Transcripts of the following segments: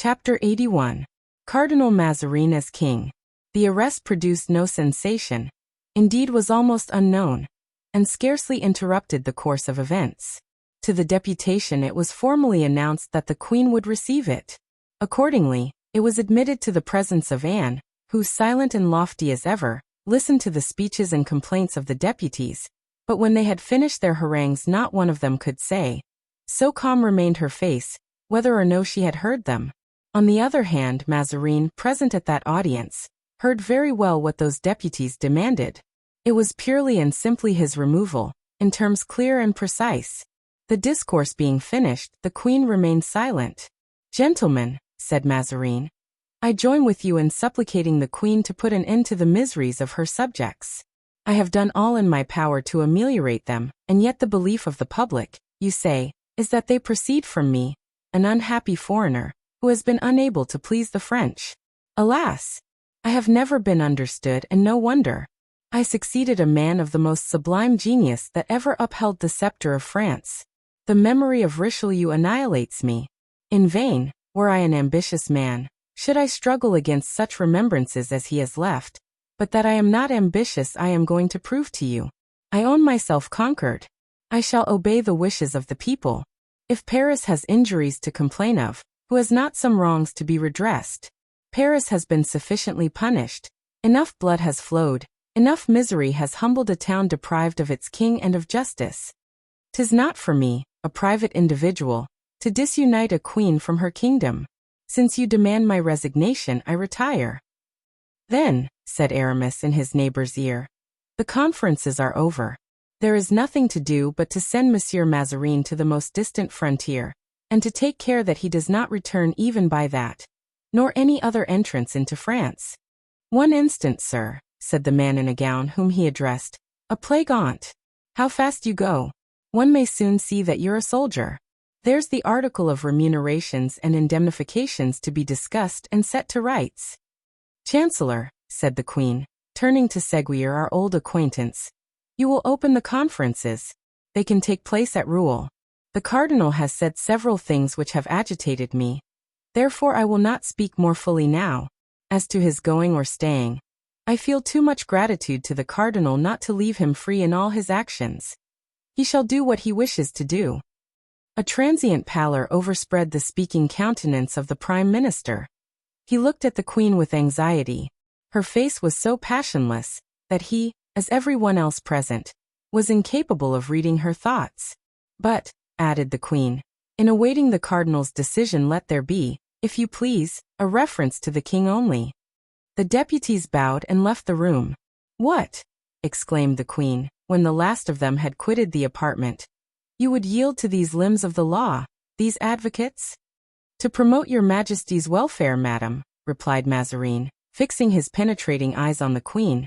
Chapter 81. Cardinal Mazarin as king. The arrest produced no sensation, indeed was almost unknown, and scarcely interrupted the course of events. To the deputation it was formally announced that the Queen would receive it. Accordingly, it was admitted to the presence of Anne, who, silent and lofty as ever, listened to the speeches and complaints of the deputies, but when they had finished their harangues not one of them could say, so calm remained her face, whether or no she had heard them. On the other hand, Mazarin, present at that audience, heard very well what those deputies demanded. It was purely and simply his removal, in terms clear and precise. The discourse being finished, the Queen remained silent. "Gentlemen," said Mazarin, "I join with you in supplicating the Queen to put an end to the miseries of her subjects. I have done all in my power to ameliorate them, and yet the belief of the public, you say, is that they proceed from me, an unhappy foreigner, who has been unable to please the French. Alas! I have never been understood, and no wonder. I succeeded a man of the most sublime genius that ever upheld the scepter of France. The memory of Richelieu annihilates me. In vain, were I an ambitious man, should I struggle against such remembrances as he has left, but that I am not ambitious I am going to prove to you. I own myself conquered. I shall obey the wishes of the people. If Paris has injuries to complain of, who has not some wrongs to be redressed? Paris has been sufficiently punished. Enough blood has flowed, enough misery has humbled a town deprived of its king and of justice. 'Tis not for me, a private individual, to disunite a queen from her kingdom. Since you demand my resignation, I retire." "Then," said Aramis in his neighbor's ear, "the conferences are over. There is nothing to do but to send Monsieur Mazarin to the most distant frontier, and to take care that he does not return even by that, nor any other entrance into France." "One instant, sir," said the man in a gown whom he addressed. "A plague on't! How fast you go! One may soon see that you're a soldier. There's the article of remunerations and indemnifications to be discussed and set to rights." "Chancellor," said the Queen, turning to Seguier, our old acquaintance, "you will open the conferences. They can take place at Rouen. The Cardinal has said several things which have agitated me. Therefore I will not speak more fully now. As to his going or staying, I feel too much gratitude to the Cardinal not to leave him free in all his actions. He shall do what he wishes to do." A transient pallor overspread the speaking countenance of the Prime Minister. He looked at the Queen with anxiety. Her face was so passionless that he, as everyone else present, was incapable of reading her thoughts. "But," added the Queen, "in awaiting the Cardinal's decision let there be, if you please, a reference to the King only." The deputies bowed and left the room. "What?" exclaimed the Queen, when the last of them had quitted the apartment. "You would yield to these limbs of the law, these advocates?" "To promote your Majesty's welfare, madam," replied Mazarin, fixing his penetrating eyes on the Queen.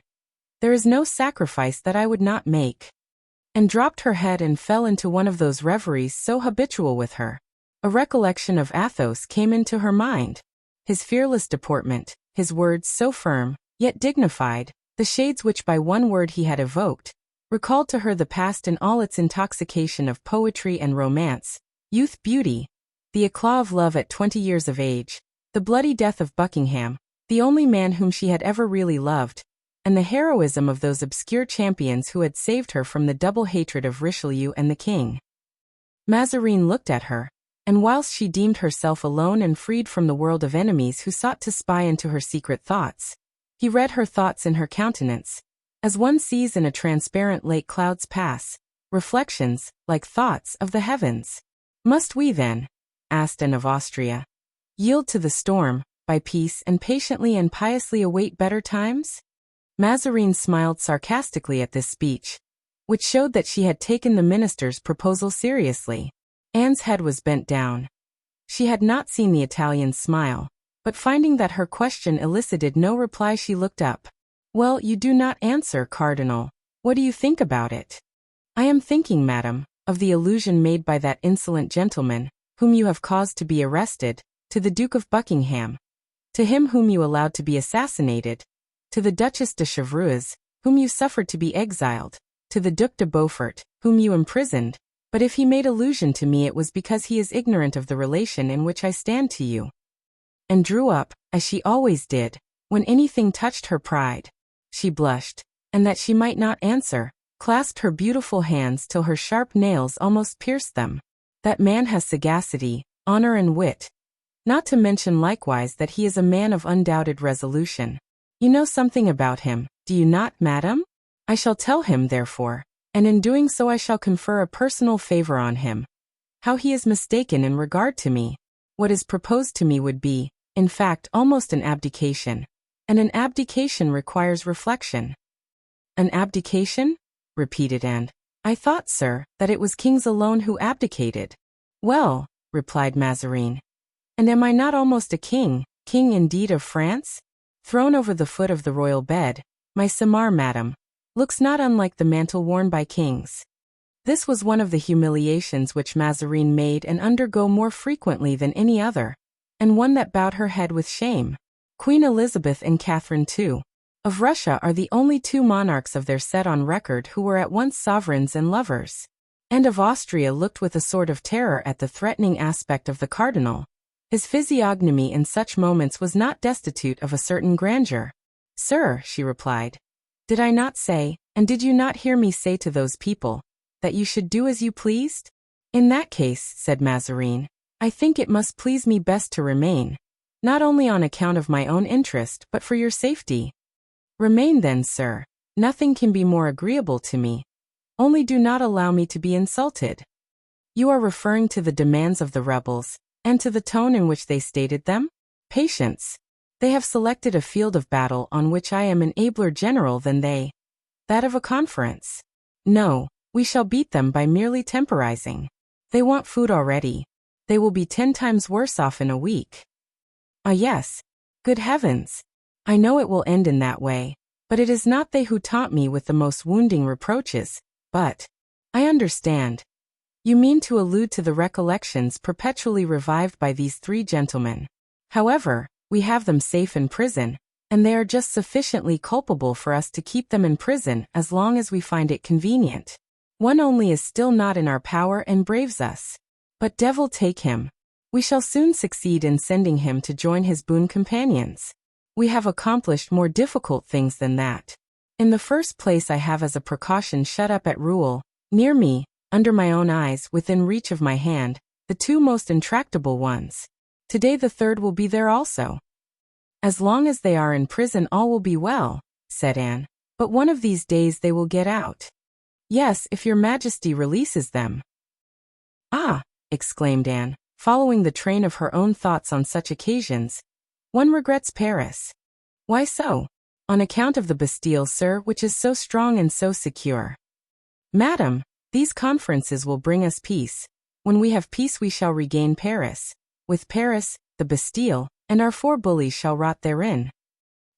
"There is no sacrifice that I would not make," and dropped her head and fell into one of those reveries so habitual with her. A recollection of Athos came into her mind. His fearless deportment, his words so firm, yet dignified, the shades which by one word he had evoked, recalled to her the past in all its intoxication of poetry and romance, youth, beauty, the eclat of love at 20 years of age, the bloody death of Buckingham, the only man whom she had ever really loved, and the heroism of those obscure champions who had saved her from the double hatred of Richelieu and the king. Mazarin looked at her, and whilst she deemed herself alone and freed from the world of enemies who sought to spy into her secret thoughts, he read her thoughts in her countenance, as one sees in a transparent lake clouds pass, reflections, like thoughts, of the heavens. "Must we then," asked Anne of Austria, "yield to the storm, by peace and patiently and piously await better times?" Mazarin smiled sarcastically at this speech, which showed that she had taken the minister's proposal seriously. Anne's head was bent down. She had not seen the Italian's smile, but finding that her question elicited no reply she looked up. "Well, you do not answer, Cardinal. What do you think about it?" "I am thinking, madam, of the allusion made by that insolent gentleman, whom you have caused to be arrested, to the Duke of Buckingham, to him whom you allowed to be assassinated, to the Duchess de Chevreuse, whom you suffered to be exiled, to the Duc de Beaufort, whom you imprisoned, but if he made allusion to me it was because he is ignorant of the relation in which I stand to you." and drew up, as she always did, when anything touched her pride. She blushed, and that she might not answer, clasped her beautiful hands till her sharp nails almost pierced them. That man has sagacity, honor and wit. Not to mention likewise that he is a man of undoubted resolution. You know something about him, do you not, madam? I shall tell him, therefore, and in doing so I shall confer a personal favor on him. How he is mistaken in regard to me. What is proposed to me would be, in fact, almost an abdication. And an abdication requires reflection. An abdication? Repeated Anne. I thought, sir, that it was kings alone who abdicated. Well, replied Mazarin. And am I not almost a king indeed of France? Thrown over the foot of the royal bed, my simar, madam, looks not unlike the mantle worn by kings. This was one of the humiliations which Mazarin made and undergo more frequently than any other, and one that bowed her head with shame. Queen Elizabeth and Catherine too, of Russia are the only two monarchs of their set on record who were at once sovereigns and lovers. And of Austria looked with a sort of terror at the threatening aspect of the cardinal. His physiognomy in such moments was not destitute of a certain grandeur. Sir, she replied, did I not say, and did you not hear me say to those people, that you should do as you pleased? In that case, said Mazarin, I think it must please me best to remain. Not only on account of my own interest, but for your safety. Remain then, sir. Nothing can be more agreeable to me. Only do not allow me to be insulted. You are referring to the demands of the rebels, and to the tone in which they stated them? Patience. They have selected a field of battle on which I am an abler general than they. That of a conference. No, we shall beat them by merely temporizing. They want food already. They will be 10 times worse off in a week. Ah yes, good heavens! I know it will end in that way, but it is not they who taunt me with the most wounding reproaches, but I understand. You mean to allude to the recollections perpetually revived by these 3 gentlemen. However, we have them safe in prison, and they are just sufficiently culpable for us to keep them in prison as long as we find it convenient. One only is still not in our power and braves us. But devil take him. We shall soon succeed in sending him to join his boon companions. We have accomplished more difficult things than that. In the first place I have as a precaution shut up at Rouen, near me, under my own eyes, within reach of my hand, the 2 most intractable ones. Today the 3rd will be there also. As long as they are in prison all will be well, said Anne, but one of these days they will get out. Yes, if your majesty releases them. Ah, exclaimed Anne, following the train of her own thoughts on such occasions. One regrets Paris. Why so? On account of the Bastille, sir, which is so strong and so secure. Madam, these conferences will bring us peace. When we have peace we shall regain Paris. With Paris, the Bastille, and our 4 bullies shall rot therein.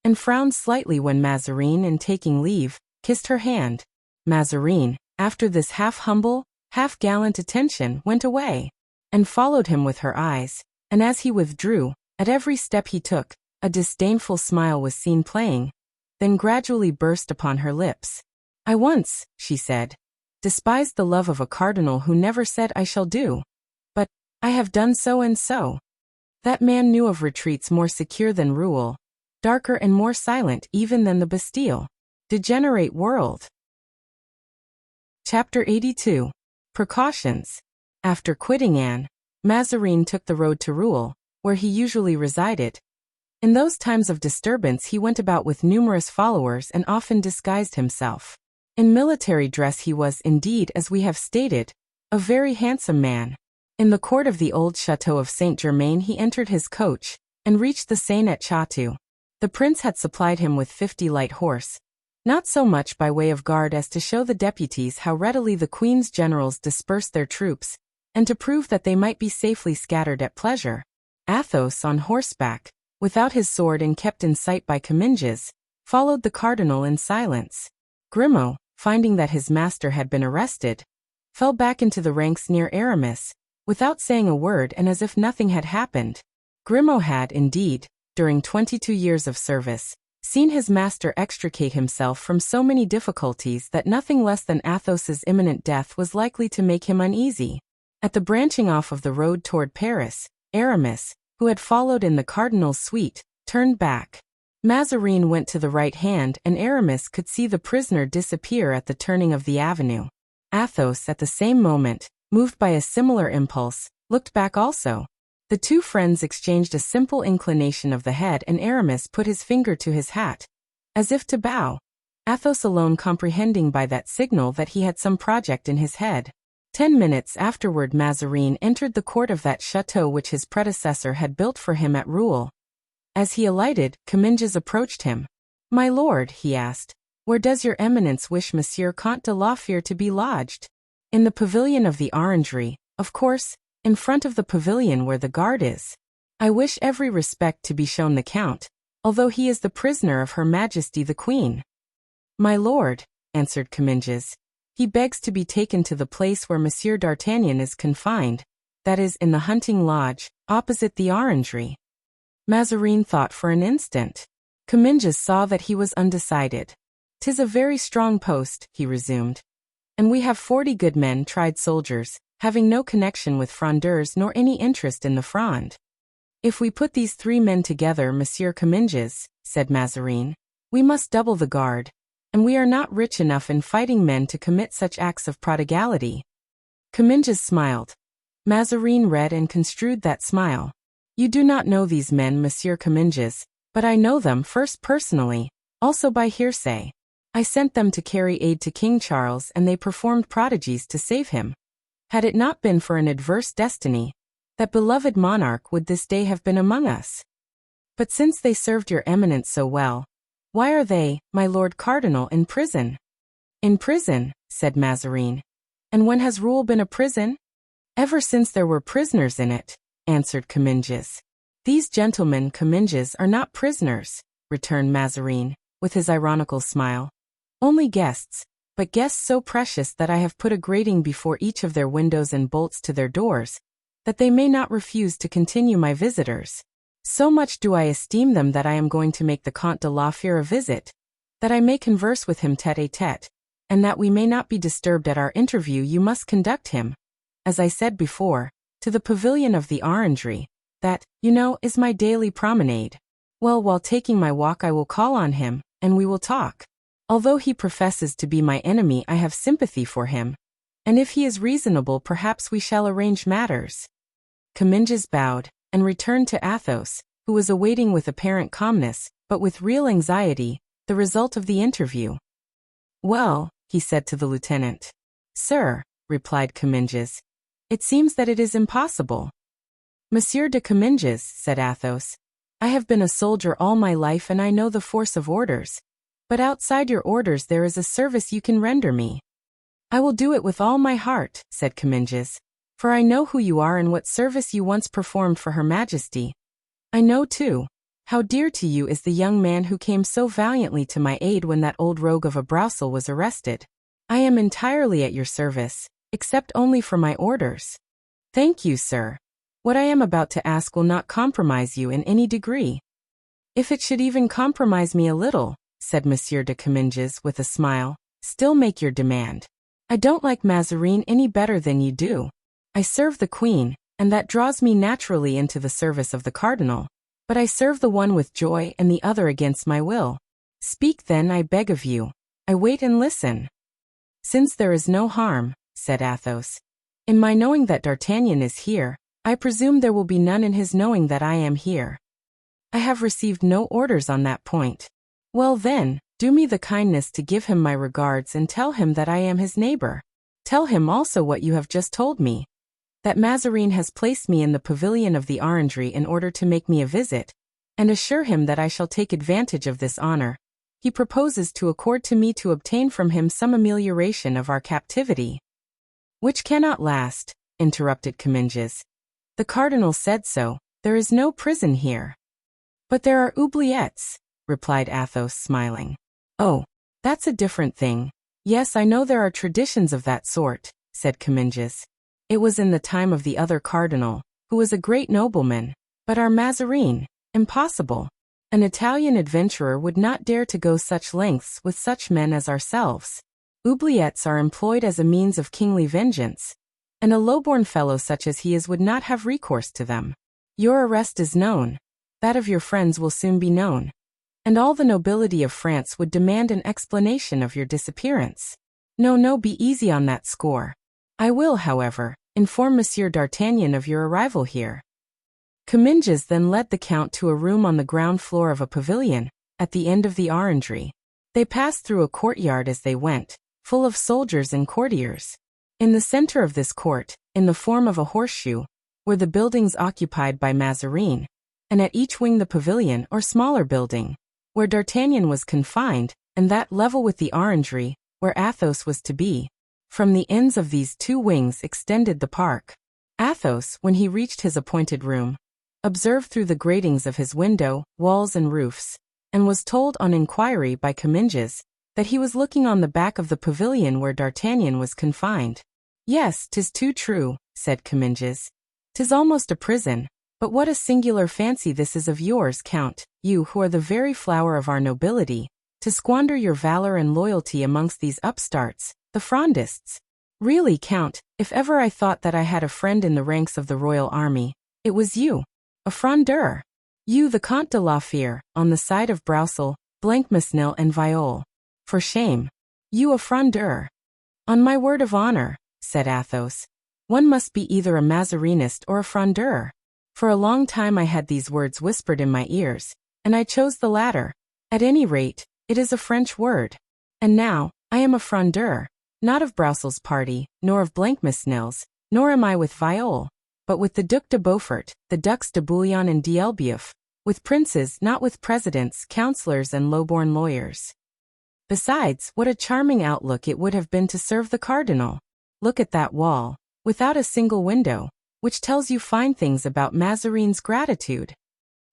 And frowned slightly when Mazarin, in taking leave, kissed her hand. Mazarin, after this half-humble, half-gallant attention, went away, and followed him with her eyes, and as he withdrew, at every step he took, a disdainful smile was seen playing, then gradually burst upon her lips. I once, she said, despised the love of a cardinal who never said I shall do. But, I have done so and so. That man knew of retreats more secure than Rouen, darker and more silent even than the Bastille. Degenerate world. Chapter 82. Precautions. After quitting Anne, Mazarin took the road to Rouen, where he usually resided. In those times of disturbance he went about with numerous followers and often disguised himself. In military dress he was, indeed, as we have stated, a very handsome man. In the court of the old chateau of Saint-Germain he entered his coach, and reached the Seine at Chatou. The prince had supplied him with 50 light horse, not so much by way of guard as to show the deputies how readily the queen's generals dispersed their troops, and to prove that they might be safely scattered at pleasure. Athos, on horseback, without his sword and kept in sight by Comminges, followed the cardinal in silence. Grimaud, finding that his master had been arrested, fell back into the ranks near Aramis, without saying a word and as if nothing had happened. Grimaud had, indeed, during 22 years of service, seen his master extricate himself from so many difficulties that nothing less than Athos's imminent death was likely to make him uneasy. At the branching off of the road toward Paris, Aramis, who had followed in the cardinal's suite, turned back. Mazarin went to the right hand and Aramis could see the prisoner disappear at the turning of the avenue. Athos, at the same moment, moved by a similar impulse, looked back also. The two friends exchanged a simple inclination of the head and Aramis put his finger to his hat, as if to bow. Athos alone comprehending by that signal that he had some project in his head. 10 minutes afterward Mazarin entered the court of that chateau which his predecessor had built for him at Rouen. As he alighted, Comminges approached him. "My lord," he asked, "where does your eminence wish Monsieur Comte de la Fère to be lodged?" "In the pavilion of the Orangery, of course, in front of the pavilion where the guard is. I wish every respect to be shown the Count, although he is the prisoner of Her Majesty the Queen." "My lord," answered Comminges, "he begs to be taken to the place where Monsieur d'Artagnan is confined, that is, in the hunting lodge, opposite the Orangery." Mazarin thought for an instant. Comminges saw that he was undecided. "'Tis a very strong post," he resumed, "and we have 40 good men, tried soldiers, having no connection with Frondeurs nor any interest in the Fronde. If we put these 3 men together, Monsieur Comminges," said Mazarin, "we must double the guard, and we are not rich enough in fighting men to commit such acts of prodigality." Comminges smiled. Mazarin read and construed that smile. "You do not know these men, Monsieur Comminges, but I know them first personally, also by hearsay. I sent them to carry aid to King Charles and they performed prodigies to save him. Had it not been for an adverse destiny, that beloved monarch would this day have been among us. But since they served your eminence so well, why are they, my lord cardinal, in prison?" "In prison," said Mazarin. "And when has Rouen been a prison?" "Ever since there were prisoners in it," answered Comminges. "These gentlemen, Comminges, are not prisoners," returned Mazarin, with his ironical smile. "Only guests, but guests so precious that I have put a grating before each of their windows and bolts to their doors, that they may not refuse to continue my visitors. So much do I esteem them that I am going to make the Comte de la Fère a visit, that I may converse with him tête-à-tête, and that we may not be disturbed at our interview you must conduct him, as I said before, to the pavilion of the Orangery, that, you know, is my daily promenade. Well, while taking my walk I will call on him, and we will talk. Although he professes to be my enemy I have sympathy for him, and if he is reasonable perhaps we shall arrange matters." Comminges bowed, and returned to Athos, who was awaiting with apparent calmness, but with real anxiety, the result of the interview. "Well," he said to the lieutenant. "Sir," replied Comminges, "it seems that it is impossible." "Monsieur de Comminges," said Athos, "I have been a soldier all my life and I know the force of orders. But outside your orders there is a service you can render me." "I will do it with all my heart," said Comminges, "for I know who you are and what service you once performed for Her Majesty. I know, too, how dear to you is the young man who came so valiantly to my aid when that old rogue of a Broussel was arrested. I am entirely at your service, except only for my orders." "Thank you, sir. What I am about to ask will not compromise you in any degree." "If it should even compromise me a little," said Monsieur de Comminges with a smile, "still make your demand. I don't like Mazarin any better than you do. I serve the Queen, and that draws me naturally into the service of the cardinal, but I serve the one with joy and the other against my will. Speak then, I beg of you. I wait and listen." "Since there is no harm," said Athos, "in my knowing that D'Artagnan is here, I presume there will be none in his knowing that I am here." "I have received no orders on that point." "Well then, do me the kindness to give him my regards and tell him that I am his neighbor. Tell him also what you have just told me, that Mazarin has placed me in the pavilion of the Orangery in order to make me a visit, and assure him that I shall take advantage of this honor. He proposes to accord to me to obtain from him some amelioration of our captivity." "Which cannot last," interrupted Comminges. "The cardinal said so. There is no prison here." "But there are oubliettes," replied Athos, smiling. "Oh, that's a different thing. Yes, I know there are traditions of that sort," said Comminges. "It was in the time of the other cardinal, who was a great nobleman, but our Mazarin, impossible. An Italian adventurer would not dare to go such lengths with such men as ourselves. Oubliettes are employed as a means of kingly vengeance, and a low-born fellow such as he is would not have recourse to them. Your arrest is known. That of your friends will soon be known. And all the nobility of France would demand an explanation of your disappearance. No, be easy on that score. I will, however, inform Monsieur d'Artagnan of your arrival here. Comminges then led the Count to a room on the ground floor of a pavilion, at the end of the orangery. They passed through a courtyard as they went, full of soldiers and courtiers. In the center of this court, in the form of a horseshoe, were the buildings occupied by Mazarin, and at each wing the pavilion or smaller building, where D'Artagnan was confined, and that level with the orangery, where Athos was to be. From the ends of these two wings extended the park. Athos, when he reached his appointed room, observed through the gratings of his window, walls and roofs, and was told on inquiry by Comminges that he was looking on the back of the pavilion where D'Artagnan was confined. Yes, 'tis too true, said Comminges. 'Tis almost a prison, but what a singular fancy this is of yours, Count, you who are the very flower of our nobility, to squander your valor and loyalty amongst these upstarts, the Frondists. Really, Count, if ever I thought that I had a friend in the ranks of the royal army, it was you, a Frondeur. You, the Comte de la Fere, on the side of Broussel, Blancmesnil and Viole. For shame. You a Frondeur. On my word of honor, said Athos, one must be either a Mazarinist or a Frondeur. For a long time I had these words whispered in my ears, and I chose the latter. At any rate, it is a French word. And now, I am a Frondeur, not of Broussel's party, nor of Blancmesnil's, nor am I with Viole, but with the Duc de Beaufort, the Ducs de Bouillon and d'Elbeuf, with princes, not with presidents, councillors and low-born lawyers. Besides, what a charming outlook it would have been to serve the cardinal. Look at that wall, without a single window, which tells you fine things about Mazarin's gratitude.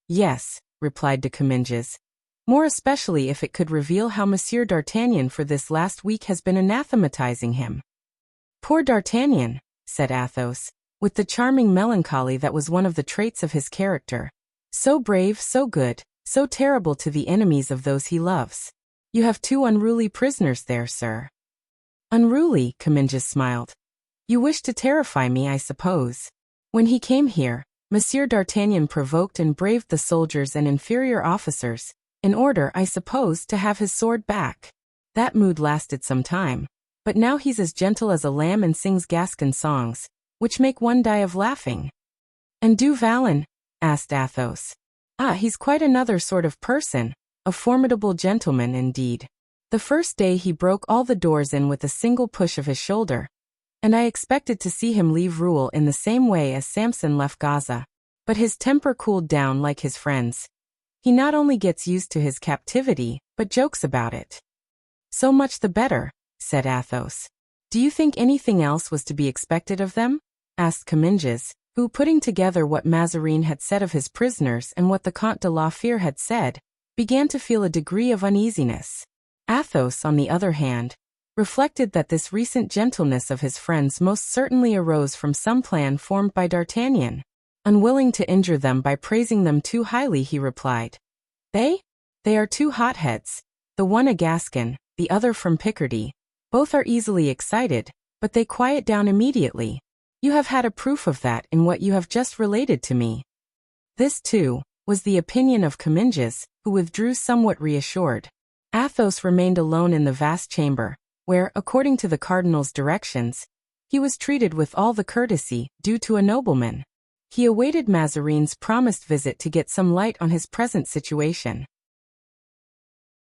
Yes, replied de Comminges, more especially if it could reveal how Monsieur d'Artagnan for this last week has been anathematizing him. Poor D'Artagnan, said Athos, with the charming melancholy that was one of the traits of his character. So brave, so good, so terrible to the enemies of those he loves. You have two unruly prisoners there, sir. Unruly, Comminges smiled. You wish to terrify me, I suppose. When he came here, Monsieur d'Artagnan provoked and braved the soldiers and inferior officers, in order, I suppose, to have his sword back. That mood lasted some time, but now he's as gentle as a lamb and sings Gascon songs, which make one die of laughing. And Du Vallon? Asked Athos. Ah, he's quite another sort of person, a formidable gentleman indeed. The first day he broke all the doors in with a single push of his shoulder, and I expected to see him leave Rouen in the same way as Samson left Gaza. But his temper cooled down like his friends. He not only gets used to his captivity, but jokes about it. So much the better, said Athos. Do you think anything else was to be expected of them? Asked Comminges, who, putting together what Mazarin had said of his prisoners and what the Comte de la Fere had said, began to feel a degree of uneasiness. Athos, on the other hand, reflected that this recent gentleness of his friends most certainly arose from some plan formed by D'Artagnan. Unwilling to injure them by praising them too highly, he replied, They are two hotheads, the one a Gascon, the other from Picardy. Both are easily excited, but they quiet down immediately. You have had a proof of that in what you have just related to me. This, too, was the opinion of Comminges, who withdrew somewhat reassured. Athos remained alone in the vast chamber, where, according to the cardinal's directions, he was treated with all the courtesy due to a nobleman. He awaited Mazarin's promised visit to get some light on his present situation.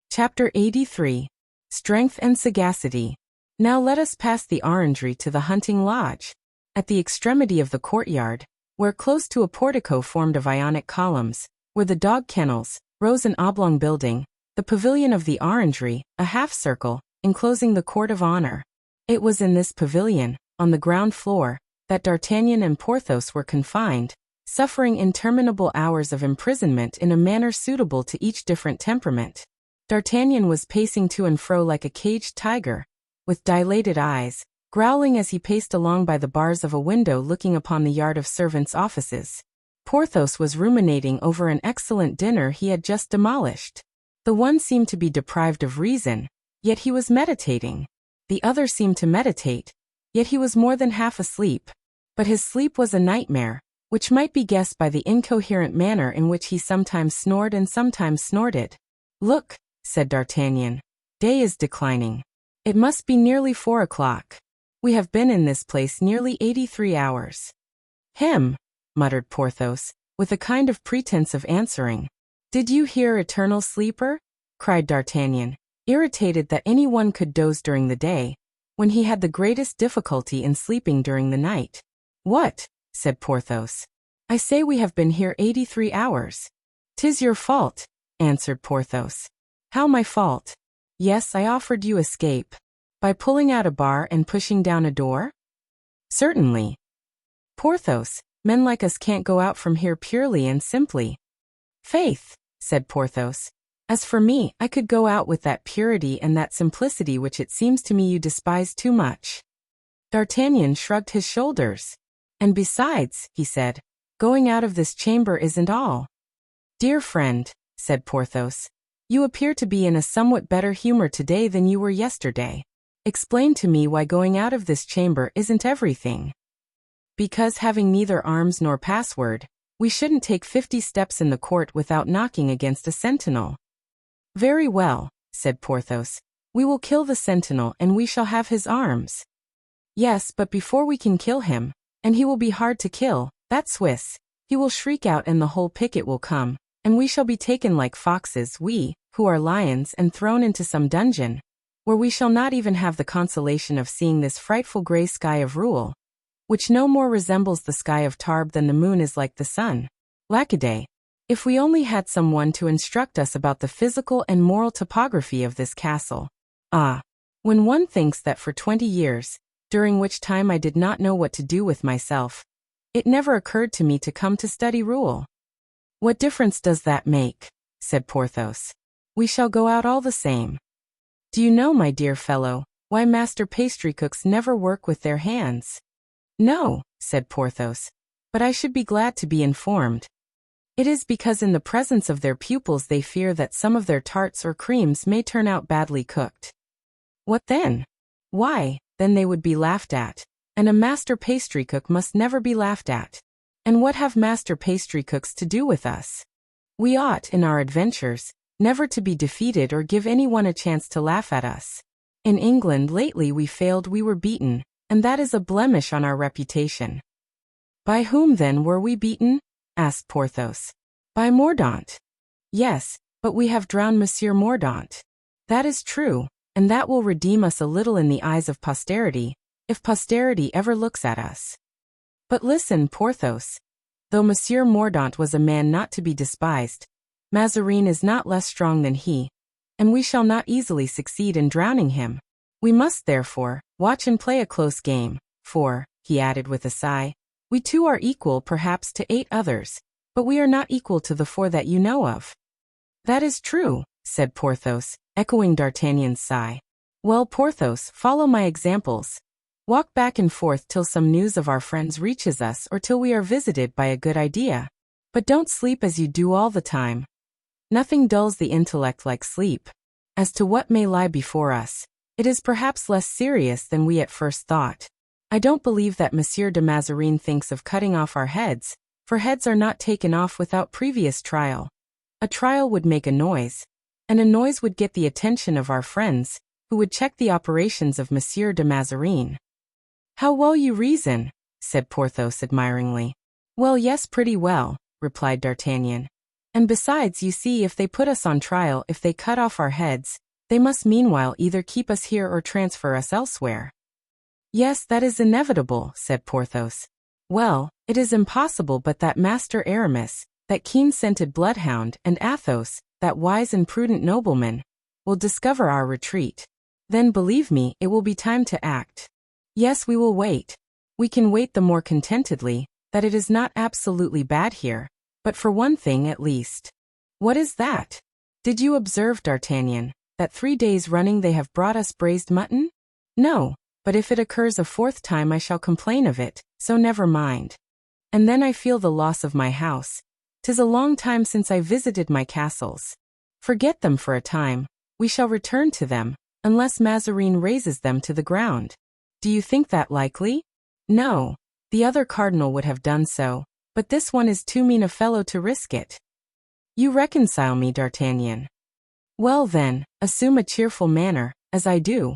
Chapter 83. Strength and Sagacity. Now let us pass the orangery to the hunting lodge. At the extremity of the courtyard, where close to a portico formed of Ionic columns, were the dog kennels, rose an oblong building, the pavilion of the orangery, a half-circle, enclosing the court of honor. It was in this pavilion, on the ground floor, that D'Artagnan and Porthos were confined, suffering interminable hours of imprisonment in a manner suitable to each different temperament. D'Artagnan was pacing to and fro like a caged tiger, with dilated eyes, growling as he paced along by the bars of a window looking upon the yard of servants' offices. Porthos was ruminating over an excellent dinner he had just demolished. The one seemed to be deprived of reason, yet he was meditating. The other seemed to meditate, yet he was more than half asleep. But his sleep was a nightmare, which might be guessed by the incoherent manner in which he sometimes snored and sometimes snorted. "Look," said D'Artagnan. "Day is declining. It must be nearly 4 o'clock. We have been in this place nearly 83 hours. "Him," muttered Porthos, with a kind of pretense of answering. "Did you hear, eternal sleeper?" cried D'Artagnan, irritated that any one could doze during the day, when he had the greatest difficulty in sleeping during the night. "What?" said Porthos. "I say we have been here 83 hours. "'Tis your fault," answered Porthos. "How my fault?" "Yes, I offered you escape. By pulling out a bar and pushing down a door?" "Certainly." "Porthos, men like us can't go out from here purely and simply." "Faith," said Porthos. "As for me, I could go out with that purity and that simplicity which it seems to me you despise too much." D'Artagnan shrugged his shoulders. "And besides," he said, "going out of this chamber isn't all." "Dear friend," said Porthos, "you appear to be in a somewhat better humor today than you were yesterday. Explain to me why going out of this chamber isn't everything." "Because, having neither arms nor password, we shouldn't take 50 steps in the court without knocking against a sentinel." "Very well," said Porthos. "We will kill the sentinel and we shall have his arms." "Yes, but before we can kill him, and he will be hard to kill, that Swiss, he will shriek out and the whole picket will come, and we shall be taken like foxes, we, who are lions, and thrown into some dungeon, where we shall not even have the consolation of seeing this frightful grey sky of Rouen, which no more resembles the sky of Tarbes than the moon is like the sun. Lackaday! If we only had someone to instruct us about the physical and moral topography of this castle. Ah! When one thinks that for 20 years, during which time I did not know what to do with myself, it never occurred to me to come to study Rouen." "What difference does that make?" said Porthos. "We shall go out all the same. Do you know, my dear fellow, why master pastrycooks never work with their hands?" "No," said Porthos, "but I should be glad to be informed." "It is because in the presence of their pupils they fear that some of their tarts or creams may turn out badly cooked." "What then?" "Why, then they would be laughed at, and a master pastrycook must never be laughed at. And what have master pastrycooks to do with us? We ought, in our adventures, never to be defeated or give anyone a chance to laugh at us. In England lately we failed, we were beaten, and that is a blemish on our reputation." "By whom then were we beaten?" asked Porthos. "By Mordaunt." "Yes, but we have drowned Monsieur Mordaunt." "That is true, and that will redeem us a little in the eyes of posterity, if posterity ever looks at us. But listen, Porthos. Though Monsieur Mordaunt was a man not to be despised, Mazarin is not less strong than he, and we shall not easily succeed in drowning him. We must, therefore, watch and play a close game, for," he added with a sigh, "we two are equal perhaps to 8 others, but we are not equal to the 4 that you know of." "That is true," said Porthos, echoing D'Artagnan's sigh. "Well, Porthos, follow my examples. Walk back and forth till some news of our friends reaches us or till we are visited by a good idea. But don't sleep as you do all the time. Nothing dulls the intellect like sleep. As to what may lie before us, it is perhaps less serious than we at first thought. I don't believe that Monsieur de Mazarin thinks of cutting off our heads, for heads are not taken off without previous trial. A trial would make a noise, and a noise would get the attention of our friends, who would check the operations of Monsieur de Mazarin." "How well you reason," said Porthos admiringly. "Well, yes, pretty well," replied D'Artagnan. "And besides, you see, if they put us on trial, if they cut off our heads, they must meanwhile either keep us here or transfer us elsewhere." "Yes, that is inevitable," said Porthos. "Well, it is impossible but that Master Aramis, that keen-scented bloodhound, and Athos, that wise and prudent nobleman, will discover our retreat. Then, believe me, it will be time to act. Yes, we will wait. We can wait the more contentedly, that it is not absolutely bad here, but for one thing at least." "What is that?" "Did you observe, D'Artagnan, that 3 days running they have brought us braised mutton?" "No, but if it occurs a 4th time I shall complain of it, so never mind. And then I feel the loss of my house. 'Tis a long time since I visited my castles. Forget them for a time, we shall return to them, unless Mazarin razes them to the ground." "Do you think that likely?" "No. The other cardinal would have done so, but this one is too mean a fellow to risk it. You reconcile me, D'Artagnan. Well then, assume a cheerful manner, as I do.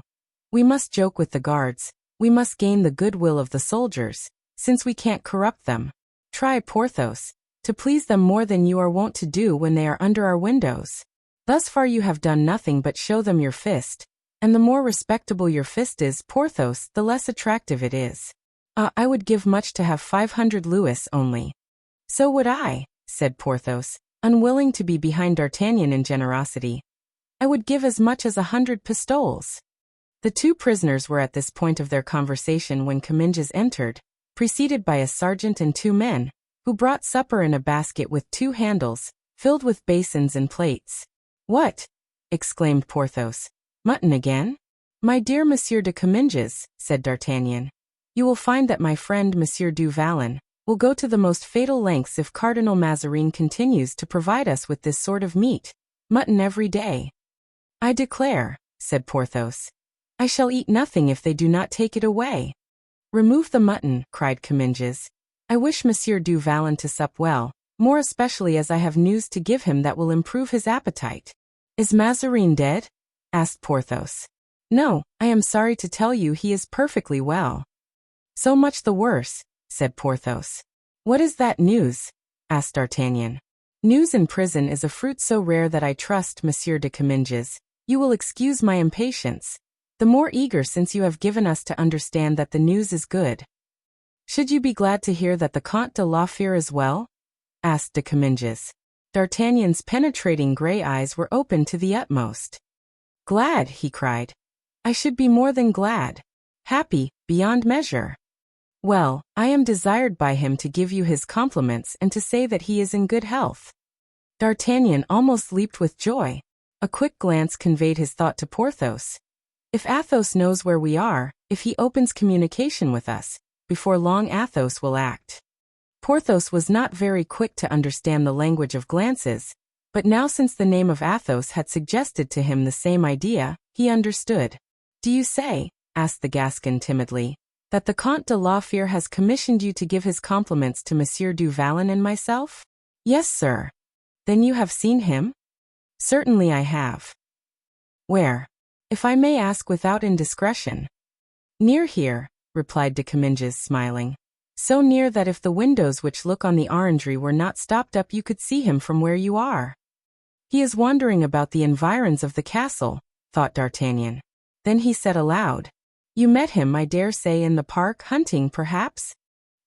We must joke with the guards, we must gain the goodwill of the soldiers, since we can't corrupt them. Try, Porthos, to please them more than you are wont to do when they are under our windows. Thus far you have done nothing but show them your fist, and the more respectable your fist is, Porthos, the less attractive it is. I would give much to have 500 louis only. So would I, said Porthos, unwilling to be behind D'Artagnan in generosity. I would give as much as 100 pistoles. The two prisoners were at this point of their conversation when Comminges entered, preceded by a sergeant and two men, who brought supper in a basket with two handles, filled with basins and plates. What? Exclaimed Porthos. Mutton again? My dear Monsieur de Comminges, said D'Artagnan, you will find that my friend Monsieur du Vallon will go to the most fatal lengths if Cardinal Mazarin continues to provide us with this sort of meat, mutton every day. I declare, said Porthos, I shall eat nothing if they do not take it away. Remove the mutton, cried Comminges. I wish Monsieur du Vallon to sup well, more especially as I have news to give him that will improve his appetite. Is Mazarin dead? Asked Porthos. No, I am sorry to tell you he is perfectly well. So much the worse, said Porthos. What is that news? Asked D'Artagnan. News in prison is a fruit so rare that I trust, Monsieur de Comminges, you will excuse my impatience, the more eager since you have given us to understand that the news is good. Should you be glad to hear that the Comte de la Fère is well? Asked de Comminges. D'Artagnan's penetrating grey eyes were open to the utmost. Glad, he cried. I should be more than glad. Happy, beyond measure. Well, I am desired by him to give you his compliments and to say that he is in good health. D'Artagnan almost leaped with joy. A quick glance conveyed his thought to Porthos. If Athos knows where we are, if he opens communication with us, before long Athos will act. Porthos was not very quick to understand the language of glances, but now since the name of Athos had suggested to him the same idea, he understood. Do you say, asked the Gascon timidly, that the Comte de la Fère has commissioned you to give his compliments to Monsieur du Vallon and myself? Yes, sir. Then you have seen him? Certainly I have. Where? If I may ask without indiscretion. Near here, replied de Comminges, smiling. So near that if the windows which look on the orangery were not stopped up you could see him from where you are. He is wandering about the environs of the castle, thought D'Artagnan. Then he said aloud, You met him, I dare say, in the park, hunting, perhaps?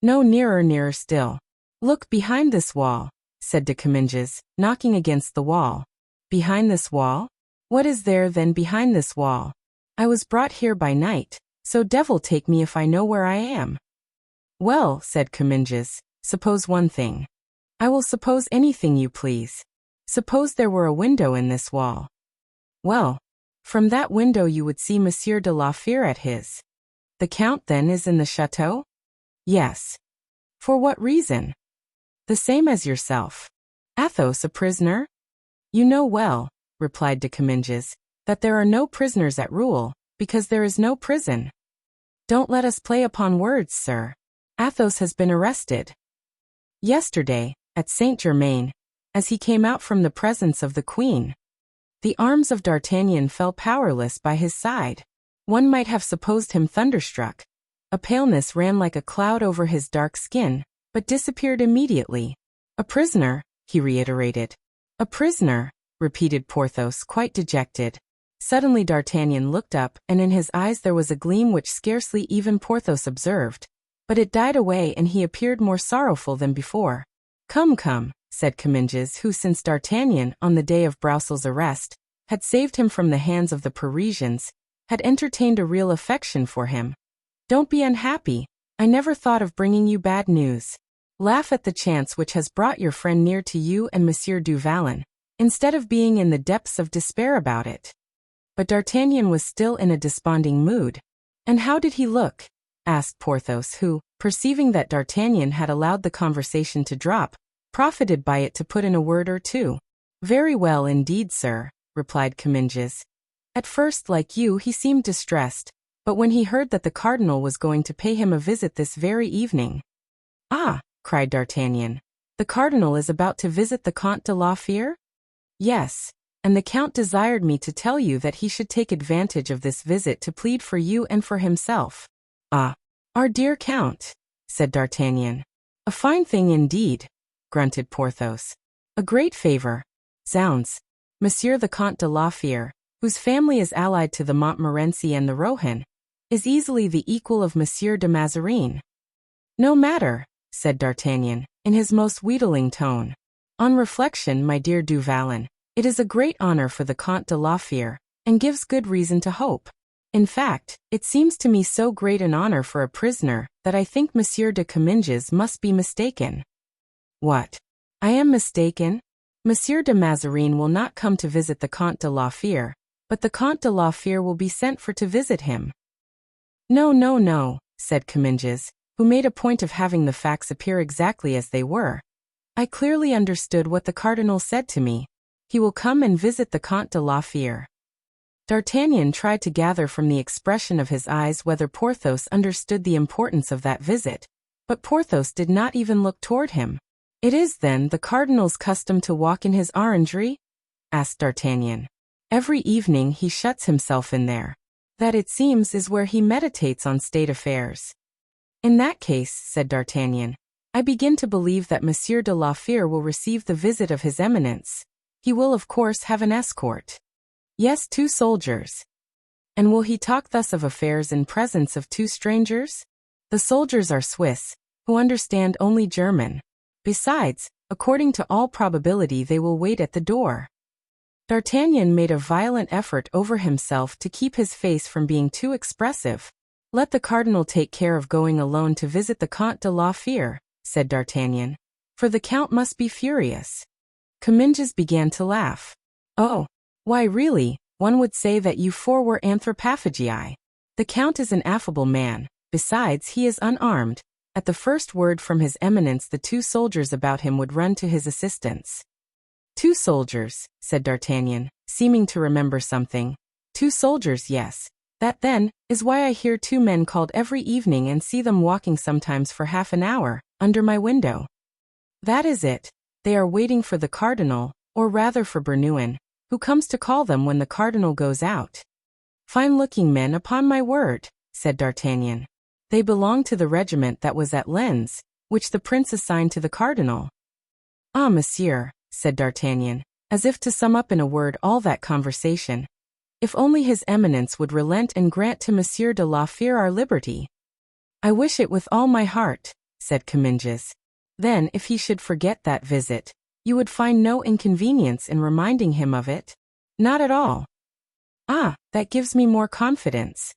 No, nearer still. Look behind this wall, said de Comminges, knocking against the wall. Behind this wall? What is there then behind this wall? I was brought here by night, so devil take me if I know where I am. Well, said Comminges, suppose one thing. I will suppose anything you please. Suppose there were a window in this wall. Well, from that window you would see Monsieur de la Fère at his. The Count then is in the chateau? Yes. For what reason? The same as yourself. Athos a prisoner? You know well, replied de Comminges, that there are no prisoners at Rouen, because there is no prison. Don't let us play upon words, sir. Athos has been arrested. Yesterday, at Saint-Germain, as he came out from the presence of the Queen. The arms of D'Artagnan fell powerless by his side. One might have supposed him thunderstruck. A paleness ran like a cloud over his dark skin, but disappeared immediately. A prisoner, he reiterated. A prisoner, repeated Porthos, quite dejected. Suddenly D'Artagnan looked up, and in his eyes there was a gleam which scarcely even Porthos observed. But it died away and he appeared more sorrowful than before. Come, said Comminges, who since D'Artagnan, on the day of Broussels' arrest, had saved him from the hands of the Parisians, had entertained a real affection for him. Don't be unhappy. I never thought of bringing you bad news. Laugh at the chance which has brought your friend near to you and Monsieur du Vallon, instead of being in the depths of despair about it. But D'Artagnan was still in a desponding mood. And how did he look? Asked Porthos, who, perceiving that D'Artagnan had allowed the conversation to drop, profited by it to put in a word or two. Very well indeed, sir, replied Comminges. At first, like you, he seemed distressed, but when he heard that the cardinal was going to pay him a visit this very evening. Ah, cried D'Artagnan. "The cardinal is about to visit the Comte de la Fere?" "Yes, and the count desired me to tell you that he should take advantage of this visit to plead for you and for himself." "Ah, our dear count," said D'Artagnan. "A fine thing indeed," grunted Porthos. "A great favor. Zounds, Monsieur the Comte de la Fere, whose family is allied to the Montmorency and the Rohan, is easily the equal of Monsieur de Mazarin." "No matter," said D'Artagnan, in his most wheedling tone. "On reflection, my dear Du Vallon, it is a great honor for the Comte de la Fere, and gives good reason to hope. In fact, it seems to me so great an honor for a prisoner that I think Monsieur de Comminges must be mistaken." "What? I am mistaken? Monsieur de Mazarin will not come to visit the Comte de la Fere, but the Comte de la Fere will be sent for to visit him." "No, no, no," said Comminges, who made a point of having the facts appear exactly as they were. "I clearly understood what the cardinal said to me. He will come and visit the Comte de la Fere." D'Artagnan tried to gather from the expression of his eyes whether Porthos understood the importance of that visit, but Porthos did not even look toward him. "It is, then, the cardinal's custom to walk in his orangery?" asked D'Artagnan. "Every evening he shuts himself in there. That, it seems, is where he meditates on state affairs." "In that case," said D'Artagnan, "I begin to believe that Monsieur de la Fere will receive the visit of his Eminence. He will, of course, have an escort." "Yes, 2 soldiers." "And will he talk thus of affairs in presence of 2 strangers? The soldiers are Swiss, who understand only German. Besides, according to all probability they will wait at the door." D'Artagnan made a violent effort over himself to keep his face from being too expressive. "Let the cardinal take care of going alone to visit the Comte de la Fere," said D'Artagnan, "for the count must be furious." Comminges began to laugh. "Oh, why really, one would say that you 4 were anthropophagi. The count is an affable man, besides he is unarmed." At the first word from his Eminence the 2 soldiers about him would run to his assistance. "2 soldiers," said D'Artagnan, seeming to remember something. "2 soldiers, yes. That, then, is why I hear 2 men called every evening and see them walking sometimes for half an hour, under my window. That is it. They are waiting for the cardinal, or rather for Bernouin, who comes to call them when the cardinal goes out." "Fine-looking men, upon my word," said D'Artagnan. "They belong to the regiment that was at Lens, which the prince assigned to the cardinal." "Ah, monsieur," said D'Artagnan, as if to sum up in a word all that conversation, "if only his Eminence would relent and grant to Monsieur de la Fere our liberty." "I wish it with all my heart," said Comminges. "Then, if he should forget that visit, you would find no inconvenience in reminding him of it?" "Not at all." "Ah, that gives me more confidence."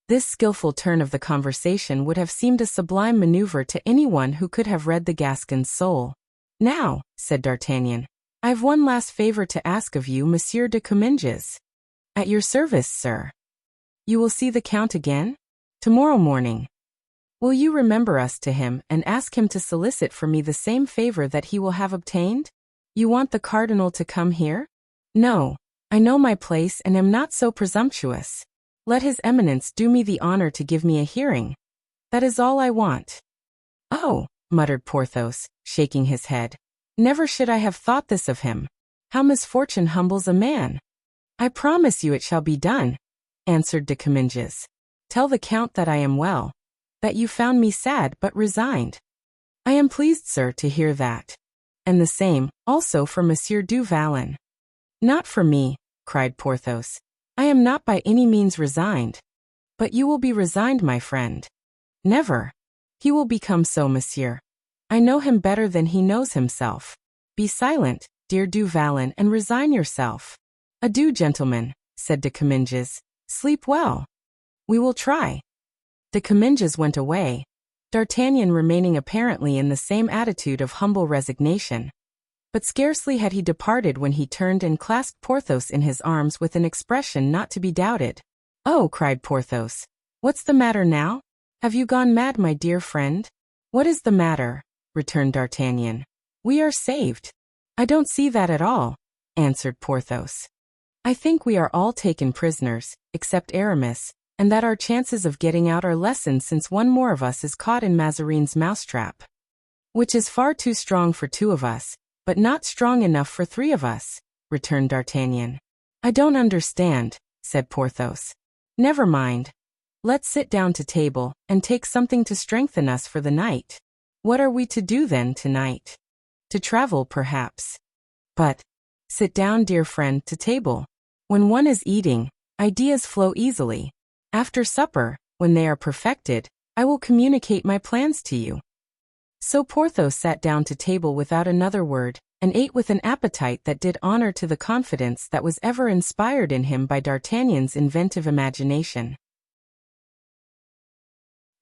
This skillful turn of the conversation would have seemed a sublime maneuver to anyone who could have read the Gascon's soul. "Now," said D'Artagnan, "I've one last favor to ask of you, Monsieur de Comminges." "At your service, sir." "You will see the count again?" "Tomorrow morning." "Will you remember us to him and ask him to solicit for me the same favor that he will have obtained?" "You want the cardinal to come here?" "No. I know my place and am not so presumptuous. Let his Eminence do me the honor to give me a hearing. That is all I want." "Oh," muttered Porthos, shaking his head. "Never should I have thought this of him. How misfortune humbles a man!" "I promise you it shall be done," answered de Comminges. "Tell the count that I am well, that you found me sad but resigned." "I am pleased, sir, to hear that. And the same, also, for Monsieur du Vallon." "Not for me," cried Porthos. "I am not by any means resigned." "But you will be resigned, my friend." "Never. He will become so, monsieur. I know him better than he knows himself. Be silent, dear du Vallon, and resign yourself." "Adieu, gentlemen," said de Comminges. "Sleep well." "We will try." De Comminges went away, D'Artagnan remaining apparently in the same attitude of humble resignation. But scarcely had he departed when he turned and clasped Porthos in his arms with an expression not to be doubted. "Oh," cried Porthos, "what's the matter now? Have you gone mad, my dear friend?" "What is the matter?" returned D'Artagnan. "We are saved." "I don't see that at all," answered Porthos. "I think we are all taken prisoners, except Aramis, and that our chances of getting out are lessened since one more of us is caught in Mazarin's mousetrap." Which is far too strong for 2 of us, but not strong enough for 3 of us, returned D'Artagnan. I don't understand, said Porthos. Never mind. Let's sit down to table, and take something to strengthen us for the night. What are we to do then tonight? To travel, perhaps. But, sit down, dear friend, to table. When one is eating, ideas flow easily. After supper, when they are perfected, I will communicate my plans to you. So Porthos sat down to table without another word, and ate with an appetite that did honor to the confidence that was ever inspired in him by D'Artagnan's inventive imagination.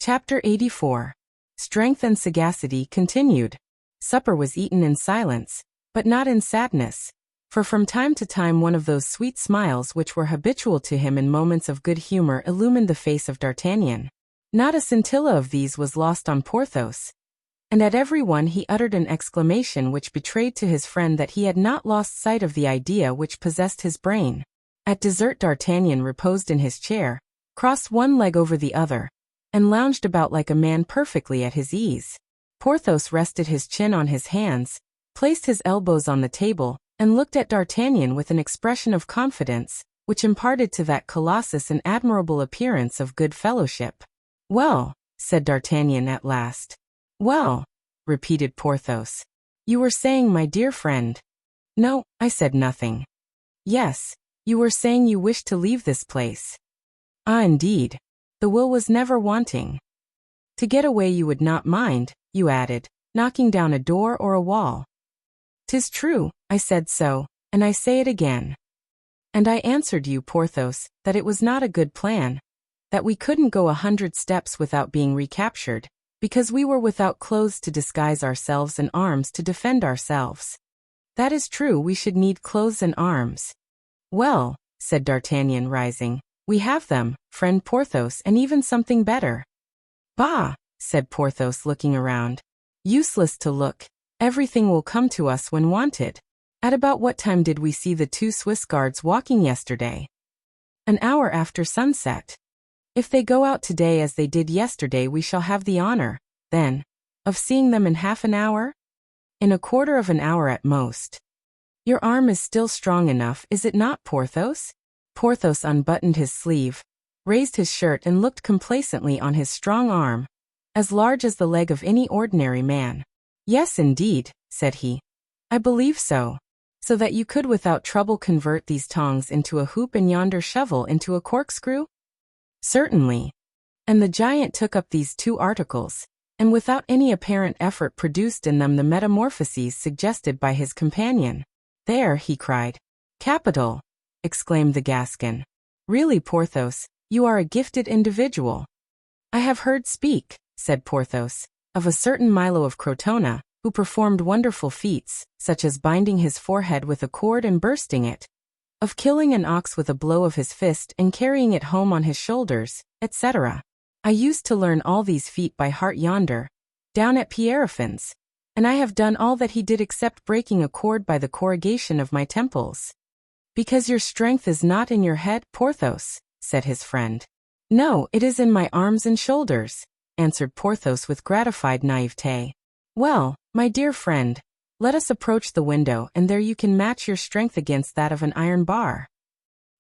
Chapter 84. Strength and sagacity continued. Supper was eaten in silence, but not in sadness, for from time to time one of those sweet smiles which were habitual to him in moments of good humor illumined the face of D'Artagnan. Not a scintilla of these was lost on Porthos, and at every one he uttered an exclamation which betrayed to his friend that he had not lost sight of the idea which possessed his brain. At dessert D'Artagnan reposed in his chair, crossed one leg over the other, and lounged about like a man perfectly at his ease. Porthos rested his chin on his hands, placed his elbows on the table, and looked at D'Artagnan with an expression of confidence, which imparted to that colossus an admirable appearance of good fellowship. "Well," said D'Artagnan at last. "Well," repeated Porthos. "You were saying, my dear friend." "No, I said nothing." "Yes, you were saying you wished to leave this place." "Ah, indeed. The will was never wanting." "To get away you would not mind," you added, "knocking down a door or a wall." "'Tis true, I said so, and I say it again." "And I answered you, Porthos, that it was not a good plan, that we couldn't go 100 steps without being recaptured, because we were without clothes to disguise ourselves and arms to defend ourselves." "That is true, we should need clothes and arms." "Well," said D'Artagnan, rising, "we have them, friend Porthos, and even something better." "Bah!" said Porthos, looking around. "Useless to look. Everything will come to us when wanted. At about what time did we see the 2 Swiss guards walking yesterday?" "An hour after sunset." "If they go out today as they did yesterday, we shall have the honor, then, of seeing them in half an hour?" "In a quarter of an hour at most." "Your arm is still strong enough, is it not, Porthos?" Porthos unbuttoned his sleeve, raised his shirt and looked complacently on his strong arm, as large as the leg of any ordinary man. "Yes, indeed," said he. "I believe so. So that you could without trouble convert these tongs into a hoop and yonder shovel into a corkscrew?" "Certainly." And the giant took up these 2 articles, and without any apparent effort produced in them the metamorphoses suggested by his companion. "There," he cried. "Capital!" exclaimed the Gascon. "Really, Porthos, you are a gifted individual." "I have heard speak," said Porthos, "of a certain Milo of Crotona, who performed wonderful feats, such as binding his forehead with a cord and bursting it, of killing an ox with a blow of his fist and carrying it home on his shoulders, etc. I used to learn all these feat by heart yonder, down at Pierrefonds, and I have done all that he did except breaking a cord by the corrugation of my temples." "Because your strength is not in your head, Porthos," said his friend. "No, it is in my arms and shoulders," answered Porthos with gratified naivete. "Well, my dear friend, let us approach the window, and there you can match your strength against that of an iron bar."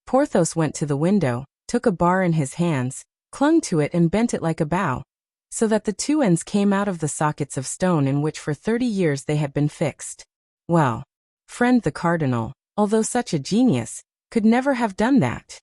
Porthos went to the window, took a bar in his hands, clung to it and bent it like a bow, so that the 2 ends came out of the sockets of stone in which for 30 years they had been fixed. "Well, friend the cardinal, although such a genius, could never have done that."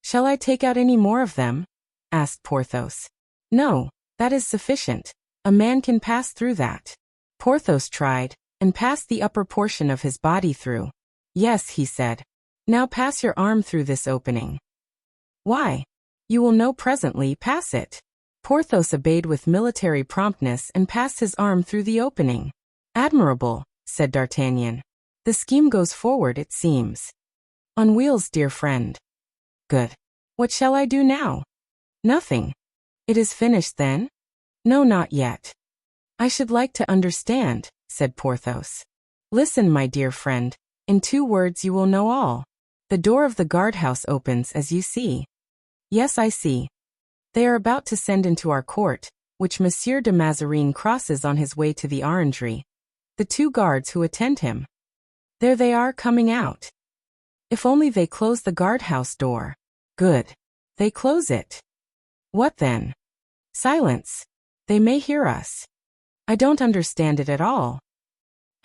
"Shall I take out any more of them?" asked Porthos. "No, that is sufficient. A man can pass through that." Porthos tried, and passed the upper portion of his body through. "Yes," he said. "Now pass your arm through this opening." "Why?" "You will know presently. Pass it." Porthos obeyed with military promptness and passed his arm through the opening. "Admirable," said D'Artagnan. "The scheme goes forward, it seems." "On wheels, dear friend." "Good. What shall I do now?" "Nothing." "It is finished, then?" "No, not yet." "I should like to understand," said Porthos. "Listen, my dear friend. In 2 words you will know all. The door of the guardhouse opens, as you see." "Yes, I see." "They are about to send into our court, which Monsieur de Mazarin crosses on his way to the orangery. The 2 guards who attend him. There they are coming out. If only they close the guardhouse door. Good. They close it. What then? Silence. They may hear us. I don't understand it at all.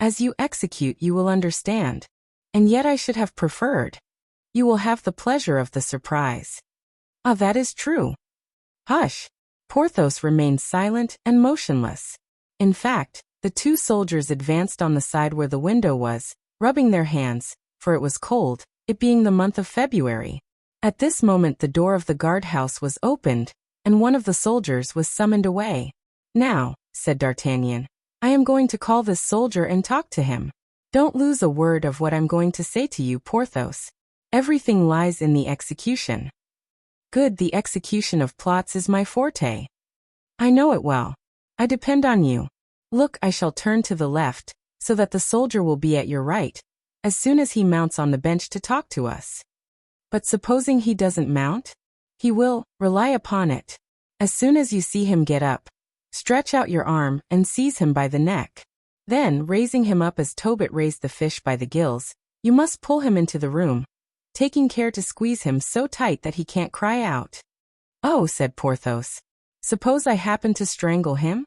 As you execute you will understand. And yet I should have preferred. You will have the pleasure of the surprise. Ah, that is true. Hush. Porthos remained silent and motionless. In fact, the 2 soldiers advanced on the side where the window was, rubbing their hands, for it was cold, it being the month of February. At this moment the door of the guardhouse was opened, and one of the soldiers was summoned away. Now, said D'Artagnan, I am going to call this soldier and talk to him. Don't lose a word of what I'm going to say to you, Porthos. Everything lies in the execution. Good, the execution of plots is my forte. I know it well. I depend on you. Look, I shall turn to the left, so that the soldier will be at your right, as soon as he mounts on the bench to talk to us. But supposing he doesn't mount? He will, rely upon it. As soon as you see him get up, stretch out your arm and seize him by the neck. Then, raising him up as Tobit raised the fish by the gills, you must pull him into the room, taking care to squeeze him so tight that he can't cry out. Oh, said Porthos. Suppose I happen to strangle him?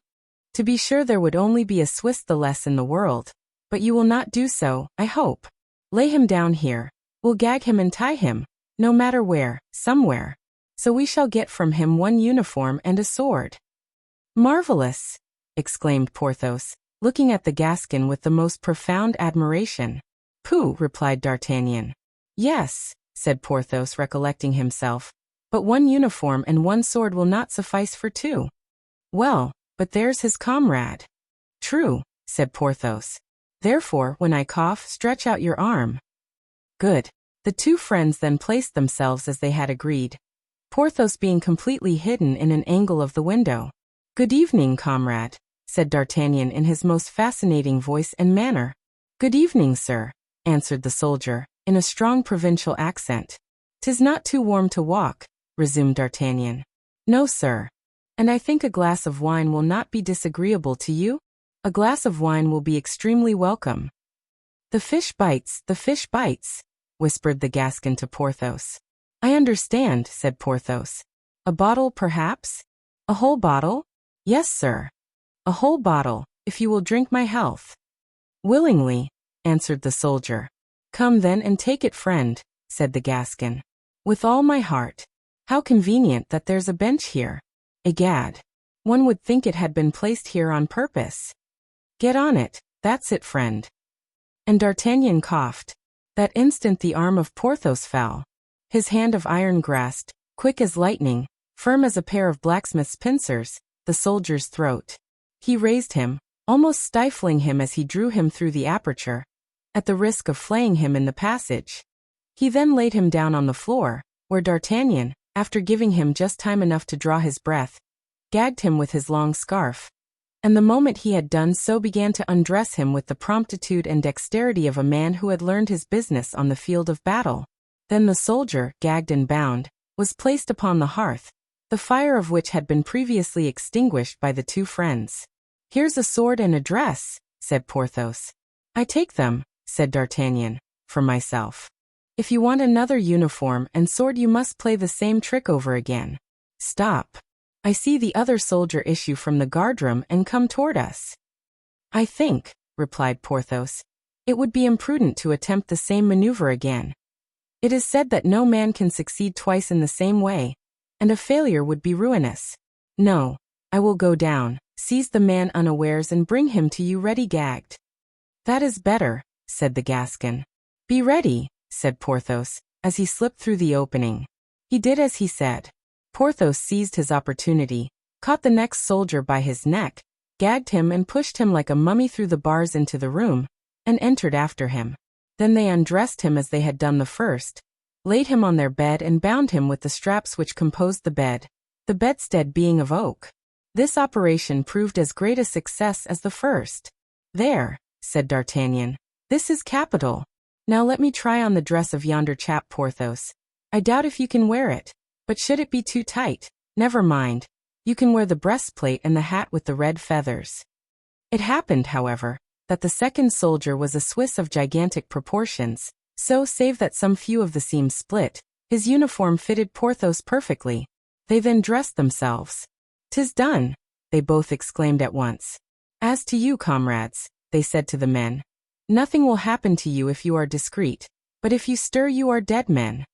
To be sure there would only be a Swiss the less in the world, but you will not do so, I hope. Lay him down here. We'll gag him and tie him, no matter where, somewhere. So we shall get from him 1 uniform and a sword. Marvelous! Exclaimed Porthos, looking at the Gascon with the most profound admiration. Pooh, replied D'Artagnan. Yes, said Porthos, recollecting himself, but 1 uniform and 1 sword will not suffice for 2. Well, but there's his comrade. True, said Porthos. Therefore, when I cough, stretch out your arm. Good. The 2 friends then placed themselves as they had agreed, Porthos being completely hidden in an angle of the window. Good evening, comrade, said D'Artagnan in his most fascinating voice and manner. Good evening, sir, answered the soldier, in a strong provincial accent. 'Tis not too warm to walk, resumed D'Artagnan. No, sir. And I think a glass of wine will not be disagreeable to you? A glass of wine will be extremely welcome. The fish bites, whispered the Gascon to Porthos. I understand, said Porthos. A bottle, perhaps? A whole bottle? Yes, sir. A whole bottle, if you will drink my health. Willingly, answered the soldier. Come then and take it, friend, said the Gascon. With all my heart. How convenient that there's a bench here. Egad, one would think it had been placed here on purpose. Get on it, that's it, friend. And D'Artagnan coughed. That instant the arm of Porthos fell. His hand of iron grasped, quick as lightning, firm as a pair of blacksmith's pincers, the soldier's throat. He raised him, almost stifling him as he drew him through the aperture, at the risk of flaying him in the passage. He then laid him down on the floor, where D'Artagnan, after giving him just time enough to draw his breath, gagged him with his long scarf, and the moment he had done so began to undress him with the promptitude and dexterity of a man who had learned his business on the field of battle. Then the soldier, gagged and bound, was placed upon the hearth, the fire of which had been previously extinguished by the 2 friends. Here's a sword and a dress, said Porthos. I take them, said D'Artagnan, for myself. If you want another uniform and sword you must play the same trick over again. Stop. I see the other soldier issue from the guardroom and come toward us. I think, replied Porthos, it would be imprudent to attempt the same maneuver again. It is said that no man can succeed twice in the same way, and a failure would be ruinous. No, I will go down, seize the man unawares and bring him to you ready gagged. That is better, said the Gascon. Be ready, said Porthos, as he slipped through the opening. He did as he said. Porthos seized his opportunity, caught the next soldier by his neck, gagged him and pushed him like a mummy through the bars into the room, and entered after him. Then they undressed him as they had done the first, laid him on their bed and bound him with the straps which composed the bed, the bedstead being of oak. This operation proved as great a success as the first. There, said D'Artagnan, this is capital. Now let me try on the dress of yonder chap, Porthos. I doubt if you can wear it, but should it be too tight, never mind. You can wear the breastplate and the hat with the red feathers." It happened, however, that the second soldier was a Swiss of gigantic proportions, so save that some few of the seams split, his uniform fitted Porthos perfectly. They then dressed themselves. "'Tis done," they both exclaimed at once. "As to you, comrades," they said to the men, "nothing will happen to you if you are discreet, but if you stir you are dead men."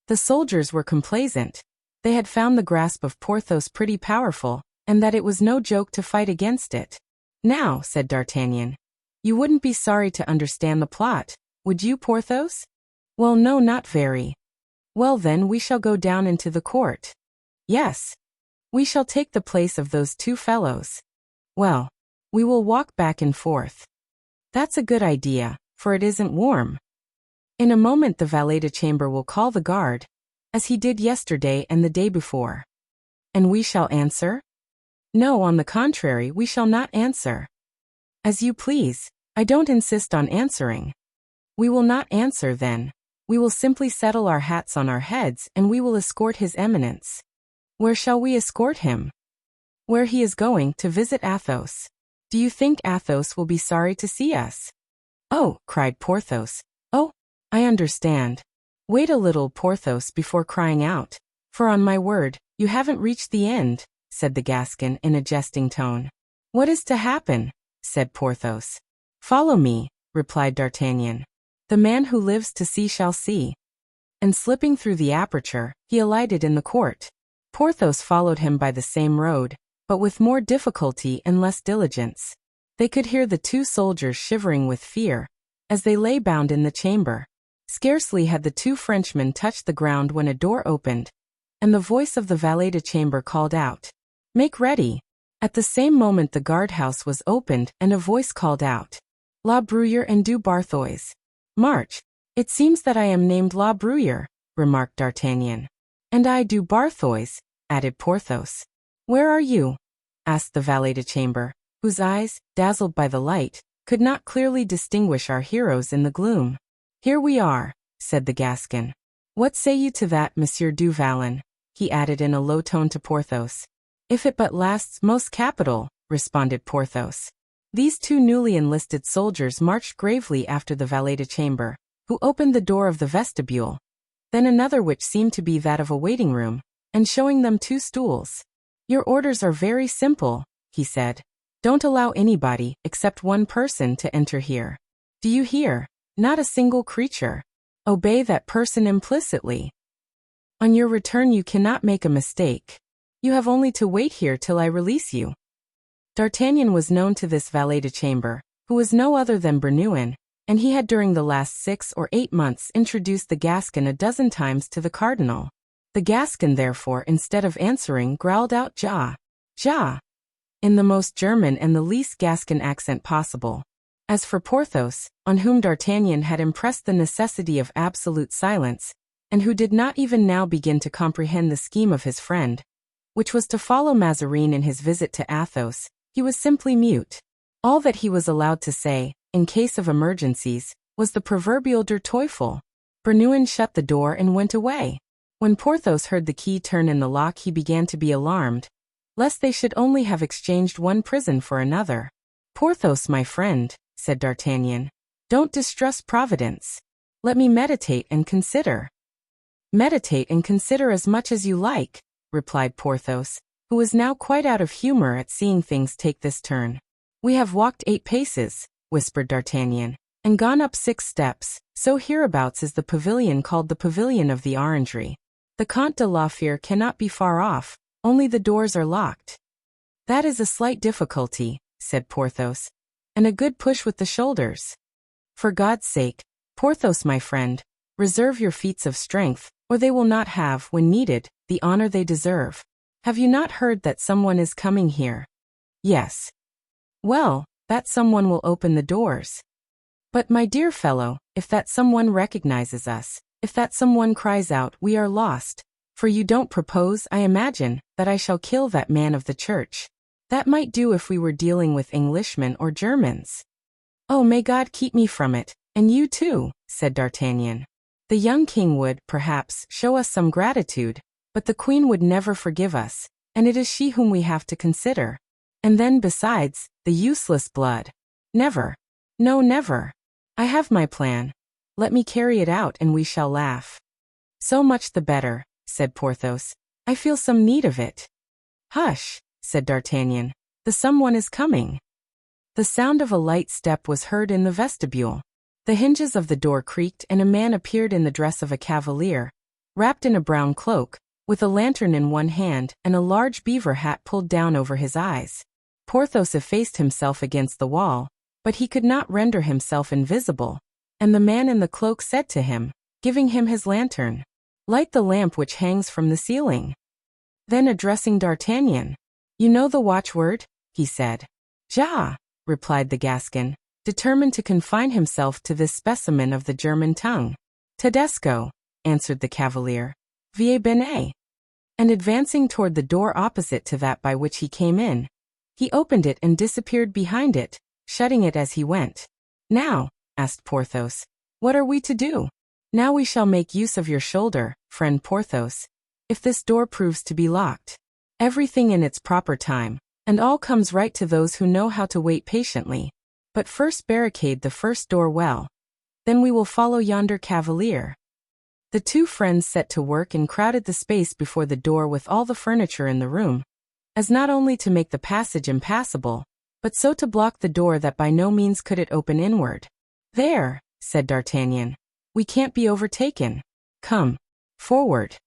The soldiers were complaisant. They had found the grasp of Porthos pretty powerful, and that it was no joke to fight against it. "Now," said D'Artagnan, "you wouldn't be sorry to understand the plot, would you, Porthos?" "Well, no, not very." "Well then, we shall go down into the court." "Yes. We shall take the place of those two fellows." "Well, we will walk back and forth." "That's a good idea, for it isn't warm." "In a moment the valet-de-chamber will call the guard, as he did yesterday and the day before." "And we shall answer?" "No, on the contrary, we shall not answer." "As you please. I don't insist on answering." "We will not answer, then. We will simply settle our hats on our heads and we will escort His Eminence." "Where shall we escort him?" "Where he is going, to visit Athos." "Do you think Athos will be sorry to see us?" "Oh," cried Porthos. "Oh, I understand." "Wait a little, Porthos, before crying out, for on my word, you haven't reached the end," said the Gascon in a jesting tone. "What is to happen?" said Porthos. "Follow me," replied D'Artagnan. "The man who lives to see shall see." And slipping through the aperture, he alighted in the court. Porthos followed him by the same road, but with more difficulty and less diligence. They could hear the two soldiers shivering with fear, as they lay bound in the chamber. Scarcely had the two Frenchmen touched the ground when a door opened, and the voice of the valet-de-chamber called out, "Make ready." At the same moment the guardhouse was opened and a voice called out, "La Bruyere and du Barthois. March." "It seems that I am named La Bruyere," remarked D'Artagnan. "And I du Barthois," added Porthos. "Where are you?" asked the valet-de-chamber, whose eyes, dazzled by the light, could not clearly distinguish our heroes in the gloom. "Here we are," said the Gascon. "What say you to that, Monsieur du Vallon?" he added in a low tone to Porthos. "If it but lasts, most capital," responded Porthos. These two newly enlisted soldiers marched gravely after the valet-de-chamber, who opened the door of the vestibule, then another which seemed to be that of a waiting room, and showing them two stools. "Your orders are very simple," he said. "Don't allow anybody, except one person, to enter here. Do you hear? Not a single creature. Obey that person implicitly. On your return you cannot make a mistake. You have only to wait here till I release you." D'Artagnan was known to this valet-de-chamber, who was no other than Bernouin, and he had during the last 6 or 8 months introduced the Gascon a dozen times to the cardinal. The Gascon, therefore, instead of answering, growled out "Ja! Ja!" in the most German and the least Gascon accent possible. As for Porthos, on whom D'Artagnan had impressed the necessity of absolute silence, and who did not even now begin to comprehend the scheme of his friend, which was to follow Mazarin in his visit to Athos, he was simply mute. All that he was allowed to say, in case of emergencies, was the proverbial Der Teufel. Bernouin shut the door and went away. When Porthos heard the key turn in the lock he began to be alarmed, lest they should only have exchanged one prison for another. "Porthos, my friend," said D'Artagnan, "don't distrust Providence. Let me meditate and consider." "Meditate and consider as much as you like," replied Porthos, who was now quite out of humor at seeing things take this turn. "We have walked 8 paces," whispered D'Artagnan, "and gone up 6 steps, so hereabouts is the pavilion called the Pavilion of the Orangery. The Comte de la Fere cannot be far off, only the doors are locked." "That is a slight difficulty," said Porthos, "and a good push with the shoulders. For God's sake, Porthos, my friend, reserve your feats of strength, or they will not have, when needed, the honor they deserve. Have you not heard that someone is coming here?" "Yes." "Well, that someone will open the doors." "But my dear fellow, if that someone recognizes us, if that someone cries out, we are lost. For you don't propose, I imagine, that I shall kill that man of the church. That might do if we were dealing with Englishmen or Germans." "Oh, may God keep me from it, and you too," said D'Artagnan. "The young king would, perhaps, show us some gratitude, but the queen would never forgive us, and it is she whom we have to consider. And then besides, the useless blood. Never. No, never. I have my plan. Let me carry it out and we shall laugh. So much the better, said Porthos. I feel some need of it. Hush, said D'Artagnan. The someone is coming. The sound of a light step was heard in the vestibule. The hinges of the door creaked and a man appeared in the dress of a cavalier, wrapped in a brown cloak, with a lantern in one hand and a large beaver hat pulled down over his eyes. Porthos effaced himself against the wall, but he could not render himself invisible, and the man in the cloak said to him, giving him his lantern, "Light the lamp which hangs from the ceiling." Then addressing D'Artagnan, "You know the watchword?" he said. "Ja," replied the Gascon, determined to confine himself to this specimen of the German tongue. "Tedesco," answered the cavalier. "Vie bene." And advancing toward the door opposite to that by which he came in, he opened it and disappeared behind it, shutting it as he went. "Now," asked Porthos, "what are we to do?" "Now we shall make use of your shoulder, friend Porthos, if this door proves to be locked. Everything in its proper time, and all comes right to those who know how to wait patiently. But first barricade the first door well. Then we will follow yonder cavalier." The two friends set to work and crowded the space before the door with all the furniture in the room, as not only to make the passage impassable, but so to block the door that by no means could it open inward. "There," said D'Artagnan. "We can't be overtaken. Come, forward."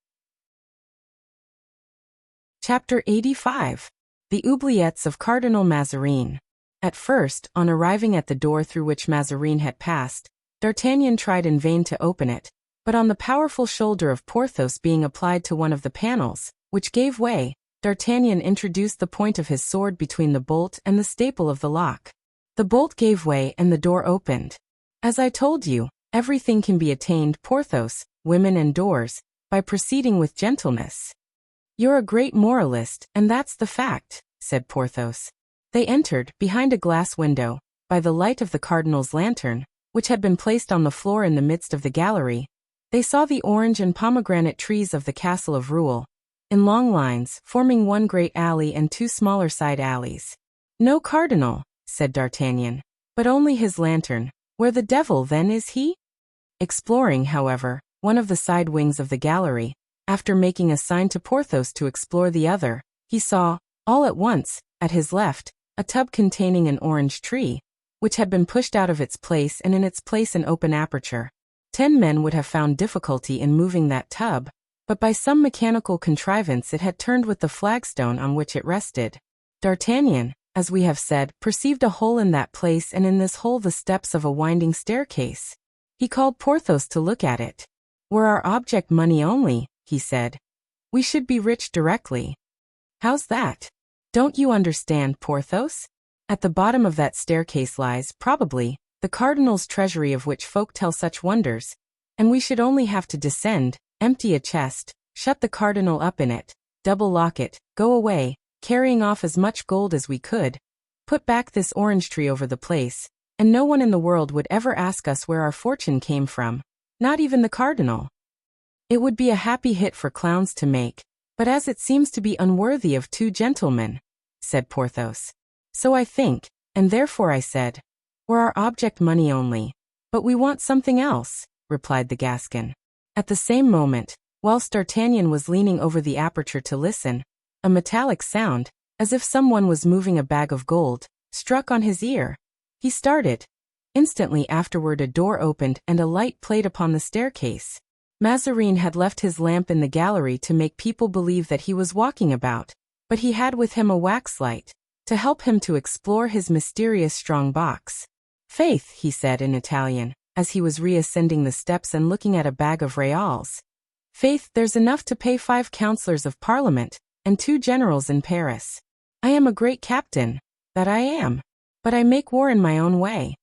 Chapter 85. The Oubliettes of Cardinal Mazarin. At first, on arriving at the door through which Mazarin had passed, D'Artagnan tried in vain to open it, but on the powerful shoulder of Porthos being applied to one of the panels, which gave way, D'Artagnan introduced the point of his sword between the bolt and the staple of the lock. The bolt gave way and the door opened. "As I told you, everything can be attained, Porthos, women and doors, by proceeding with gentleness." "You're a great moralist, and that's the fact," said Porthos. They entered, behind a glass window, by the light of the cardinal's lantern, which had been placed on the floor in the midst of the gallery. They saw the orange and pomegranate trees of the castle of Rouen, in long lines, forming one great alley and two smaller side alleys. "No cardinal," said D'Artagnan, "but only his lantern. Where the devil, then, is he?" Exploring, however, one of the side wings of the gallery, after making a sign to Porthos to explore the other, he saw, all at once, at his left, a tub containing an orange tree, which had been pushed out of its place and in its place an open aperture. 10 men would have found difficulty in moving that tub, but by some mechanical contrivance it had turned with the flagstone on which it rested. D'Artagnan, as we have said, perceived a hole in that place and in this hole the steps of a winding staircase. He called Porthos to look at it. "Were our object money only," he said, "we should be rich directly." "How's that?" "Don't you understand, Porthos? At the bottom of that staircase lies, probably, the cardinal's treasury of which folk tell such wonders, and we should only have to descend, empty a chest, shut the cardinal up in it, double lock it, go away, carrying off as much gold as we could, put back this orange tree over the place, and no one in the world would ever ask us where our fortune came from, not even the cardinal. It would be a happy hit for clowns to make, but as it seems to be unworthy of two gentlemen," said Porthos. "So I think, and therefore I said, were our object money only. But we want something else," replied the Gascon. At the same moment, whilst D'Artagnan was leaning over the aperture to listen, a metallic sound, as if someone was moving a bag of gold, struck on his ear. He started. Instantly afterward a door opened and a light played upon the staircase. Mazarin had left his lamp in the gallery to make people believe that he was walking about, but he had with him a wax light, to help him to explore his mysterious strong box. "Faith," he said in Italian, as he was reascending the steps and looking at a bag of reals. "Faith, there's enough to pay 5 councillors of parliament, and 2 generals in Paris. I am a great captain, that I am. But I make war in my own way."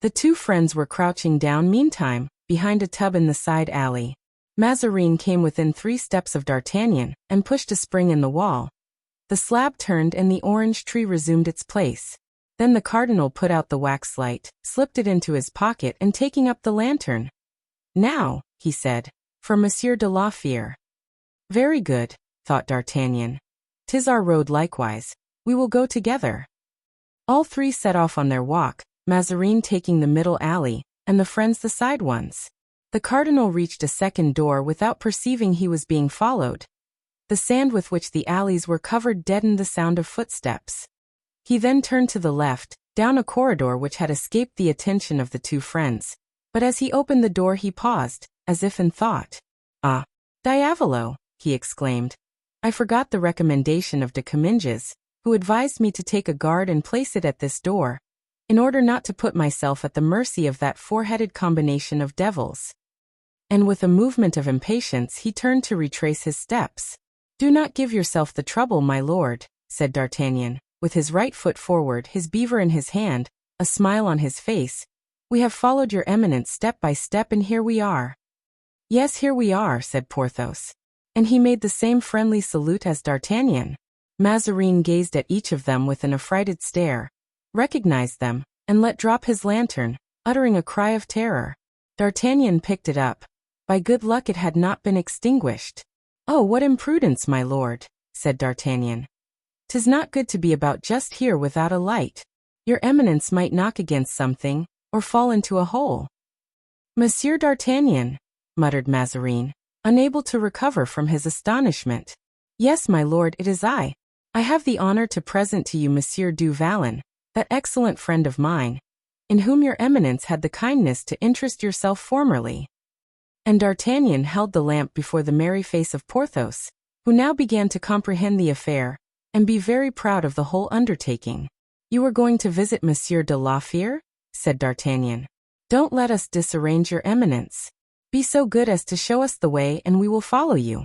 The two friends were crouching down meantime, behind a tub in the side alley. Mazarin came within 3 steps of D'Artagnan, and pushed a spring in the wall. The slab turned and the orange tree resumed its place. Then the cardinal put out the wax light, slipped it into his pocket and taking up the lantern. "Now," he said, "for Monsieur de la Fère." "Very good," thought D'Artagnan. 'Tis our road likewise. We will go together. All three set off on their walk, Mazarin taking the middle alley, and the friends the side ones. The cardinal reached a second door without perceiving he was being followed. The sand with which the alleys were covered deadened the sound of footsteps. He then turned to the left, down a corridor which had escaped the attention of the two friends, but as he opened the door he paused, as if in thought. "Ah, diavolo!" he exclaimed. "I forgot the recommendation of de Comminges, who advised me to take a guard and place it at this door, in order not to put myself at the mercy of that four-headed combination of devils." And with a movement of impatience he turned to retrace his steps. "Do not give yourself the trouble, my lord," said D'Artagnan, with his right foot forward, his beaver in his hand, a smile on his face. "We have followed your eminence step by step and here we are." "Yes, here we are," said Porthos. And he made the same friendly salute as D'Artagnan. Mazarin gazed at each of them with an affrighted stare, recognized them, and let drop his lantern, uttering a cry of terror. D'Artagnan picked it up. By good luck it had not been extinguished. "Oh, what imprudence, my lord," said D'Artagnan. "'Tis not good to be about just here without a light. Your eminence might knock against something, or fall into a hole." "Monsieur d'Artagnan," muttered Mazarin, unable to recover from his astonishment. "Yes, my lord, it is I. I have the honor to present to you Monsieur du Vallon, that excellent friend of mine, in whom your eminence had the kindness to interest yourself formerly." And D'Artagnan held the lamp before the merry face of Porthos, who now began to comprehend the affair, and be very proud of the whole undertaking. "You are going to visit Monsieur de la Fère?" said D'Artagnan. "Don't let us disarrange your eminence. Be so good as to show us the way and we will follow you."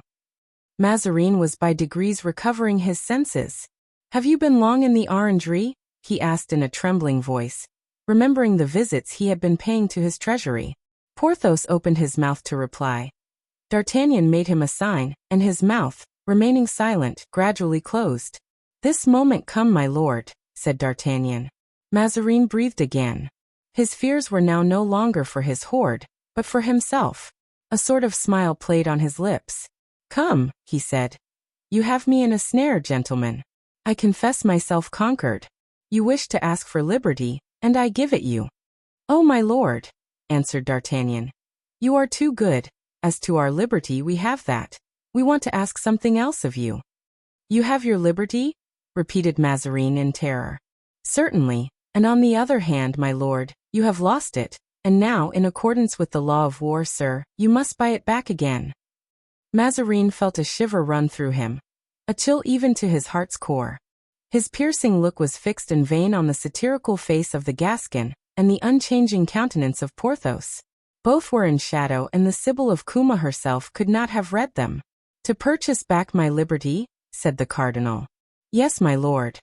Mazarin was by degrees recovering his senses. "Have you been long in the orangery?" he asked in a trembling voice, remembering the visits he had been paying to his treasury. Porthos opened his mouth to reply. D'Artagnan made him a sign, and his mouth, remaining silent, gradually closed. "This moment come, my lord," said D'Artagnan. Mazarin breathed again. His fears were now no longer for his hoard, but for himself. A sort of smile played on his lips. "Come," he said. "You have me in a snare, gentlemen. I confess myself conquered. You wish to ask for liberty, and I give it you." "Oh, my lord," answered D'Artagnan, "you are too good. As to our liberty, we have that. We want to ask something else of you." "You have your liberty?" repeated Mazarin in terror. "Certainly, and on the other hand, my lord, you have lost it, and now, in accordance with the law of war, sir, you must buy it back again." Mazarin felt a shiver run through him, a chill even to his heart's core. His piercing look was fixed in vain on the satirical face of the Gascon, and the unchanging countenance of Porthos. Both were in shadow, and the Sibyl of Cuma herself could not have read them. "To purchase back my liberty?" said the cardinal. "Yes, my lord."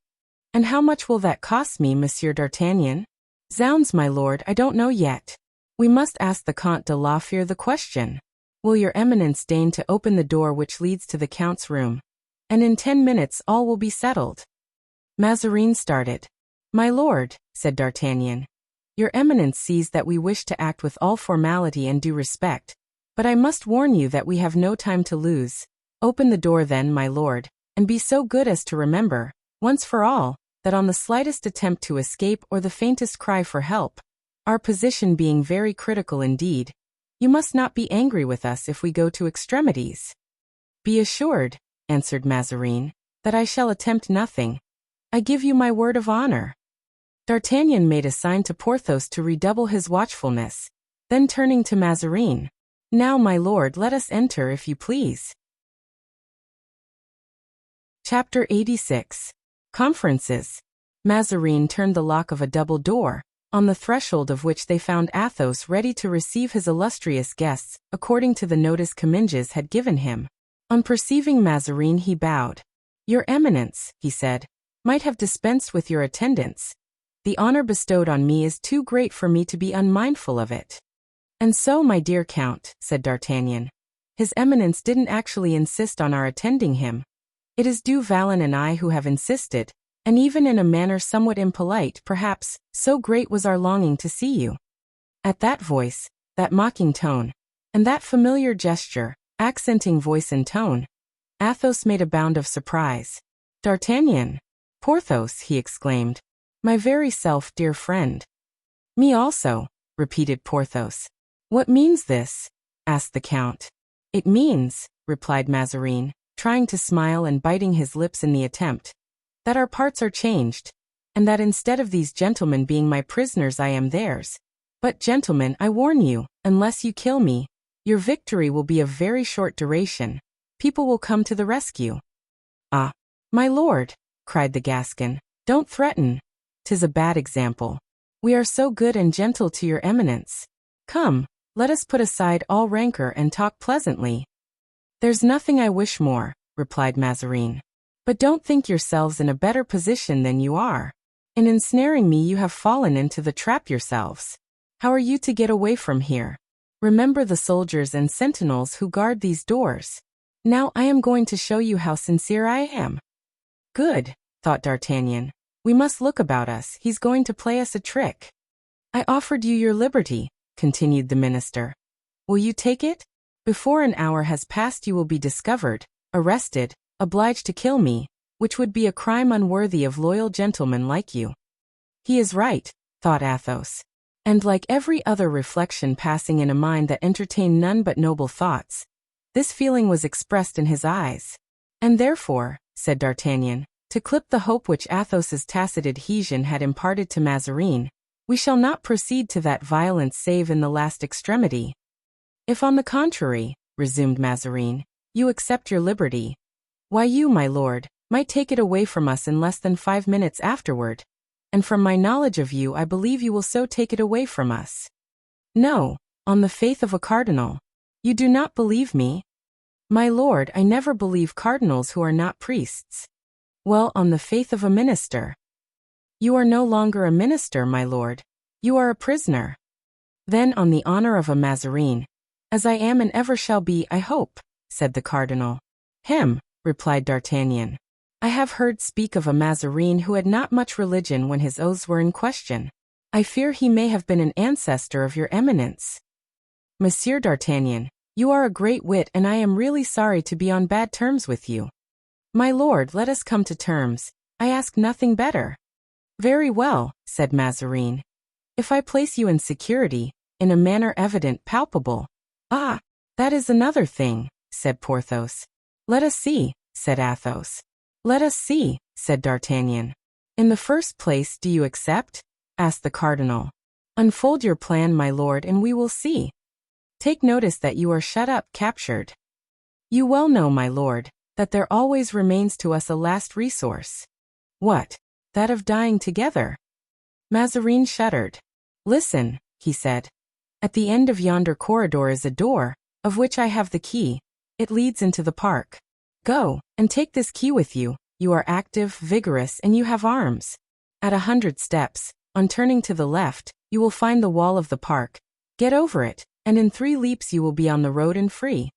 "And how much will that cost me, Monsieur d'Artagnan?" "Zounds, my lord, I don't know yet. We must ask the Comte de la Fère the question. Will your eminence deign to open the door which leads to the Count's room? And in 10 minutes all will be settled." Mazarin started. "My lord," said D'Artagnan, "your eminence sees that we wish to act with all formality and due respect, but I must warn you that we have no time to lose. Open the door then, my lord, and be so good as to remember, once for all, that on the slightest attempt to escape or the faintest cry for help, our position being very critical indeed, you must not be angry with us if we go to extremities." "Be assured," answered Mazarin, "that I shall attempt nothing. I give you my word of honor." D'Artagnan made a sign to Porthos to redouble his watchfulness, then turning to Mazarin, "Now, my lord, let us enter if you please." Chapter 86. Conferences. Mazarin turned the lock of a double door, on the threshold of which they found Athos ready to receive his illustrious guests, according to the notice Comminges had given him. On perceiving Mazarin he bowed. "Your eminence," he said, "might have dispensed with your attendance. The honor bestowed on me is too great for me to be unmindful of it." "And so, my dear Count," said D'Artagnan, "His Eminence didn't actually insist on our attending him. It is Du Vallon and I who have insisted, and even in a manner somewhat impolite, perhaps, so great was our longing to see you." At that voice, that mocking tone, and that familiar gesture, accenting voice and tone, Athos made a bound of surprise. D'Artagnan! Porthos, he exclaimed. My very self, dear friend. Me also, repeated Porthos. What means this? Asked the Count. It means, replied Mazarin, trying to smile and biting his lips in the attempt, that our parts are changed, and that instead of these gentlemen being my prisoners I am theirs. But gentlemen, I warn you, unless you kill me, your victory will be of very short duration. People will come to the rescue. Ah, my lord, cried the Gascon, don't threaten. 'Tis a bad example. We are so good and gentle to your eminence. Come, let us put aside all rancor and talk pleasantly. There's nothing I wish more, replied Mazarin. But don't think yourselves in a better position than you are. In ensnaring me you have fallen into the trap yourselves. How are you to get away from here? Remember the soldiers and sentinels who guard these doors. Now I am going to show you how sincere I am. Good, thought D'Artagnan. We must look about us, he's going to play us a trick. I offered you your liberty, continued the minister. Will you take it? Before an hour has passed you will be discovered, arrested, obliged to kill me, which would be a crime unworthy of loyal gentlemen like you. He is right, thought Athos. And like every other reflection passing in a mind that entertained none but noble thoughts, this feeling was expressed in his eyes. And therefore, said D'Artagnan, to clip the hope which Athos's tacit adhesion had imparted to Mazarin, we shall not proceed to that violence save in the last extremity. If on the contrary, resumed Mazarin, you accept your liberty, why you, my lord, might take it away from us in less than 5 minutes afterward. And from my knowledge of you I believe you will so take it away from us. No, on the faith of a cardinal. You do not believe me? My lord, I never believe cardinals who are not priests. Well, on the faith of a minister. You are no longer a minister, my lord. You are a prisoner. Then on the honor of a Mazarin, as I am and ever shall be, I hope, said the cardinal. Him, replied D'Artagnan. I have heard speak of a Mazarin who had not much religion when his oaths were in question. I fear he may have been an ancestor of your eminence. Monsieur D'Artagnan, you are a great wit and I am really sorry to be on bad terms with you. My lord, let us come to terms. I ask nothing better. Very well, said Mazarin. If I place you in security, in a manner evident, palpable. Ah, that is another thing, said Porthos. Let us see, said Athos. Let us see, said D'Artagnan. In the first place, do you accept? Asked the cardinal. Unfold your plan, my lord, and we will see. Take notice that you are shut up, captured. You well know, my lord, that there always remains to us a last resource. What? That of dying together. Mazarin shuddered. Listen, he said. At the end of yonder corridor is a door, of which I have the key. It leads into the park. Go, and take this key with you. You are active, vigorous, and you have arms. At 100 steps, on turning to the left, you will find the wall of the park. Get over it, and in 3 leaps you will be on the road and free.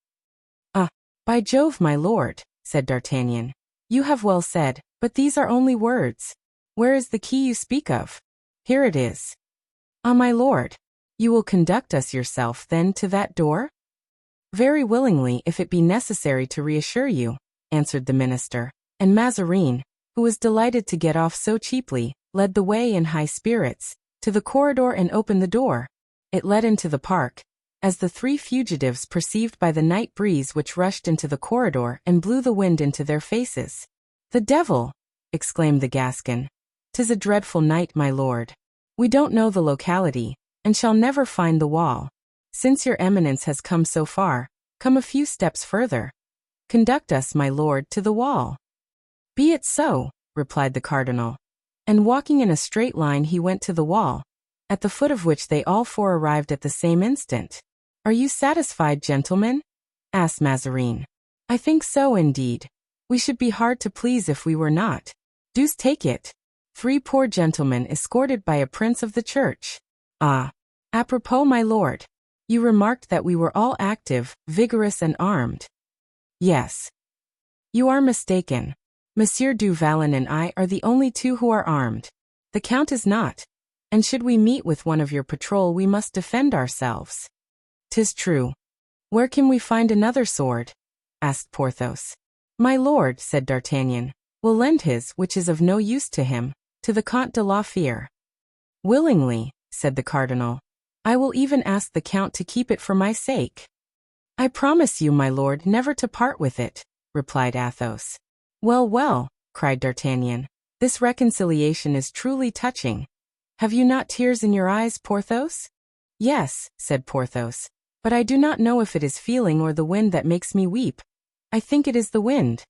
Ah, by Jove, my lord, said D'Artagnan. You have well said, but these are only words. Where is the key you speak of? Here it is. Ah, my lord, you will conduct us yourself, then, to that door? Very willingly, if it be necessary to reassure you, answered the minister, and Mazarin, who was delighted to get off so cheaply, led the way in high spirits, to the corridor and opened the door. It led into the park, as the 3 fugitives perceived by the night breeze which rushed into the corridor and blew the wind into their faces. The devil! Exclaimed the Gascon. 'Tis a dreadful night, my lord. We don't know the locality, and shall never find the wall. Since your eminence has come so far, come a few steps further. Conduct us, my lord, to the wall. Be it so, replied the cardinal. And walking in a straight line he went to the wall, at the foot of which they all 4 arrived at the same instant. Are you satisfied, gentlemen? Asked Mazarin. I think so, indeed. We should be hard to please if we were not. Deuce take it. 3 poor gentlemen escorted by a prince of the church. Ah, apropos, my lord. You remarked that we were all active, vigorous and armed. Yes. You are mistaken. Monsieur du Vallon and I are the only 2 who are armed. The Count is not. And should we meet with one of your patrol we must defend ourselves. 'Tis true. Where can we find another sword? Asked Porthos. My lord, said D'Artagnan, will lend his, which is of no use to him, to the Comte de la Fere. Willingly, said the cardinal. I will even ask the count to keep it for my sake. I promise you, my lord, never to part with it, replied Athos. Well, well, cried D'Artagnan, this reconciliation is truly touching. Have you not tears in your eyes, Porthos? Yes, said Porthos, but I do not know if it is feeling or the wind that makes me weep. I think it is the wind.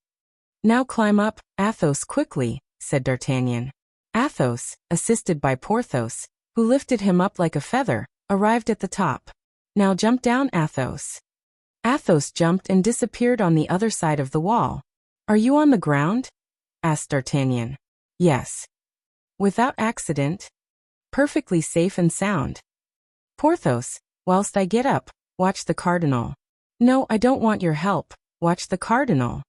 Now climb up, Athos, quickly, said D'Artagnan. Athos, assisted by Porthos, who lifted him up like a feather, arrived at the top. Now jump down, Athos. Athos jumped and disappeared on the other side of the wall. Are you on the ground? Asked D'Artagnan. Yes. Without accident? Perfectly safe and sound. Porthos, whilst I get up, watch the cardinal. No, I don't want your help, watch the cardinal.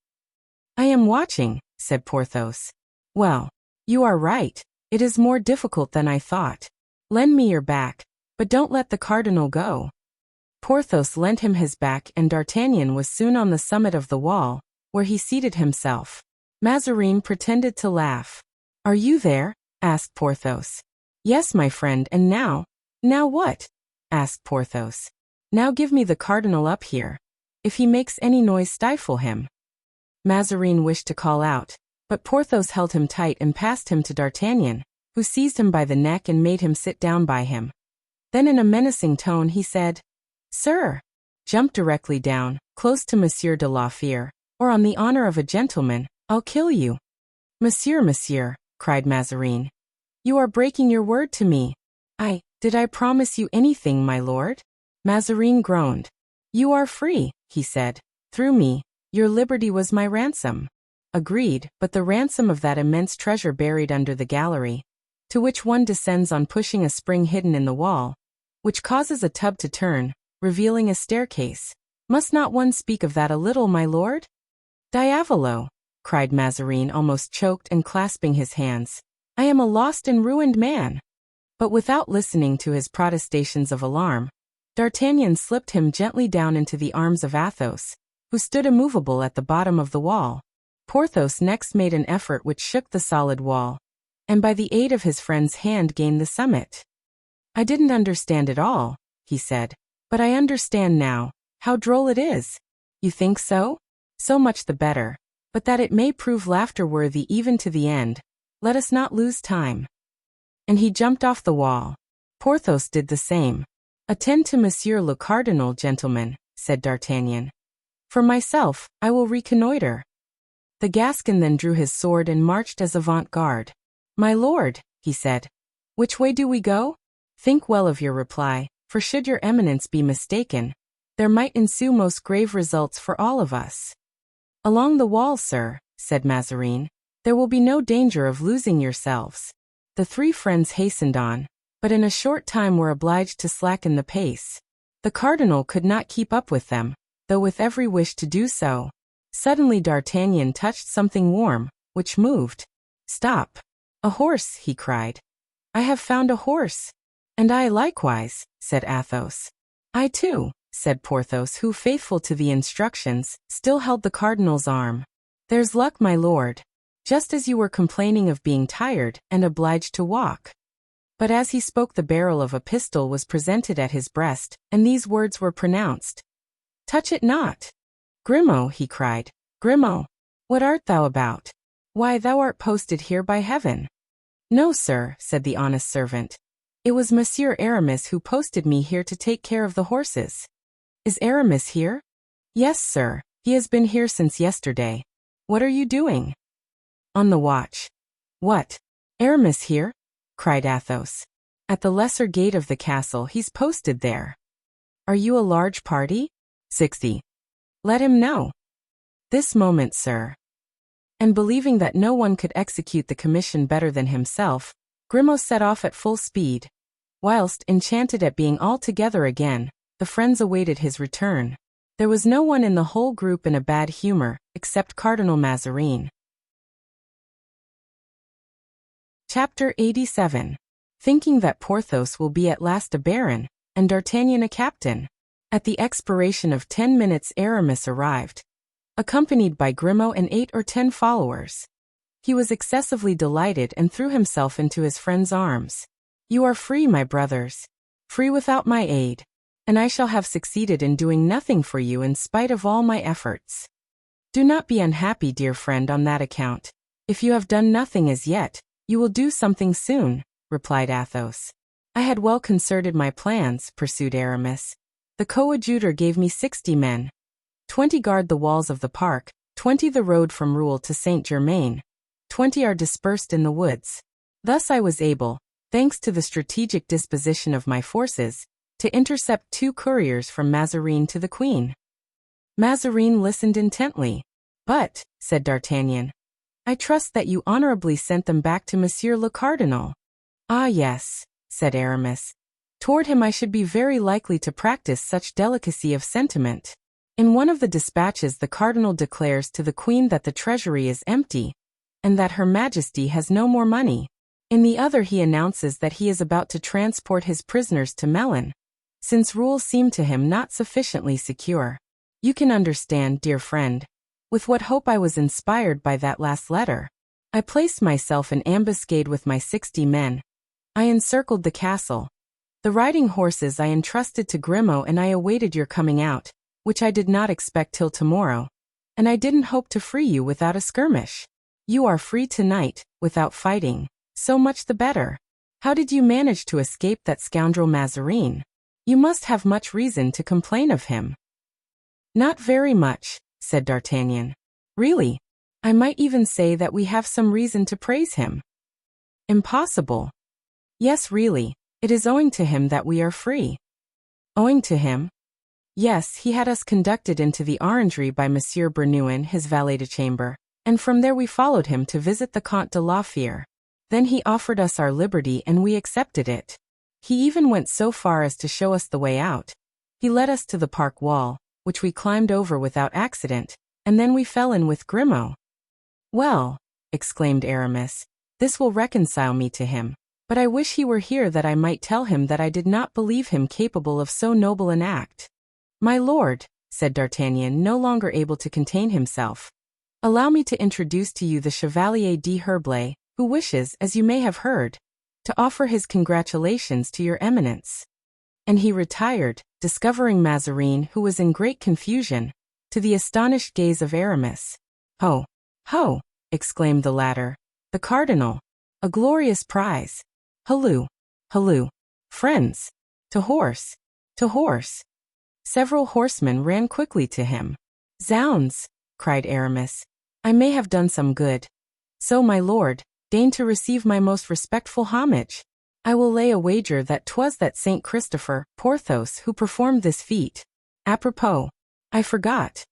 I am watching, said Porthos. Well, you are right, it is more difficult than I thought. Lend me your back, but don't let the cardinal go. Porthos lent him his back and D'Artagnan was soon on the summit of the wall, where he seated himself. Mazarin pretended to laugh. Are you there? Asked Porthos. Yes, my friend, and now? Now what? Asked Porthos. Now give me the cardinal up here. If he makes any noise, stifle him. Mazarin wished to call out, but Porthos held him tight and passed him to D'Artagnan, who seized him by the neck and made him sit down by him. Then in a menacing tone he said, Sir, jump directly down, close to Monsieur de la Fere, or on the honor of a gentleman, I'll kill you. Monsieur, cried Mazarin. You are breaking your word to me. Did I promise you anything, my lord? Mazarin groaned. You are free, he said. Through me, your liberty was my ransom. Agreed, but the ransom of that immense treasure buried under the gallery, to which one descends on pushing a spring hidden in the wall, which causes a tub to turn, revealing a staircase. Must not one speak of that a little, my lord? Diavolo, cried Mazarin, almost choked and clasping his hands. I am a lost and ruined man. But without listening to his protestations of alarm, D'Artagnan slipped him gently down into the arms of Athos, who stood immovable at the bottom of the wall. Porthos next made an effort which shook the solid wall, and by the aid of his friend's hand gained the summit. I didn't understand it all, he said, but I understand now. How droll it is! You think so? So much the better. But that it may prove laughter-worthy even to the end, let us not lose time. And he jumped off the wall. Porthos did the same. Attend to Monsieur le Cardinal, gentlemen, said D'Artagnan. For myself, I will reconnoiter. The Gascon then drew his sword and marched as avant-garde. My lord, he said, which way do we go? Think well of your reply, for should your eminence be mistaken, there might ensue most grave results for all of us. Along the wall, sir, said Mazarin. There will be no danger of losing yourselves. The three friends hastened on, but in a short time were obliged to slacken the pace. The cardinal could not keep up with them, though with every wish to do so. Suddenly D'Artagnan touched something warm, which moved. Stop! A horse, he cried. I have found a horse. And I likewise, said Athos. I too, said Porthos, who, faithful to the instructions, still held the cardinal's arm. There's luck, my lord. Just as you were complaining of being tired and obliged to walk. But as he spoke, the barrel of a pistol was presented at his breast, and these words were pronounced. Touch it not. Grimaud, he cried. Grimaud, what art thou about? Why, thou art posted here by heaven. No, sir, said the honest servant. It was Monsieur Aramis who posted me here to take care of the horses. Is Aramis here? Yes, sir, he has been here since yesterday. What are you doing? On the watch. What? Aramis here? Cried Athos. At the lesser gate of the castle, he's posted there. Are you a large party? 60. Let him know. This moment, sir. And believing that no one could execute the commission better than himself, Grimaud set off at full speed. Whilst, enchanted at being all together again, the friends awaited his return. There was no one in the whole group in a bad humor, except Cardinal Mazarin. Chapter 87. Thinking that Porthos will be at last a baron, and D'Artagnan a captain. At the expiration of 10 minutes Aramis arrived, accompanied by Grimaud and 8 or 10 followers. He was excessively delighted and threw himself into his friend's arms. "You are free, my brothers. Free without my aid. And I shall have succeeded in doing nothing for you in spite of all my efforts. Do not be unhappy, dear friend, on that account. If you have done nothing as yet, you will do something soon," replied Athos. "I had well concerted my plans," pursued Aramis. "The coadjutor gave me 60 men. 20 guard the walls of the park, 20 the road from Rouen to Saint-Germain, 20 are dispersed in the woods. Thus I was able, thanks to the strategic disposition of my forces, to intercept 2 couriers from Mazarin to the queen." Mazarin listened intently. "But," said D'Artagnan, "I trust that you honorably sent them back to Monsieur le Cardinal." "Ah yes," said Aramis. "Toward him I should be very likely to practice such delicacy of sentiment. In one of the dispatches the cardinal declares to the queen that the treasury is empty, and that her majesty has no more money. In the other he announces that he is about to transport his prisoners to Melun, since rules seem to him not sufficiently secure. You can understand, dear friend, with what hope I was inspired by that last letter. I placed myself in ambuscade with my 60 men. I encircled the castle. The riding horses I entrusted to Grimaud, and I awaited your coming out, which I did not expect till tomorrow, and I didn't hope to free you without a skirmish. You are free tonight, without fighting. So much the better. How did you manage to escape that scoundrel Mazarin? You must have much reason to complain of him." "Not very much," said D'Artagnan. "Really, I might even say that we have some reason to praise him." "Impossible." "Yes, really, it is owing to him that we are free." "Owing to him?" "Yes, he had us conducted into the orangery by Monsieur Bernouin, his valet-de-chambre, and from there we followed him to visit the Comte de la Fere. Then he offered us our liberty and we accepted it. He even went so far as to show us the way out. He led us to the park wall, which we climbed over without accident, and then we fell in with Grimaud." "Well," exclaimed Aramis, "this will reconcile me to him, but I wish he were here that I might tell him that I did not believe him capable of so noble an act." "My lord," said D'Artagnan, no longer able to contain himself, "allow me to introduce to you the Chevalier d'Herblay, who wishes, as you may have heard, to offer his congratulations to your eminence." And he retired, discovering Mazarin, who was in great confusion, to the astonished gaze of Aramis. "Ho! Ho!" exclaimed the latter. "The cardinal! A glorious prize! Halloo! Halloo! Friends! To horse! To horse!" Several horsemen ran quickly to him. "Zounds!" cried Aramis. "I may have done some good. So, my lord, deign to receive my most respectful homage. I will lay a wager that 'twas that Saint Christopher, Porthos, who performed this feat. Apropos, I forgot."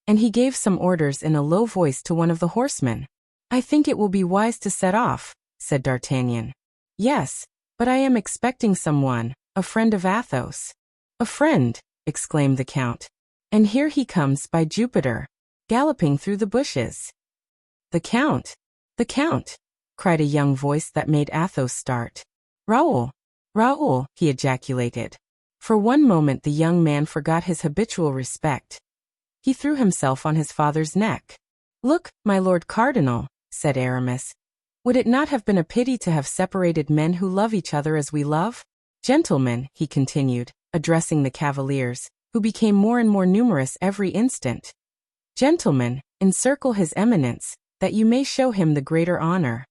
And he gave some orders in a low voice to one of the horsemen. "I think it will be wise to set off," said D'Artagnan. "Yes, but I am expecting someone, a friend of Athos." "A friend!" exclaimed the count. "And here he comes, by Jupiter, galloping through the bushes." "The count! The count!" cried a young voice that made Athos start. "Raoul! Raoul!" he ejaculated. For one moment the young man forgot his habitual respect. He threw himself on his father's neck. "Look, my lord cardinal," said Aramis. "Would it not have been a pity to have separated men who love each other as we love? Gentlemen," he continued, addressing the cavaliers, who became more and more numerous every instant. "Gentlemen, encircle his eminence, that you may show him the greater honor.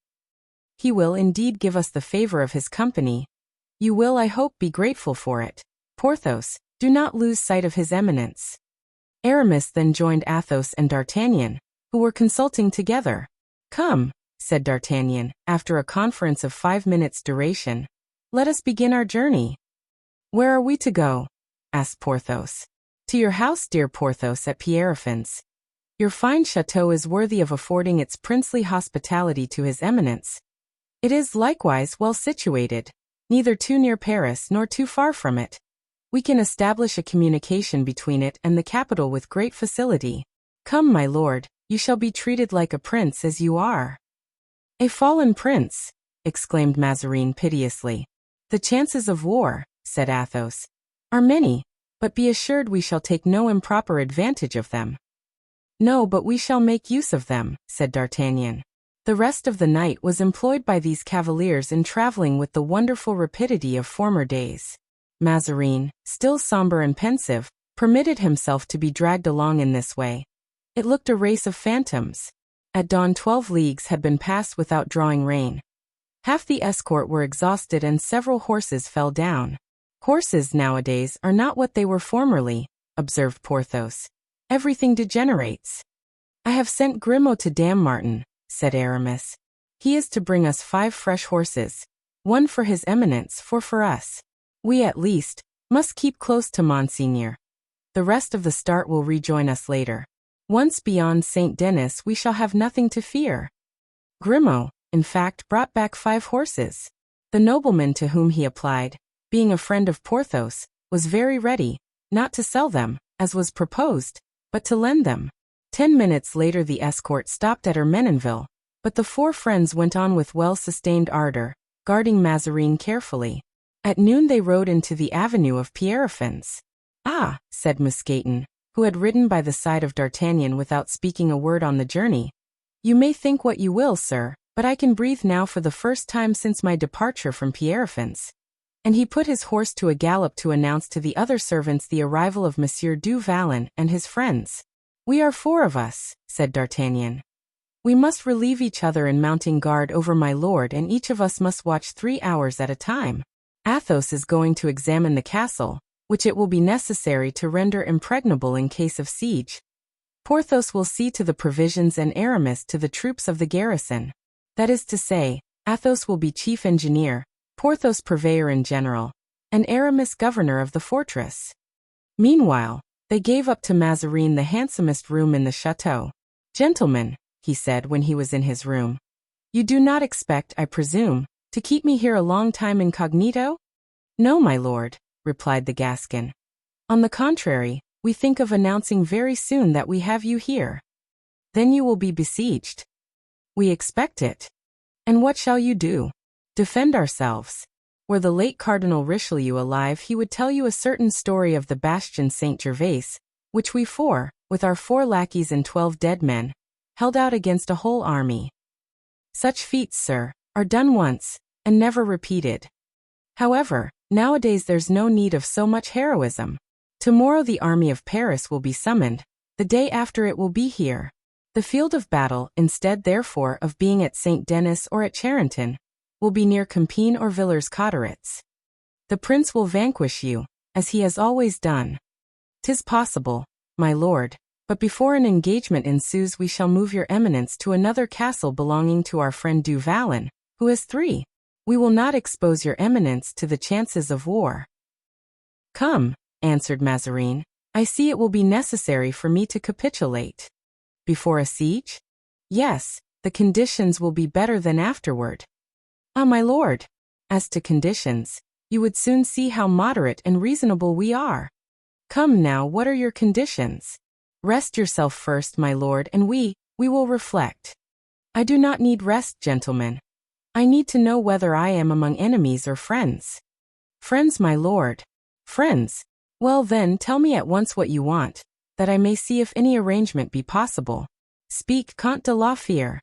He will indeed give us the favor of his company. You will, I hope, be grateful for it. Porthos, do not lose sight of his eminence." Aramis then joined Athos and D'Artagnan, who were consulting together. "Come," said D'Artagnan, after a conference of 5 minutes' duration, "let us begin our journey." "Where are we to go?" asked Porthos. "To your house, dear Porthos, at Pierrefonds. Your fine chateau is worthy of affording its princely hospitality to his eminence. It is likewise well situated, neither too near Paris nor too far from it. We can establish a communication between it and the capital with great facility. Come, my lord, you shall be treated like a prince as you are." "A fallen prince!" exclaimed Mazarin piteously. "The chances of war," said Athos, "are many, but be assured we shall take no improper advantage of them." "No, but we shall make use of them," said D'Artagnan. The rest of the night was employed by these cavaliers in traveling with the wonderful rapidity of former days. Mazarin, still somber and pensive, permitted himself to be dragged along in this way. It looked a race of phantoms. At dawn 12 leagues had been passed without drawing rein. Half the escort were exhausted and several horses fell down. Horses nowadays are not what they were formerly, observed Porthos. Everything degenerates. I have sent Grimaud to Dammartin, said Aramis. He is to bring us 5 fresh horses, 1 for his eminence, 4 for us. We, at least, must keep close to Monseigneur. The rest of the start will rejoin us later. Once beyond Saint Denis we shall have nothing to fear. Grimaud, in fact, brought back 5 horses. The nobleman to whom he applied, being a friend of Porthos, was very ready, not to sell them, as was proposed, but to lend them. 10 minutes later the escort stopped at Ermenonville, but the 4 friends went on with well-sustained ardor, guarding Mazarin carefully. At noon they rode into the avenue of Pierrefonds. Ah, said Mousqueton, who had ridden by the side of D'Artagnan without speaking a word on the journey. You may think what you will, sir, but I can breathe now for the first time since my departure from Pierrefonds. And he put his horse to a gallop to announce to the other servants the arrival of Monsieur du Vallon and his friends. We are 4 of us, said D'Artagnan. We must relieve each other in mounting guard over my lord, and each of us must watch 3 hours at a time. Athos is going to examine the castle, which it will be necessary to render impregnable in case of siege. Porthos will see to the provisions and Aramis to the troops of the garrison. That is to say, Athos will be chief engineer, Porthos purveyor in general, and Aramis governor of the fortress. Meanwhile, they gave up to Mazarin the handsomest room in the chateau. Gentlemen, he said when he was in his room, you do not expect, I presume, to keep me here a long time incognito? No, my lord, replied the Gascon. On the contrary, we think of announcing very soon that we have you here. Then you will be besieged. We expect it. And what shall you do? Defend ourselves. Were the late Cardinal Richelieu alive, he would tell you a certain story of the Bastion Saint-Gervais, which we 4, with our 4 lackeys and 12 dead men, held out against a whole army. Such feats, sir, are done once, and never repeated. However, nowadays there's no need of so much heroism. Tomorrow the army of Paris will be summoned, the day after it will be here. The field of battle, instead therefore of being at Saint Denis or at Charenton, will be near Compiègne or Villers-Cotterets. The prince will vanquish you, as he has always done. 'Tis possible, my lord, but before an engagement ensues we shall move your eminence to another castle belonging to our friend du Vallon, who has 3. We will not expose your eminence to the chances of war. Come, answered Mazarin, I see it will be necessary for me to capitulate. Before a siege? Yes, the conditions will be better than afterward. Ah, my lord, as to conditions, you would soon see how moderate and reasonable we are. Come now, what are your conditions? Rest yourself first, my lord, and we will reflect. I do not need rest, gentlemen. I need to know whether I am among enemies or friends. Friends, my lord. Friends. Well then, tell me at once what you want, that I may see if any arrangement be possible. Speak, Comte de la Fère.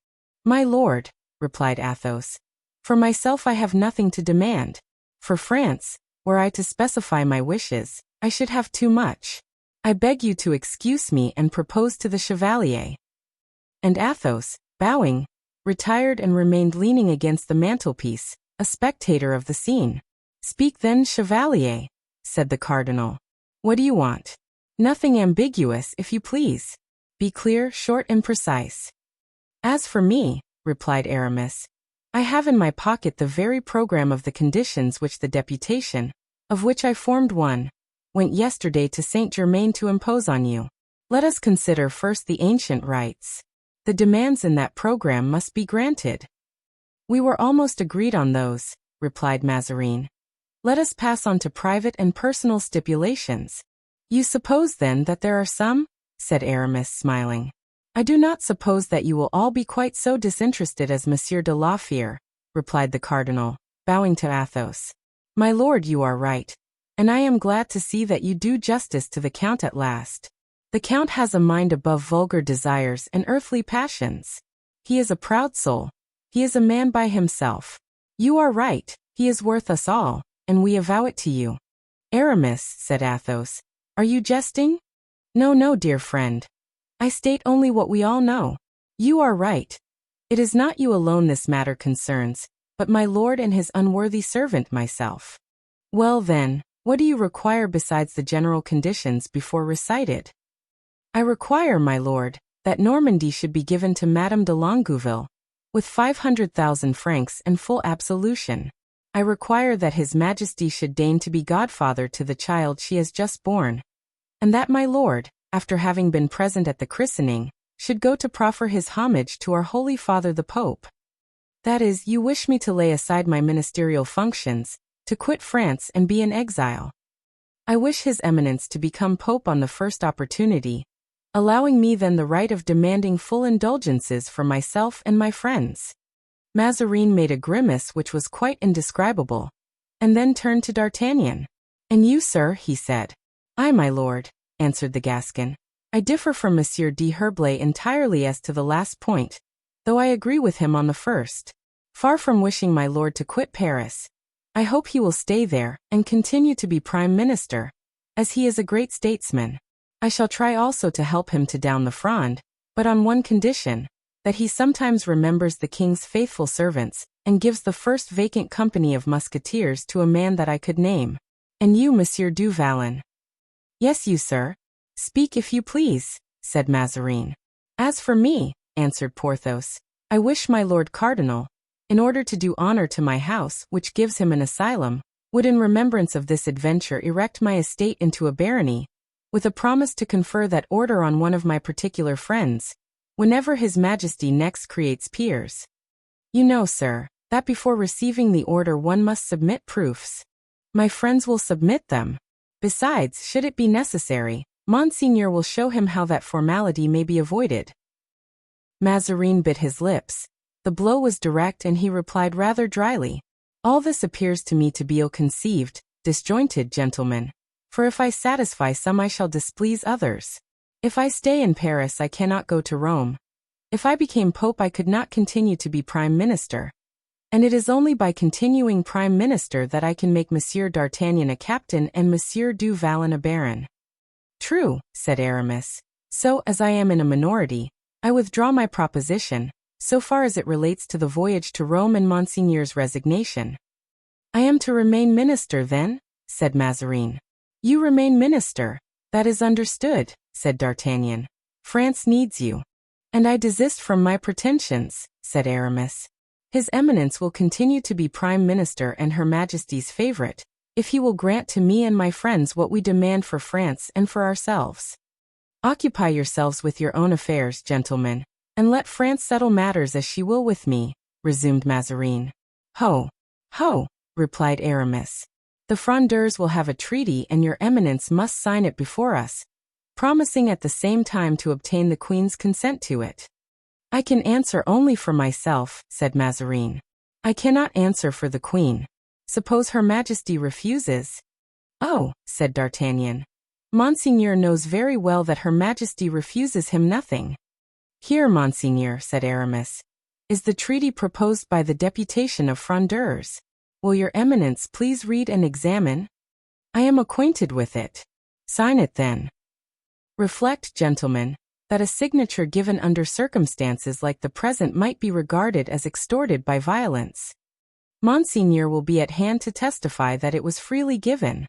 My lord, replied Athos. For myself I have nothing to demand. For France, were I to specify my wishes, I should have too much. I beg you to excuse me and propose to the Chevalier. And Athos, bowing, retired and remained leaning against the mantelpiece, a spectator of the scene. Speak then, Chevalier, said the cardinal. What do you want? Nothing ambiguous, if you please. Be clear, short, and precise. As for me, replied Aramis, I have in my pocket the very program of the conditions which the deputation, of which I formed one, went yesterday to Saint-Germain to impose on you. Let us consider first the ancient rights. The demands in that program must be granted. We were almost agreed on those, replied Mazarin. Let us pass on to private and personal stipulations. You suppose then that there are some? Said Aramis, smiling. I do not suppose that you will all be quite so disinterested as Monsieur de la Fère, replied the cardinal, bowing to Athos. My lord, you are right, and I am glad to see that you do justice to the count at last. The count has a mind above vulgar desires and earthly passions. He is a proud soul. He is a man by himself. You are right, he is worth us all, and we avow it to you. Aramis, said Athos, are you jesting? No, no, dear friend. I state only what we all know. You are right. It is not you alone this matter concerns, but my lord and his unworthy servant myself. Well then, what do you require besides the general conditions before recited? I require, my lord, that Normandy should be given to Madame de Longueville, with 500,000 francs and full absolution. I require that His Majesty should deign to be godfather to the child she has just born, and that my lord, after having been present at the christening, should go to proffer his homage to our Holy Father the Pope. That is, you wish me to lay aside my ministerial functions, to quit France and be in exile. I wish His Eminence to become Pope on the first opportunity, allowing me then the right of demanding full indulgences for myself and my friends. Mazarin made a grimace which was quite indescribable, and then turned to D'Artagnan. And you, sir, he said. I, my lord, answered the Gascon. I differ from Monsieur d'Herblay entirely as to the last point, though I agree with him on the first. Far from wishing my lord to quit Paris, I hope he will stay there and continue to be Prime Minister, as he is a great statesman. I shall try also to help him to down the Fronde, but on one condition, that he sometimes remembers the king's faithful servants, and gives the first vacant company of musketeers to a man that I could name. And you, Monsieur du Vallon? Yes, you, sir. Speak if you please, said Mazarin. As for me, answered Porthos, I wish my Lord Cardinal, in order to do honor to my house, which gives him an asylum, would in remembrance of this adventure erect my estate into a barony, with a promise to confer that order on one of my particular friends, whenever His Majesty next creates peers. You know, sir, that before receiving the order one must submit proofs. My friends will submit them. Besides, should it be necessary, Monseigneur will show him how that formality may be avoided. Mazarin bit his lips. The blow was direct and he replied rather dryly. All this appears to me to be ill-conceived, disjointed, gentlemen, for if I satisfy some I shall displease others. If I stay in Paris I cannot go to Rome. If I became Pope I could not continue to be Prime Minister. And it is only by continuing Prime Minister that I can make Monsieur d'Artagnan a captain and Monsieur du Vallon a baron. True, said Aramis. So, as I am in a minority, I withdraw my proposition, so far as it relates to the voyage to Rome and Monseigneur's resignation. I am to remain minister then? Said Mazarin. You remain minister. That is understood, said D'Artagnan. France needs you. And I desist from my pretensions, said Aramis. His Eminence will continue to be Prime Minister and Her Majesty's favorite, if he will grant to me and my friends what we demand for France and for ourselves. Occupy yourselves with your own affairs, gentlemen, and let France settle matters as she will with me, resumed Mazarin. Ho! Ho! replied Aramis. The Frondeurs will have a treaty and your Eminence must sign it before us, promising at the same time to obtain the Queen's consent to it. I can answer only for myself, said Mazarin. I cannot answer for the Queen. Suppose Her Majesty refuses? Oh, said D'Artagnan. Monseigneur knows very well that Her Majesty refuses him nothing. Here, Monseigneur, said Aramis, is the treaty proposed by the deputation of Frondeurs. Will your Eminence please read and examine? I am acquainted with it. Sign it then. Reflect, gentlemen, that a signature given under circumstances like the present might be regarded as extorted by violence. Monseigneur will be at hand to testify that it was freely given.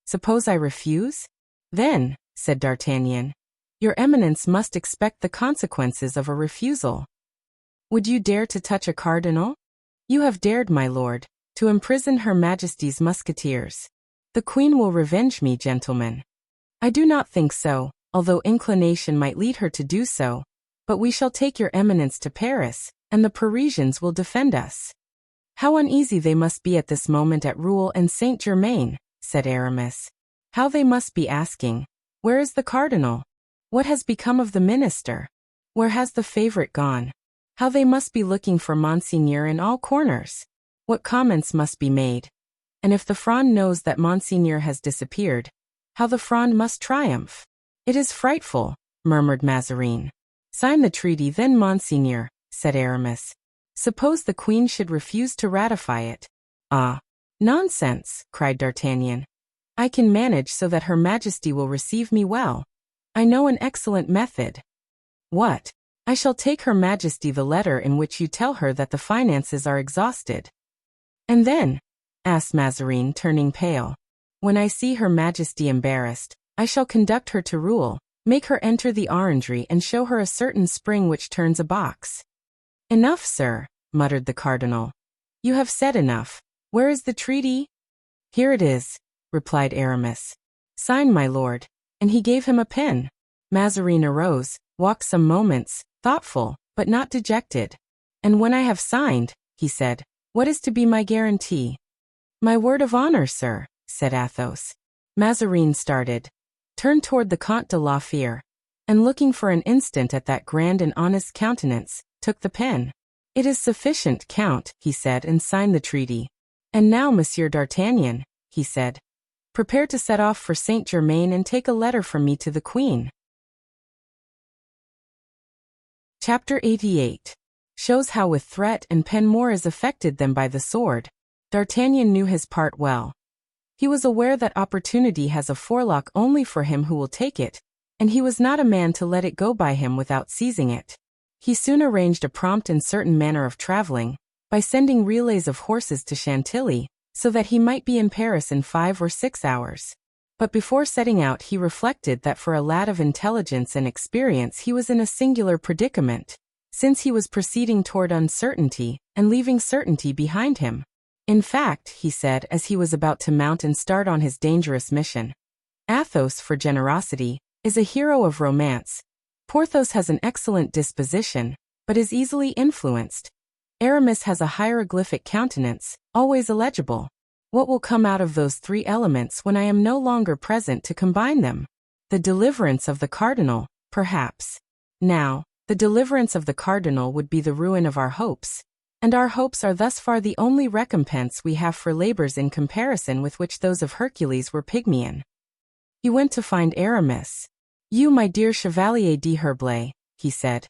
Suppose I refuse? Then, said D'Artagnan, your Eminence must expect the consequences of a refusal. Would you dare to touch a cardinal? You have dared, my lord, to imprison Her Majesty's musketeers. The Queen will revenge me, gentlemen. I do not think so, although inclination might lead her to do so, but we shall take your Eminence to Paris, and the Parisians will defend us. How uneasy they must be at this moment at Rouen and Saint-Germain, said Aramis. How they must be asking, where is the cardinal? What has become of the minister? Where has the favorite gone? How they must be looking for Monseigneur in all corners. What comments must be made? And if the Fronde knows that Monseigneur has disappeared, how the Fronde must triumph. It is frightful, murmured Mazarin. Sign the treaty then, Monseigneur, said Aramis. Suppose the queen should refuse to ratify it? Ah, nonsense, cried D'Artagnan. I can manage so that Her Majesty will receive me well. I know an excellent method. What? I shall take Her Majesty the letter in which you tell her that the finances are exhausted. And then? Asked Mazarin, turning pale. When I see Her Majesty embarrassed, I shall conduct her to Rouen, make her enter the orangery and show her a certain spring which turns a box. Enough, sir, muttered the cardinal. You have said enough. Where is the treaty? Here it is, replied Aramis. Sign, my lord. And he gave him a pen. Mazarin arose, walked some moments, thoughtful, but not dejected. And when I have signed, he said, what is to be my guarantee? My word of honor, sir, said Athos. Mazarin started, turned toward the Comte de la Fere, and looking for an instant at that grand and honest countenance, took the pen. It is sufficient, Count, he said, and signed the treaty. And now, Monsieur d'Artagnan, he said, prepare to set off for Saint-Germain and take a letter from me to the Queen. Chapter 88 shows how with threat and pen more is effected than by the sword. D'Artagnan knew his part well. He was aware that opportunity has a forelock only for him who will take it, and he was not a man to let it go by him without seizing it. He soon arranged a prompt and certain manner of traveling, by sending relays of horses to Chantilly, so that he might be in Paris in 5 or 6 hours. But before setting out he reflected that for a lad of intelligence and experience he was in a singular predicament, since he was proceeding toward uncertainty, and leaving certainty behind him. In fact, he said as he was about to mount and start on his dangerous mission, Athos, for generosity, is a hero of romance. Porthos has an excellent disposition, but is easily influenced. Aramis has a hieroglyphic countenance, always illegible. What will come out of those 3 elements when I am no longer present to combine them? The deliverance of the cardinal, perhaps. Now, the deliverance of the cardinal would be the ruin of our hopes, and our hopes are thus far the only recompense we have for labors in comparison with which those of Hercules were pygmean. He went to find Aramis. You, my dear Chevalier d'Herblay, he said,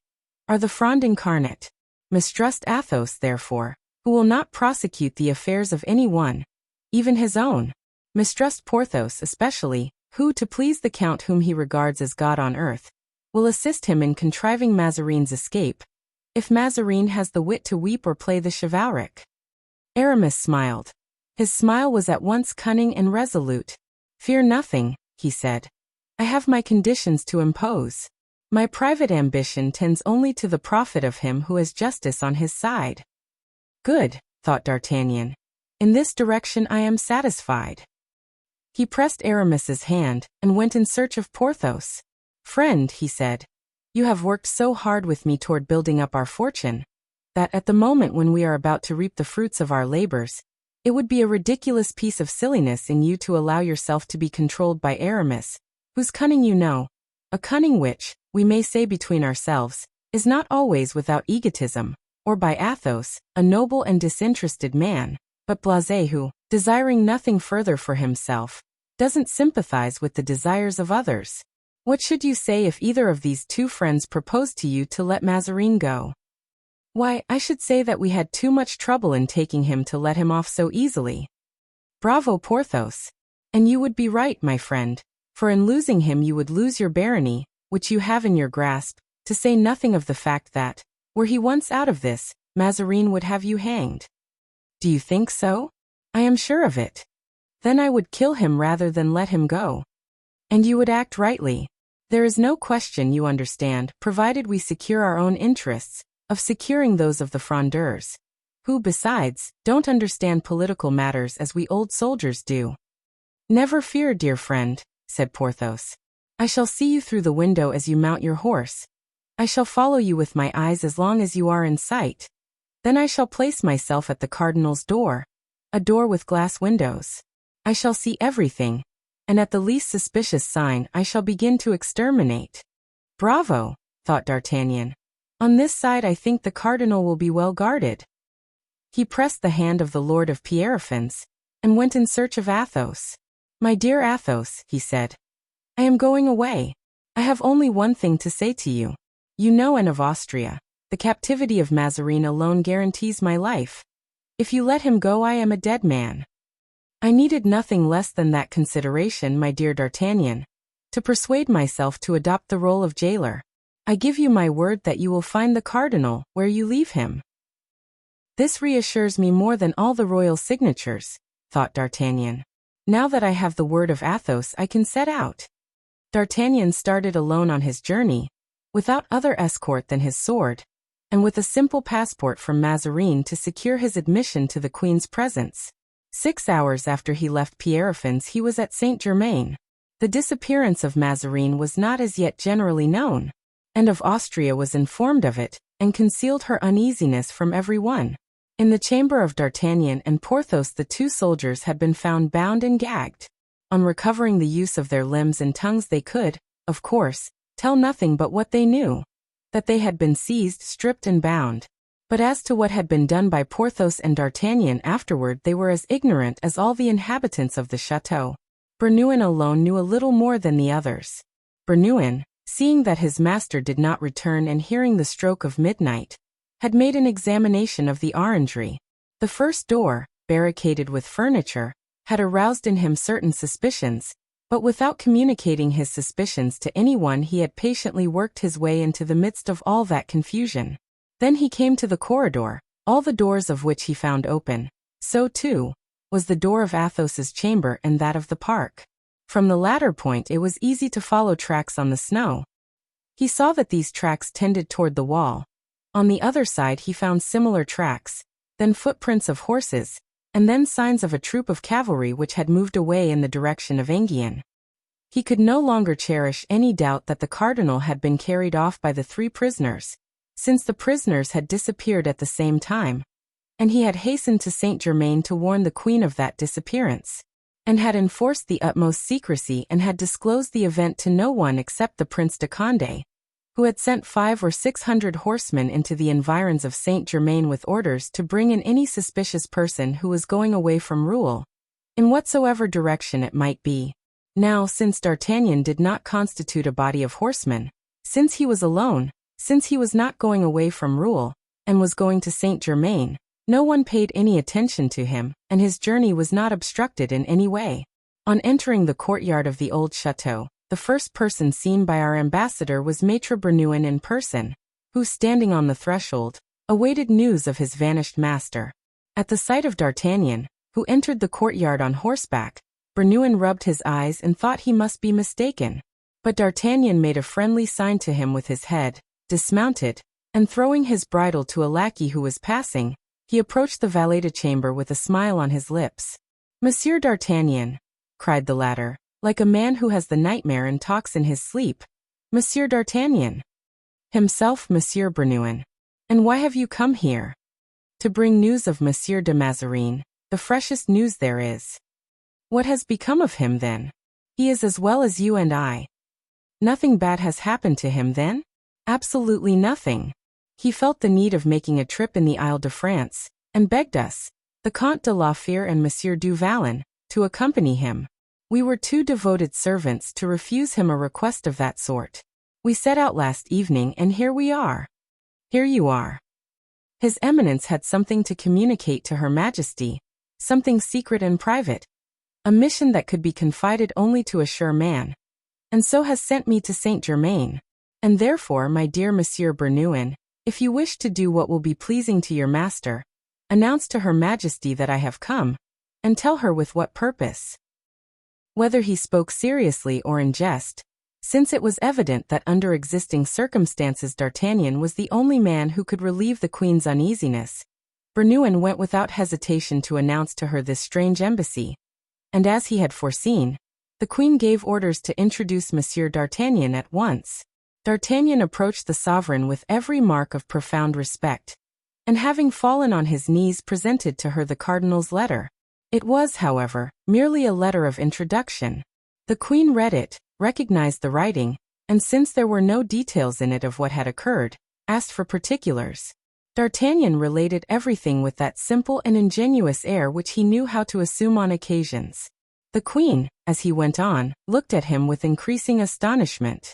are the Fronde incarnate. Mistrust Athos, therefore, who will not prosecute the affairs of any one, even his own. Mistrust Porthos especially, who, to please the Count whom he regards as God on earth, will assist him in contriving Mazarin's escape, if Mazarin has the wit to weep or play the chivalric. Aramis smiled. His smile was at once cunning and resolute. Fear nothing, he said. I have my conditions to impose. My private ambition tends only to the profit of him who has justice on his side. Good, thought D'Artagnan. In this direction I am satisfied. He pressed Aramis's hand, and went in search of Porthos. Friend, he said, you have worked so hard with me toward building up our fortune, that at the moment when we are about to reap the fruits of our labors, it would be a ridiculous piece of silliness in you to allow yourself to be controlled by Aramis, whose cunning you know, a cunning which, we may say between ourselves, is not always without egotism, or by Athos, a noble and disinterested man, but blasé who, desiring nothing further for himself, doesn't sympathize with the desires of others. What should you say if either of these 2 friends proposed to you to let Mazarin go? Why, I should say that we had too much trouble in taking him to let him off so easily. Bravo, Porthos. And you would be right, my friend, for in losing him you would lose your barony, which you have in your grasp, to say nothing of the fact that, were he once out of this, Mazarin would have you hanged. Do you think so? I am sure of it. Then I would kill him rather than let him go. And you would act rightly. There is no question, you understand, provided we secure our own interests, of securing those of the Frondeurs, who, besides, don't understand political matters as we old soldiers do. Never fear, dear friend, said Porthos. I shall see you through the window as you mount your horse. I shall follow you with my eyes as long as you are in sight. Then I shall place myself at the cardinal's door, a door with glass windows. I shall see everything, and at the least suspicious sign I shall begin to exterminate. Bravo, thought D'Artagnan. On this side I think the cardinal will be well guarded. He pressed the hand of the Lord of Pierrefonds, and went in search of Athos. My dear Athos, he said, I am going away. I have only one thing to say to you. You know Anne of Austria, The captivity of Mazarin alone guarantees my life. If you let him go, I am a dead man. I needed nothing less than that consideration, my dear D'Artagnan, to persuade myself to adopt the role of jailer. I give you my word that you will find the cardinal where you leave him. This reassures me more than all the royal signatures, thought D'Artagnan. Now that I have the word of Athos, I can set out. D'Artagnan started alone on his journey, without other escort than his sword, and with a simple passport from Mazarin to secure his admission to the queen's presence. 6 hours after he left Pierrefonds, he was at Saint-Germain. The disappearance of Mazarin was not as yet generally known, and of Austria was informed of it, and concealed her uneasiness from every one. In the chamber of D'Artagnan and Porthos, the 2 soldiers had been found bound and gagged. On recovering the use of their limbs and tongues, they could, of course, tell nothing but what they knew, that they had been seized, stripped and bound. But as to what had been done by Porthos and D'Artagnan afterward, they were as ignorant as all the inhabitants of the chateau. Bernouin alone knew a little more than the others. Bernouin, seeing that his master did not return and hearing the stroke of midnight, had made an examination of the orangery. The first door, barricaded with furniture, had aroused in him certain suspicions, but without communicating his suspicions to anyone, he had patiently worked his way into the midst of all that confusion. Then he came to the corridor, all the doors of which he found open. So, too, was the door of Athos's chamber and that of the park. From the latter point it was easy to follow tracks on the snow. He saw that these tracks tended toward the wall. On the other side he found similar tracks, then footprints of horses, and then signs of a troop of cavalry which had moved away in the direction of Enghien. He could no longer cherish any doubt that the cardinal had been carried off by the 3 prisoners, since the prisoners had disappeared at the same time, and he had hastened to Saint-Germain to warn the queen of that disappearance, and had enforced the utmost secrecy and had disclosed the event to no one except the Prince de Condé, who had sent 500 or 600 horsemen into the environs of Saint-Germain with orders to bring in any suspicious person who was going away from Rouen, in whatsoever direction it might be. Now, since D'Artagnan did not constitute a body of horsemen, since he was alone, since he was not going away from Rouen, and was going to Saint-Germain, no one paid any attention to him, and his journey was not obstructed in any way. On entering the courtyard of the old château, the first person seen by our ambassador was Maître Bernouin in person, who, standing on the threshold, awaited news of his vanished master. At the sight of D'Artagnan, who entered the courtyard on horseback, Bernouin rubbed his eyes and thought he must be mistaken. But D'Artagnan made a friendly sign to him with his head, dismounted, and throwing his bridle to a lackey who was passing, he approached the valet-de-chamber with a smile on his lips. "Monsieur D'Artagnan," cried the latter, like a man who has the nightmare and talks in his sleep. "Monsieur D'Artagnan." Himself Monsieur Bernouin. "And why have you come here?" "To bring news of Monsieur de Mazarin, the freshest news there is." "What has become of him, then?" "He is as well as you and I." "Nothing bad has happened to him, then?" "Absolutely nothing. He felt the need of making a trip in the Isle de France, and begged us, the Comte de la Fère and Monsieur du Vallon, to accompany him. We were 2 devoted servants to refuse him a request of that sort. We set out last evening, and here we are." "Here you are." His Eminence had something to communicate to Her Majesty, something secret and private, a mission that could be confided only to a sure man, and so has sent me to Saint-Germain. And therefore, my dear Monsieur Bernouin, if you wish to do what will be pleasing to your master, announce to Her Majesty that I have come, and tell her with what purpose." Whether he spoke seriously or in jest, since it was evident that under existing circumstances D'Artagnan was the only man who could relieve the queen's uneasiness, Bernouin went without hesitation to announce to her this strange embassy, and as he had foreseen, the queen gave orders to introduce Monsieur D'Artagnan at once. D'Artagnan approached the sovereign with every mark of profound respect, and having fallen on his knees presented to her the cardinal's letter. It was, however, merely a letter of introduction. The queen read it, recognized the writing, and since there were no details in it of what had occurred, asked for particulars. D'Artagnan related everything with that simple and ingenuous air which he knew how to assume on occasions. The queen, as he went on, looked at him with increasing astonishment.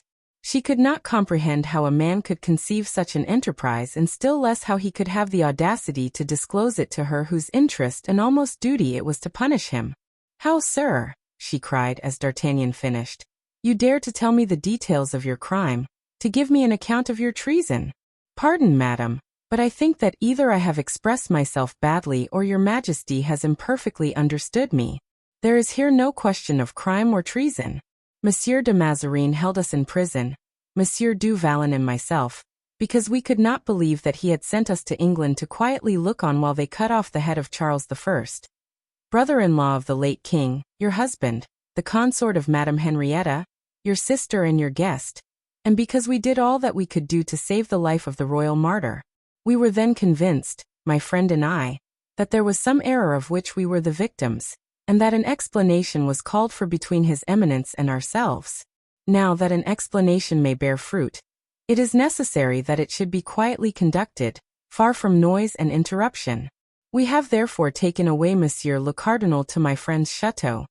She could not comprehend how a man could conceive such an enterprise, and still less how he could have the audacity to disclose it to her whose interest and almost duty it was to punish him. "How, sir?" she cried as D'Artagnan finished. "You dare to tell me the details of your crime, to give me an account of your treason? Pardon, madam, but I think that either I have expressed myself badly or your majesty has imperfectly understood me. There is here no question of crime or treason. Monsieur de Mazarin held us in prison, Monsieur du Vallon and myself, because we could not believe that he had sent us to England to quietly look on while they cut off the head of Charles I, brother-in-law of the late king, your husband, the consort of Madame Henrietta, your sister and your guest, and because we did all that we could do to save the life of the royal martyr. We were then convinced, my friend and I, that there was some error of which we were the victims, and that an explanation was called for between His Eminence and ourselves. Now that an explanation may bear fruit, it is necessary that it should be quietly conducted, far from noise and interruption. We have therefore taken away Monsieur le Cardinal to my friend's chateau,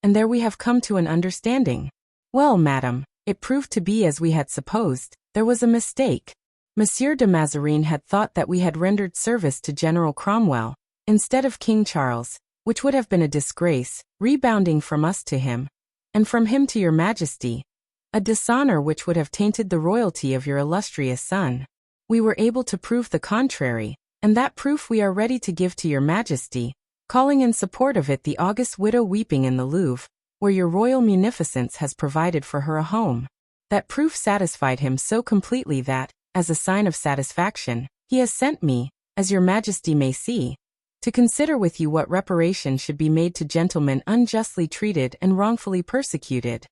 and there we have come to an understanding. Well, madam, it proved to be as we had supposed. There was a mistake. Monsieur de Mazarin had thought that we had rendered service to General Cromwell, instead of King Charles, which would have been a disgrace, rebounding from us to him, and from him to your majesty, a dishonor which would have tainted the royalty of your illustrious son. We were able to prove the contrary, and that proof we are ready to give to your majesty, calling in support of it the august widow weeping in the Louvre, where your royal munificence has provided for her a home. That proof satisfied him so completely that, as a sign of satisfaction, he has sent me, as your majesty may see, to consider with you what reparation should be made to gentlemen unjustly treated and wrongfully persecuted.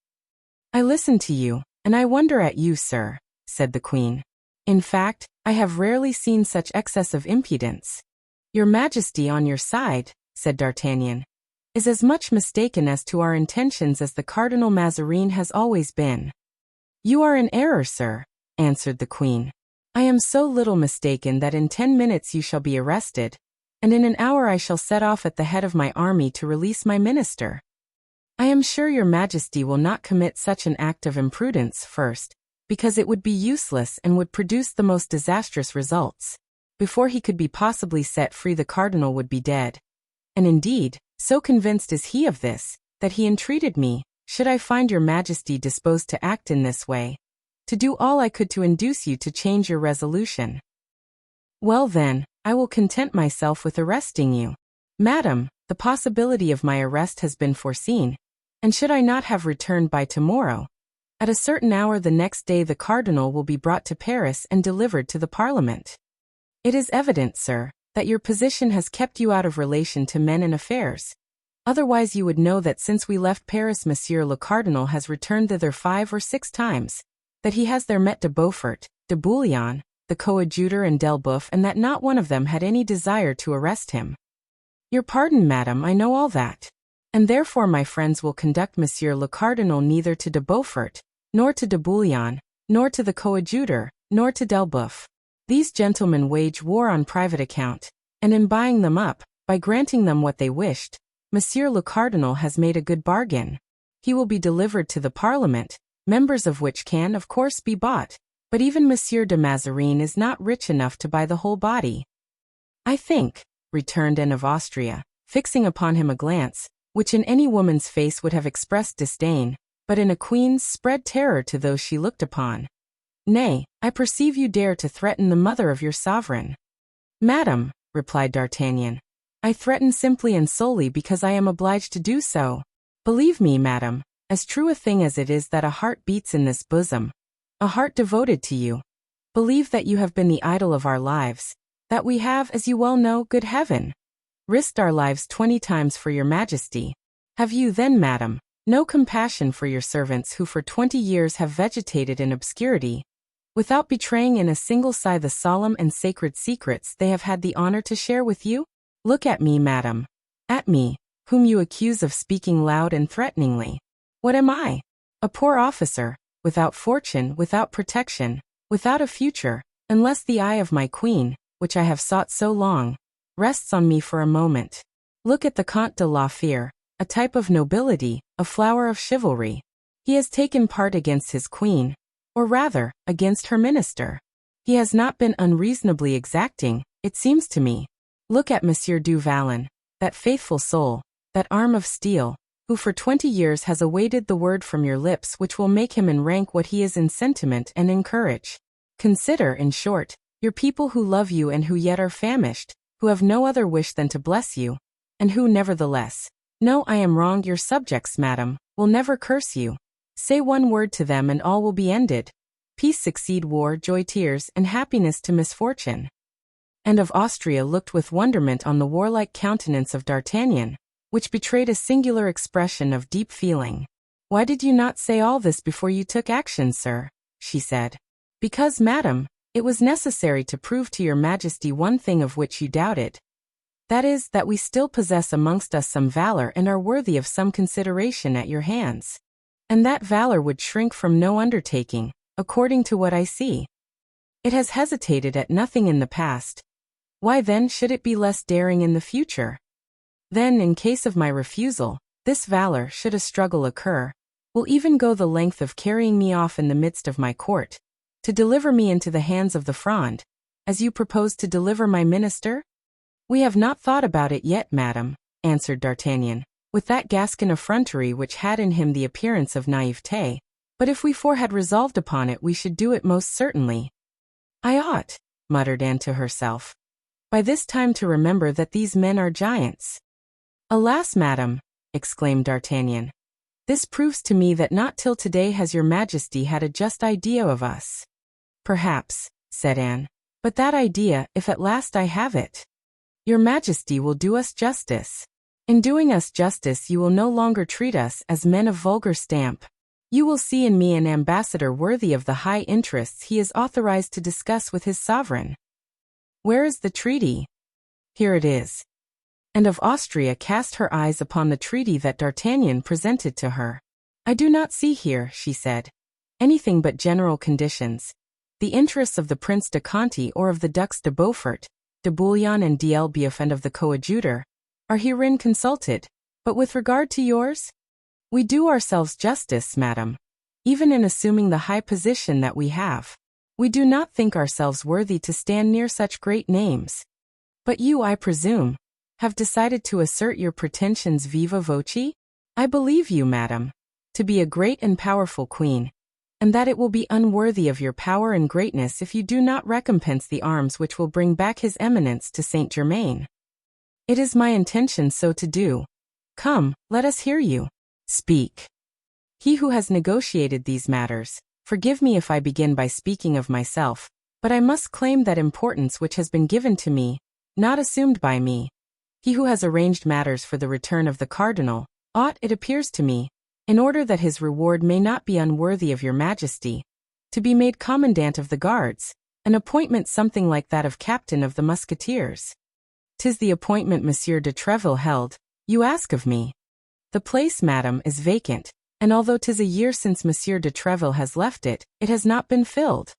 I listen to you, and I wonder at you, sir, said the queen. In fact, I have rarely seen such excess of impudence. Your majesty on your side, said D'Artagnan, is as much mistaken as to our intentions as the Cardinal Mazarin has always been. You are in error, sir, answered the queen. I am so little mistaken that in 10 minutes you shall be arrested, and in an hour I shall set off at the head of my army to release my minister. I am sure your majesty will not commit such an act of imprudence first, because it would be useless and would produce the most disastrous results. Before he could be possibly set free, the cardinal would be dead. And indeed, so convinced is he of this, that he entreated me, should I find your majesty disposed to act in this way, to do all I could to induce you to change your resolution. Well then, I will content myself with arresting you. Madam, the possibility of my arrest has been foreseen, and should I not have returned by tomorrow, at a certain hour the next day the cardinal will be brought to Paris and delivered to the Parliament. It is evident, sir, that your position has kept you out of relation to men and affairs. Otherwise you would know that since we left Paris Monsieur le Cardinal has returned thither 5 or 6 times, that he has there met de Beaufort, de Bouillon, the coadjutor and d'Elbeuf, and that not one of them had any desire to arrest him. Your pardon, madam, I know all that. And therefore my friends will conduct Monsieur le Cardinal neither to de Beaufort, nor to de Bouillon, nor to the coadjutor, nor to d'Elbeuf. These gentlemen wage war on private account, and in buying them up, by granting them what they wished, Monsieur le Cardinal has made a good bargain. He will be delivered to the Parliament, members of which can, of course, be bought, but even Monsieur de Mazarin is not rich enough to buy the whole body. I think, returned Anne of Austria, fixing upon him a glance, which in any woman's face would have expressed disdain, but in a queen's spread terror to those she looked upon. Nay, I perceive you dare to threaten the mother of your sovereign. Madam, replied D'Artagnan, I threaten simply and solely because I am obliged to do so. Believe me, madam, as true a thing as it is that a heart beats in this bosom, a heart devoted to you. Believe that you have been the idol of our lives, that we have, as you well know, good heaven, risked our lives 20 times for your majesty. Have you then, madam, no compassion for your servants who for 20 years have vegetated in obscurity, without betraying in a single sigh the solemn and sacred secrets they have had the honor to share with you? Look at me, madam. At me, whom you accuse of speaking loud and threateningly. What am I? A poor officer, without fortune, without protection, without a future, unless the eye of my queen, which I have sought so long, rests on me for a moment. Look at the Comte de la Fere, a type of nobility, a flower of chivalry. He has taken part against his queen, or rather, against her minister. He has not been unreasonably exacting, it seems to me. Look at Monsieur du Vallon, that faithful soul, that arm of steel, who for 20 years has awaited the word from your lips which will make him in rank what he is in sentiment and in courage. Consider, in short, your people who love you and who yet are famished, who have no other wish than to bless you, and who nevertheless, no, I am wrong, your subjects, madam, will never curse you. Say one word to them and all will be ended. Peace succeed war, joy tears, and happiness to misfortune. And of Austria looked with wonderment on the warlike countenance of D'Artagnan, which betrayed a singular expression of deep feeling. Why did you not say all this before you took action, sir? She said. Because, madam, it was necessary to prove to your majesty one thing of which you doubted. That is, that we still possess amongst us some valor and are worthy of some consideration at your hands. And that valor would shrink from no undertaking, according to what I see. It has hesitated at nothing in the past. Why then should it be less daring in the future? Then, in case of my refusal, this valor, should a struggle occur, will even go the length of carrying me off in the midst of my court, to deliver me into the hands of the Fronde, as you propose to deliver my minister? We have not thought about it yet, madam, answered D'Artagnan, with that Gascon effrontery which had in him the appearance of naivete, but if we four had resolved upon it we should do it most certainly. I ought, muttered Anne to herself, by this time to remember that these men are giants. Alas, madam, exclaimed D'Artagnan, this proves to me that not till today has your majesty had a just idea of us. Perhaps, said Anne, but that idea, if at last I have it, your majesty will do us justice. In doing us justice you will no longer treat us as men of vulgar stamp. You will see in me an ambassador worthy of the high interests he is authorized to discuss with his sovereign. Where is the treaty? Here it is. And of Austria cast her eyes upon the treaty that D'Artagnan presented to her. I do not see here, she said, anything but general conditions. The interests of the Prince de Conti or of the Ducs de Beaufort, de Bouillon and d'Elbeuf and of the coadjutor, are herein consulted, but with regard to yours? We do ourselves justice, madam. Even in assuming the high position that we have, we do not think ourselves worthy to stand near such great names. But you, I presume, have decided to assert your pretensions viva voce? I believe you, madam, to be a great and powerful queen, and that it will be unworthy of your power and greatness if you do not recompense the arms which will bring back his eminence to Saint Germain. It is my intention so to do. Come, let us hear you. Speak. He who has negotiated these matters, forgive me if I begin by speaking of myself, but I must claim that importance which has been given to me, not assumed by me. He who has arranged matters for the return of the cardinal, ought, it appears to me, in order that his reward may not be unworthy of your majesty, to be made commandant of the guards, an appointment something like that of captain of the Musketeers. 'Tis the appointment Monsieur de Treville held, you ask of me. The place, madam, is vacant, and although 'tis a year since Monsieur de Treville has left it, it has not been filled.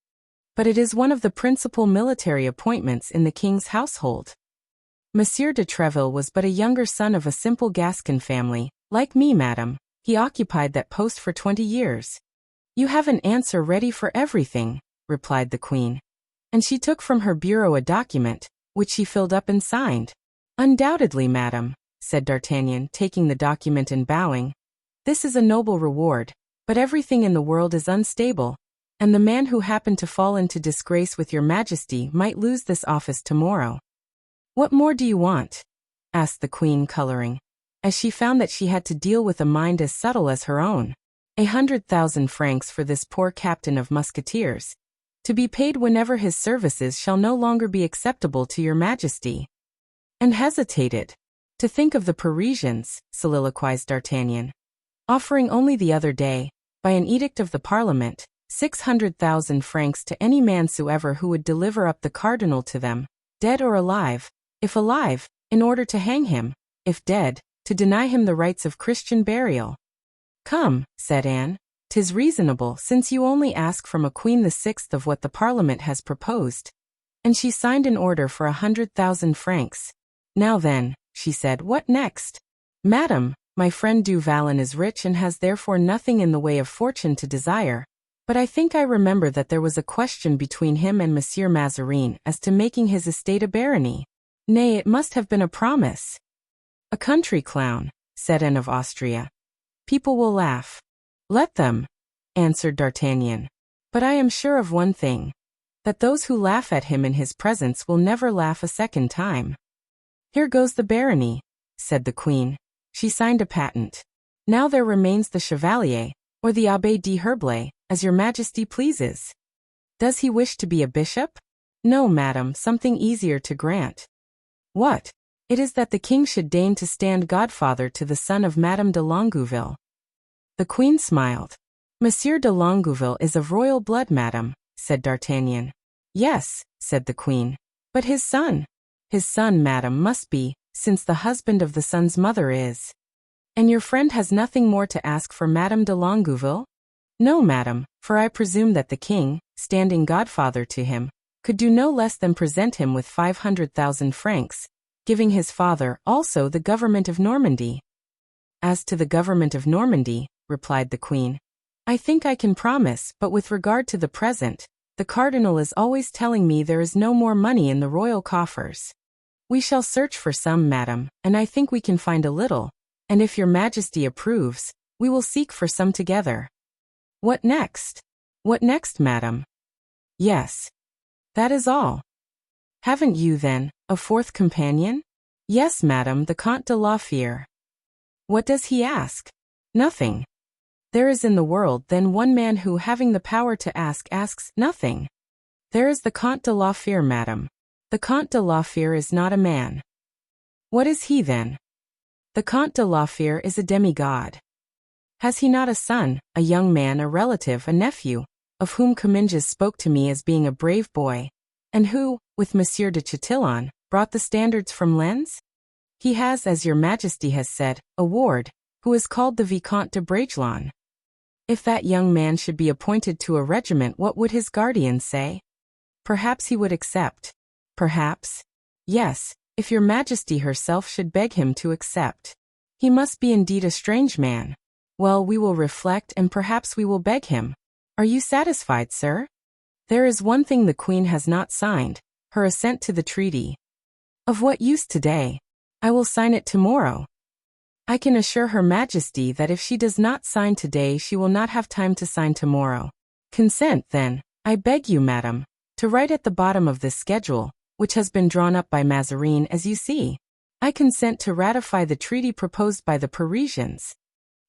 But it is one of the principal military appointments in the king's household. Monsieur de Treville was but a younger son of a simple Gascon family. Like me, madam, he occupied that post for 20 years. You have an answer ready for everything, replied the queen. And she took from her bureau a document, which she filled up and signed. Undoubtedly, madam, said D'Artagnan, taking the document and bowing. This is a noble reward, but everything in the world is unstable, and the man who happened to fall into disgrace with your majesty might lose this office tomorrow. What more do you want? Asked the queen, coloring, as she found that she had to deal with a mind as subtle as her own. 100,000 francs for this poor captain of musketeers, to be paid whenever his services shall no longer be acceptable to your majesty. And hesitated. To think of the Parisians, soliloquized D'Artagnan, offering only the other day, by an edict of the Parliament, 600,000 francs to any mansoever who would deliver up the cardinal to them, dead or alive. If alive, in order to hang him, if dead, to deny him the rights of Christian burial. Come, said Anne, 'tis reasonable, since you only ask from a queen the sixth of what the Parliament has proposed. And she signed an order for 100,000 francs. Now then, she said, what next? Madam, my friend du Vallon is rich and has therefore nothing in the way of fortune to desire, But I think I remember that there was a question between him and Monsieur Mazarin as to making his estate a barony. Nay, it must have been a promise. A country clown, said Anne of Austria. People will laugh. Let them, answered D'Artagnan. But I am sure of one thing, that those who laugh at him in his presence will never laugh a second time. Here goes the barony, said the queen. She signed a patent. Now there remains the chevalier, or the Abbé de Herblay, as your majesty pleases. Does he wish to be a bishop? No, madam, something easier to grant. What? It is that the king should deign to stand godfather to the son of Madame de Longueville. The queen smiled. Monsieur de Longueville is of royal blood, madam, said D'Artagnan. Yes, said the queen. But his son? His son, madam, must be, since the husband of the son's mother is. And your friend has nothing more to ask for Madame de Longueville? No, madam, for I presume that the king, standing godfather to him, could do no less than present him with 500,000 francs, giving his father also the government of Normandy. As to the government of Normandy, replied the queen, I think I can promise, but with regard to the present, the cardinal is always telling me there is no more money in the royal coffers. We shall search for some, madam, and I think we can find a little, and if your majesty approves, we will seek for some together. What next? What next, madam? Yes. That is all. Haven't you, then, a fourth companion? Yes, madam, the Comte de la Fere. What does he ask? Nothing. There is in the world, then, one man who, having the power to ask, asks nothing. There is the Comte de la Fere, madam. The Comte de la Fere is not a man. What is he, then? The Comte de la Fere is a demigod. Has he not a son, a young man, a relative, a nephew, of whom Comminges spoke to me as being a brave boy, and who, with Monsieur de Chatillon, brought the standards from Lens? He has, as your majesty has said, a ward, who is called the Vicomte de Bragelonne. If that young man should be appointed to a regiment, what would his guardian say? Perhaps he would accept. Perhaps. Yes, if your majesty herself should beg him to accept. He must be indeed a strange man. Well, we will reflect, and perhaps we will beg him. Are you satisfied, sir? There is one thing the queen has not signed, her assent to the treaty. Of what use today? I will sign it tomorrow. I can assure her majesty that if she does not sign today, she will not have time to sign tomorrow. Consent, then, I beg you, madam, to write at the bottom of this schedule, which has been drawn up by Mazarin, as you see. I consent to ratify the treaty proposed by the Parisians.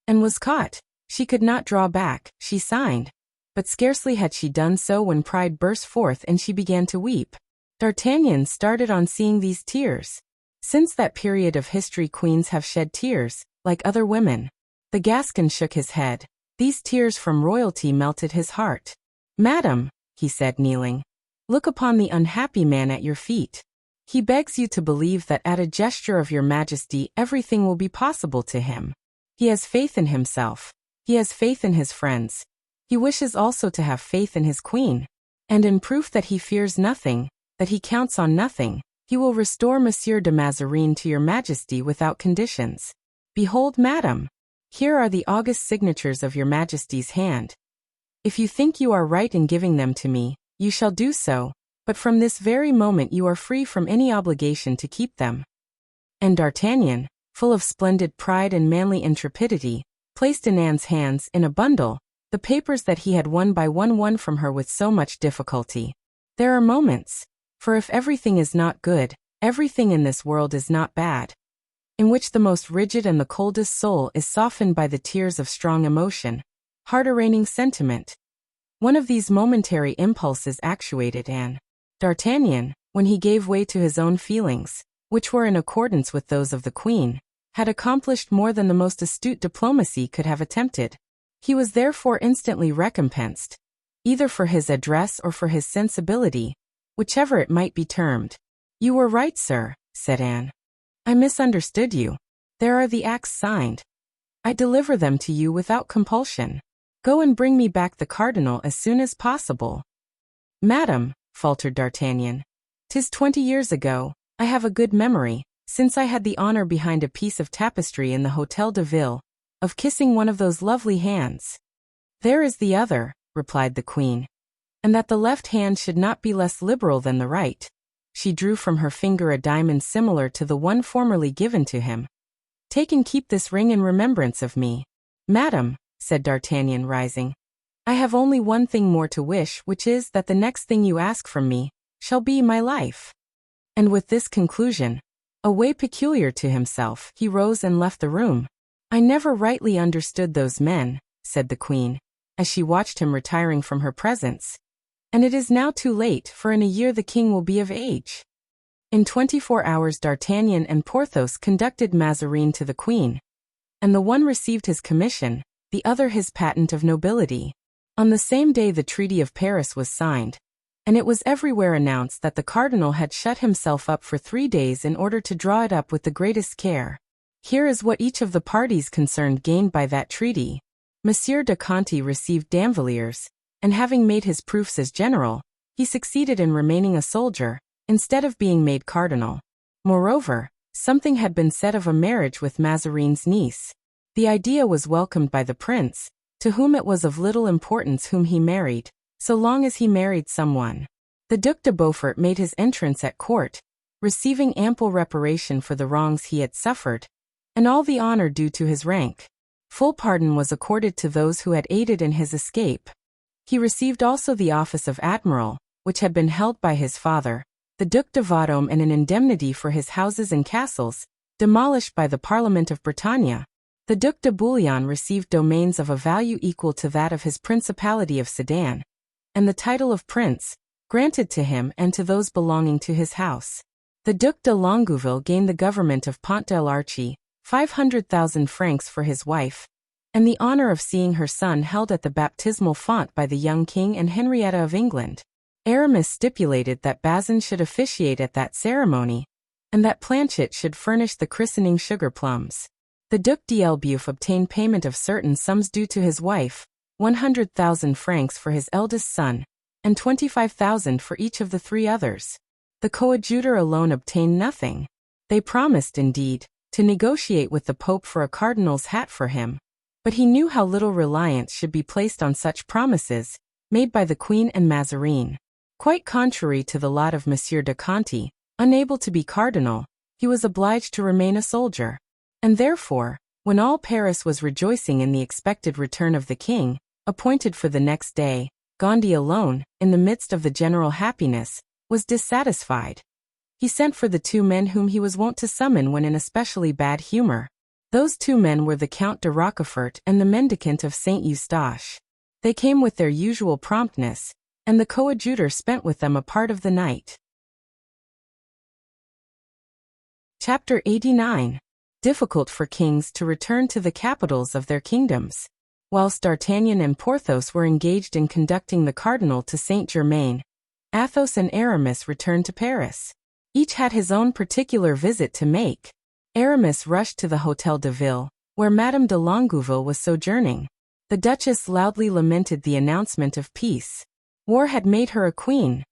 And was caught. She could not draw back, she signed. But scarcely had she done so when pride burst forth and she began to weep. D'Artagnan started on seeing these tears. Since that period of history, queens have shed tears, like other women. The Gascon shook his head. These tears from royalty melted his heart. Madam, he said, kneeling, look upon the unhappy man at your feet. He begs you to believe that at a gesture of your majesty everything will be possible to him. He has faith in himself. He has faith in his friends. He wishes also to have faith in his queen. And in proof that he fears nothing, that he counts on nothing, he will restore Monsieur de Mazarin to your majesty without conditions. Behold, madam, here are the august signatures of your majesty's hand. If you think you are right in giving them to me, you shall do so, but from this very moment you are free from any obligation to keep them. And D'Artagnan, full of splendid pride and manly intrepidity, placed in Anne's hands, in a bundle, the papers that he had one by one won from her with so much difficulty. There are moments, for if everything is not good, everything in this world is not bad, in which the most rigid and the coldest soul is softened by the tears of strong emotion, heart-arraigning sentiment. One of these momentary impulses actuated Anne. D'Artagnan, when he gave way to his own feelings, which were in accordance with those of the queen, had accomplished more than the most astute diplomacy could have attempted. He was therefore instantly recompensed, either for his address or for his sensibility, whichever it might be termed. You were right, sir, said Anne. I misunderstood you. There are the acts signed. I deliver them to you without compulsion. Go and bring me back the cardinal as soon as possible. Madam, faltered D'Artagnan, 'tis 20 years ago. I have a good memory, since I had the honor behind a piece of tapestry in the Hôtel de Ville, of kissing one of those lovely hands. There is the other, replied the queen, and that the left hand should not be less liberal than the right. She drew from her finger a diamond similar to the one formerly given to him. Take and keep this ring in remembrance of me. Madam, said D'Artagnan, rising, I have only one thing more to wish, which is that the next thing you ask from me shall be my life. And with this conclusion, a way peculiar to himself, he rose and left the room. I never rightly understood those men, said the queen, as she watched him retiring from her presence. And it is now too late, for in a year the king will be of age. In 24 hours D'Artagnan and Porthos conducted Mazarin to the queen, and the one received his commission, the other his patent of nobility. On the same day the Treaty of Paris was signed, and it was everywhere announced that the cardinal had shut himself up for 3 days in order to draw it up with the greatest care. Here is what each of the parties concerned gained by that treaty. Monsieur de Conti received Damvaliers, and having made his proofs as general, he succeeded in remaining a soldier, instead of being made cardinal. Moreover, something had been said of a marriage with Mazarin's niece. The idea was welcomed by the prince, to whom it was of little importance whom he married, so long as he married someone. The Duc de Beaufort made his entrance at court, receiving ample reparation for the wrongs he had suffered, and all the honor due to his rank. Full pardon was accorded to those who had aided in his escape. He received also the office of admiral, which had been held by his father, the Duc de Vendôme, and an indemnity for his houses and castles, demolished by the Parliament of Bretagne. The Duc de Bouillon received domains of a value equal to that of his Principality of Sedan, and the title of prince, granted to him and to those belonging to his house. The Duc de Longueville gained the government of Pont de l'Arche, 500,000 francs for his wife, and the honor of seeing her son held at the baptismal font by the young king and Henrietta of England. Aramis stipulated that Bazin should officiate at that ceremony, and that Planchet should furnish the christening sugar plums. The Duc d'Elbeuf obtained payment of certain sums due to his wife, 100,000 francs for his eldest son, and 25,000 for each of the 3 others. The coadjutor alone obtained nothing. They promised, indeed, to negotiate with the Pope for a cardinal's hat for him, but he knew how little reliance should be placed on such promises, made by the Queen and Mazarin. Quite contrary to the lot of Monsieur de Conti, unable to be cardinal, he was obliged to remain a soldier. And therefore, when all Paris was rejoicing in the expected return of the king, appointed for the next day, Gondy alone, in the midst of the general happiness, was dissatisfied. He sent for the 2 men whom he was wont to summon when in especially bad humor. Those 2 men were the Count de Rochefort and the mendicant of Saint Eustache. They came with their usual promptness, and the coadjutor spent with them a part of the night. Chapter 89. Difficult for kings to return to the capitals of their kingdoms. Whilst D'Artagnan and Porthos were engaged in conducting the cardinal to Saint-Germain, Athos and Aramis returned to Paris. Each had his own particular visit to make. Aramis rushed to the Hôtel de Ville, where Madame de Longueville was sojourning. The Duchess loudly lamented the announcement of peace. War had made her a queen.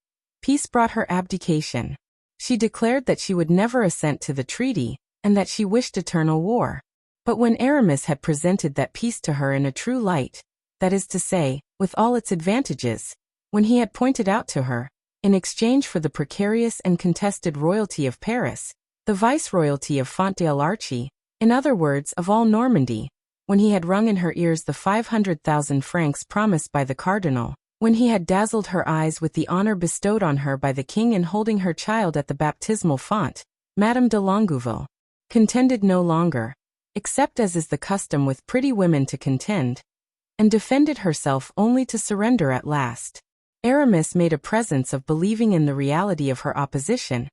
Peace brought her abdication. She declared that she would never assent to the treaty, and that she wished eternal war. But when Aramis had presented that peace to her in a true light, that is to say, with all its advantages, when he had pointed out to her, in exchange for the precarious and contested royalty of Paris, the viceroyalty of Pont de l'Arche, in other words of all Normandy, when he had rung in her ears the 500,000 francs promised by the cardinal, when he had dazzled her eyes with the honor bestowed on her by the king in holding her child at the baptismal font, Madame de Longueville contended no longer, except as is the custom with pretty women to contend, and defended herself only to surrender at last. Aramis made a presence of believing in the reality of her opposition,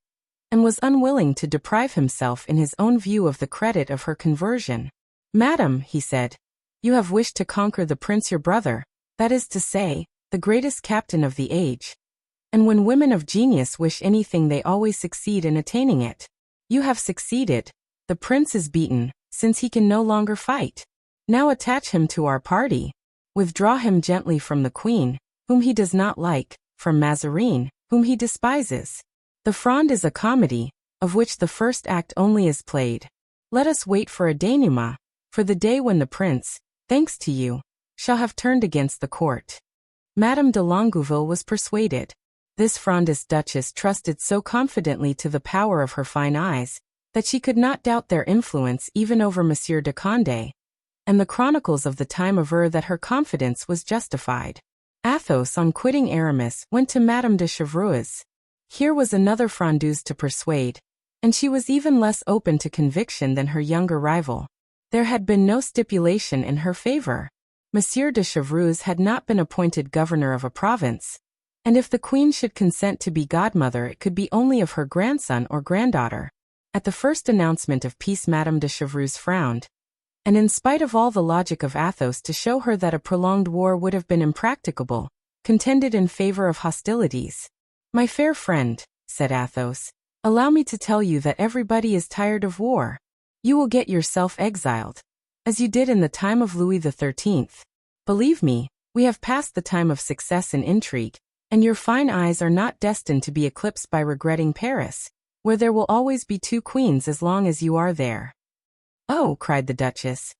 and was unwilling to deprive himself in his own view of the credit of her conversion. Madam, he said, you have wished to conquer the prince your brother, that is to say, the greatest captain of the age. And when women of genius wish anything they always succeed in attaining it. You have succeeded. The prince is beaten, since he can no longer fight. Now attach him to our party. Withdraw him gently from the queen, whom he does not like, from Mazarin, whom he despises. The Fronde is a comedy, of which the first act only is played. Let us wait for a denouement, for the day when the prince, thanks to you, shall have turned against the court. Madame de Longueville was persuaded. This Frondist duchess trusted so confidently to the power of her fine eyes, that she could not doubt their influence even over Monsieur de Condé, and the chronicles of the time aver that her confidence was justified. Athos, on quitting Aramis, went to Madame de Chevreuse. Here was another Frondeuse to persuade, and she was even less open to conviction than her younger rival. There had been no stipulation in her favor. Monsieur de Chevreuse had not been appointed governor of a province, and if the queen should consent to be godmother, it could be only of her grandson or granddaughter. At the first announcement of peace, Madame de Chevreuse frowned, and in spite of all the logic of Athos to show her that a prolonged war would have been impracticable, contended in favor of hostilities. "My fair friend," said Athos, "allow me to tell you that everybody is tired of war. You will get yourself exiled, as you did in the time of Louis XIII. Believe me, we have passed the time of success in intrigue, and your fine eyes are not destined to be eclipsed by regretting Paris, where there will always be two queens as long as you are there." "Oh," cried the Duchess,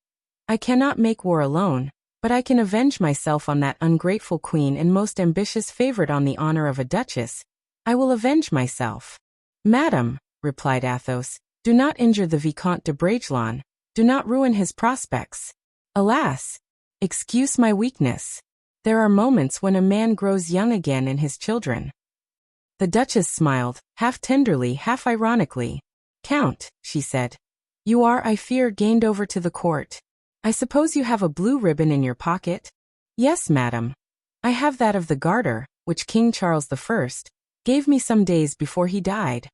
"I cannot make war alone, but I can avenge myself on that ungrateful queen and most ambitious favorite. On the honor of a duchess, I will avenge myself." "Madame," replied Athos, "do not injure the Vicomte de Bragelonne, do not ruin his prospects. Alas! Excuse my weakness. There are moments when a man grows young again in his children." The Duchess smiled, half tenderly, half ironically. "Count," she said, "you are, I fear, gained over to the court. I suppose you have a blue ribbon in your pocket?" "Yes, madame. I have that of the Garter, which King Charles I gave me some days before he died."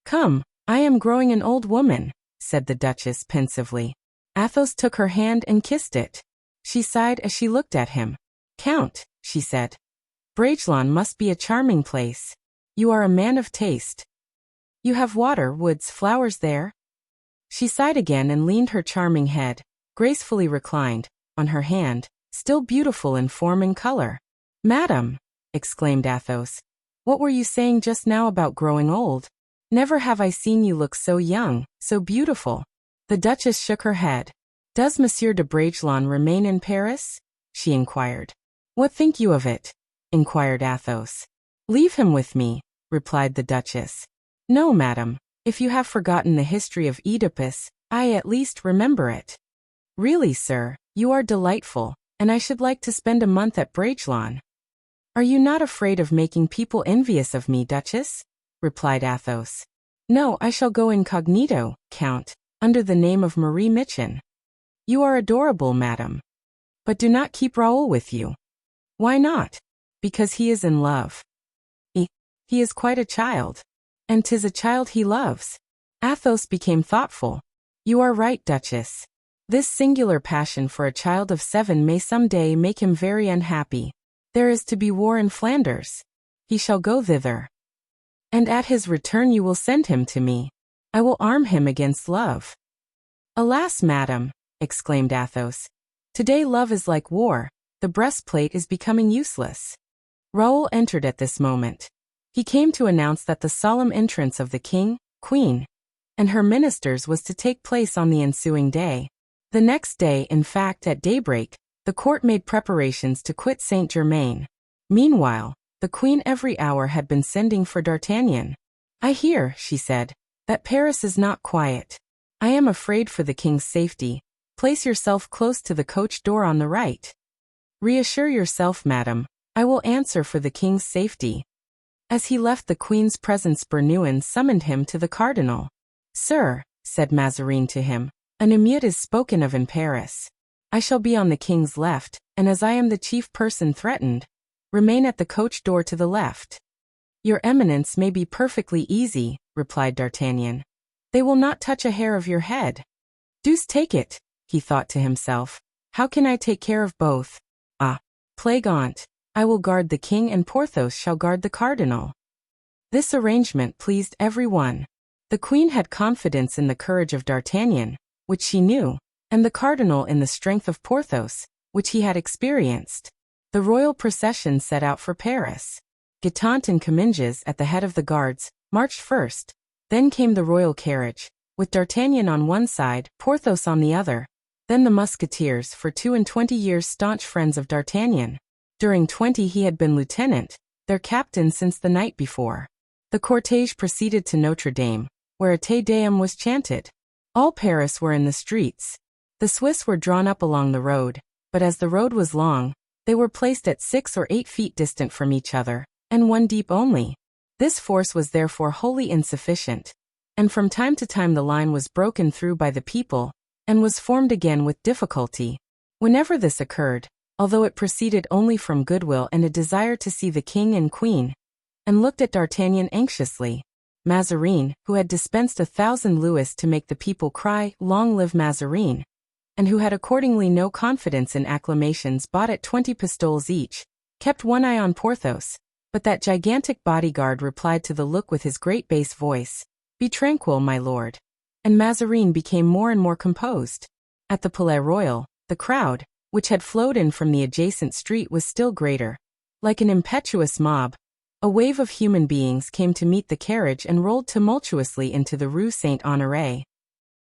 "Come, I am growing an old woman," said the Duchess pensively. Athos took her hand and kissed it. She sighed as she looked at him. "Count," she said, "Bragelonne must be a charming place. You are a man of taste. You have water, woods, flowers there?" She sighed again and leaned her charming head, gracefully reclined, on her hand, still beautiful in form and color. "Madame," exclaimed Athos, "what were you saying just now about growing old? Never have I seen you look so young, so beautiful." The Duchess shook her head. "Does Monsieur de Bragelonne remain in Paris?" she inquired. "What think you of it?" inquired Athos. "Leave him with me," replied the Duchess. "No, madame. If you have forgotten the history of Oedipus, I at least remember it." "Really, sir, you are delightful, and I should like to spend a month at Bragelonne." "Are you not afraid of making people envious of me, Duchess?" replied Athos. "No, I shall go incognito, Count, under the name of Marie Michon." "You are adorable, madame. But do not keep Raoul with you." "Why not?" "Because he is in love." He is quite a child. And 'tis a child he loves." Athos became thoughtful. "You are right, Duchess. This singular passion for a child of 7 may some day make him very unhappy. There is to be war in Flanders. He shall go thither. And at his return you will send him to me. I will arm him against love." "Alas, madame," exclaimed Athos, "today love is like war, the breastplate is becoming useless." Raoul entered at this moment. He came to announce that the solemn entrance of the king, queen, and her ministers was to take place on the ensuing day. The next day, in fact, at daybreak, the court made preparations to quit Saint-Germain. Meanwhile, the queen every hour had been sending for D'Artagnan. "I hear," she said, "that Paris is not quiet. I am afraid for the king's safety. Place yourself close to the coach door on the right." "Reassure yourself, madame. I will answer for the king's safety." As he left the queen's presence, Bernouin summoned him to the cardinal. "Sir," said Mazarin to him, "an émeute is spoken of in Paris. I shall be on the king's left, and as I am the chief person threatened, remain at the coach door to the left." "Your eminence may be perfectly easy," replied D'Artagnan. "They will not touch a hair of your head." "Deuce take it," he thought to himself, "how can I take care of both? Ah, plague on't, I will guard the king and Porthos shall guard the cardinal." This arrangement pleased every one. The queen had confidence in the courage of D'Artagnan, which she knew, and the cardinal in the strength of Porthos, which he had experienced. The royal procession set out for Paris. Guitant and Comminges at the head of the guards marched first. Then came the royal carriage, with D'Artagnan on one side, Porthos on the other. Then the Musketeers, for 22 years staunch friends of D'Artagnan. During 20 he had been lieutenant, their captain since the night before. The cortege proceeded to Notre Dame, where a Te Deum was chanted. All Paris were in the streets. The Swiss were drawn up along the road, but as the road was long, they were placed at 6 or 8 feet distant from each other, and 1 deep only. This force was therefore wholly insufficient, and from time to time the line was broken through by the people, and was formed again with difficulty. Whenever this occurred, although it proceeded only from goodwill and a desire to see the king and queen, and looked at D'Artagnan anxiously, Mazarin, who had dispensed 1,000 louis to make the people cry, "Long live Mazarin," and who had accordingly no confidence in acclamations bought at 20 pistoles each, kept one eye on Porthos, but that gigantic bodyguard replied to the look with his great bass voice, "Be tranquil, my lord." And Mazarin became more and more composed. At the Palais Royal, the crowd, which had flowed in from the adjacent street, was still greater. Like an impetuous mob, a wave of human beings came to meet the carriage and rolled tumultuously into the Rue Saint-Honoré.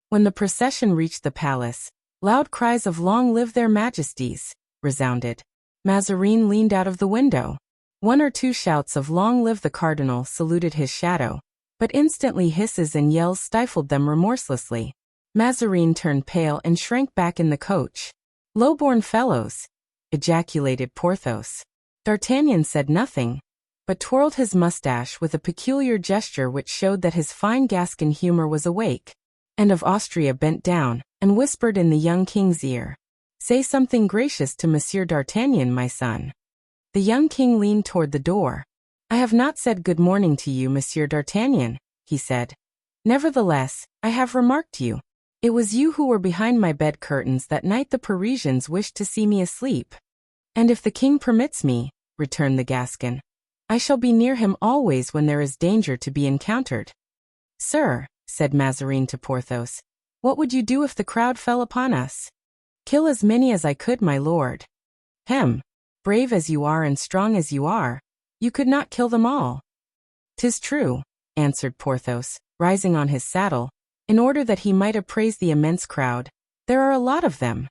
When the procession reached the palace, loud cries of "Long live their majesties" resounded. Mazarin leaned out of the window. 1 or 2 shouts of "Long live the cardinal" saluted his shadow, but instantly hisses and yells stifled them remorselessly. Mazarin turned pale and shrank back in the coach. "Low-born fellows!" ejaculated Porthos. D'Artagnan said nothing, but twirled his mustache with a peculiar gesture which showed that his fine Gascon humor was awake. And of Austria bent down, and whispered in the young king's ear, "Say something gracious to Monsieur d'Artagnan, my son." The young king leaned toward the door. "I have not said good morning to you, Monsieur d'Artagnan," he said. "Nevertheless, I have remarked you. It was you who were behind my bed curtains that night the Parisians wished to see me asleep." "And if the king permits me," returned the Gascon, "I shall be near him always when there is danger to be encountered." "Sir," said Mazarin to Porthos, "what would you do if the crowd fell upon us?" "Kill as many as I could, my lord." "Hem! Brave as you are and strong as you are, you could not kill them all." "'Tis true," answered Porthos, rising on his saddle, in order that he might appraise the immense crowd. "There are a lot of them."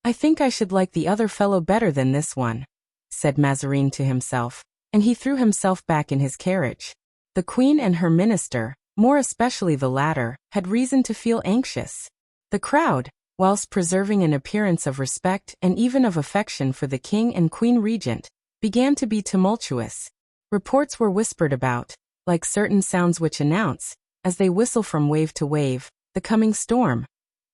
"I think I should like the other fellow better than this one," said Mazarin to himself, and he threw himself back in his carriage. The queen and her minister, more especially the latter, had reason to feel anxious. The crowd, whilst preserving an appearance of respect and even of affection for the king and queen regent, began to be tumultuous. Reports were whispered about, like certain sounds which announce, as they whistle from wave to wave, the coming storm.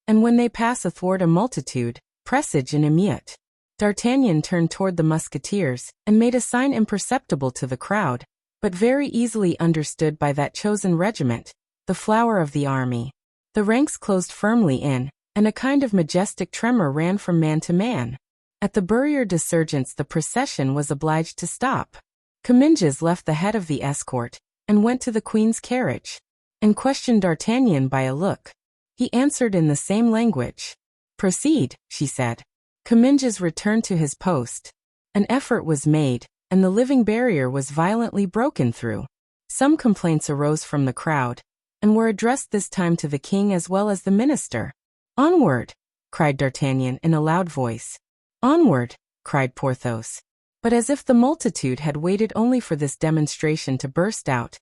And when they pass athwart a multitude, presage an émeute. D'Artagnan turned toward the Musketeers, and made a sign imperceptible to the crowd, but very easily understood by that chosen regiment, the flower of the army. The ranks closed firmly in, and a kind of majestic tremor ran from man to man. At the Barrière des Sergents the procession was obliged to stop. Comminges left the head of the escort, and went to the queen's carriage, and questioned D'Artagnan by a look. He answered in the same language. "Proceed," she said. Comminges returned to his post. An effort was made, and the living barrier was violently broken through. Some complaints arose from the crowd, and were addressed this time to the king as well as the minister. "Onward!" cried D'Artagnan in a loud voice. "Onward!" cried Porthos. But as if the multitude had waited only for this demonstration to burst out,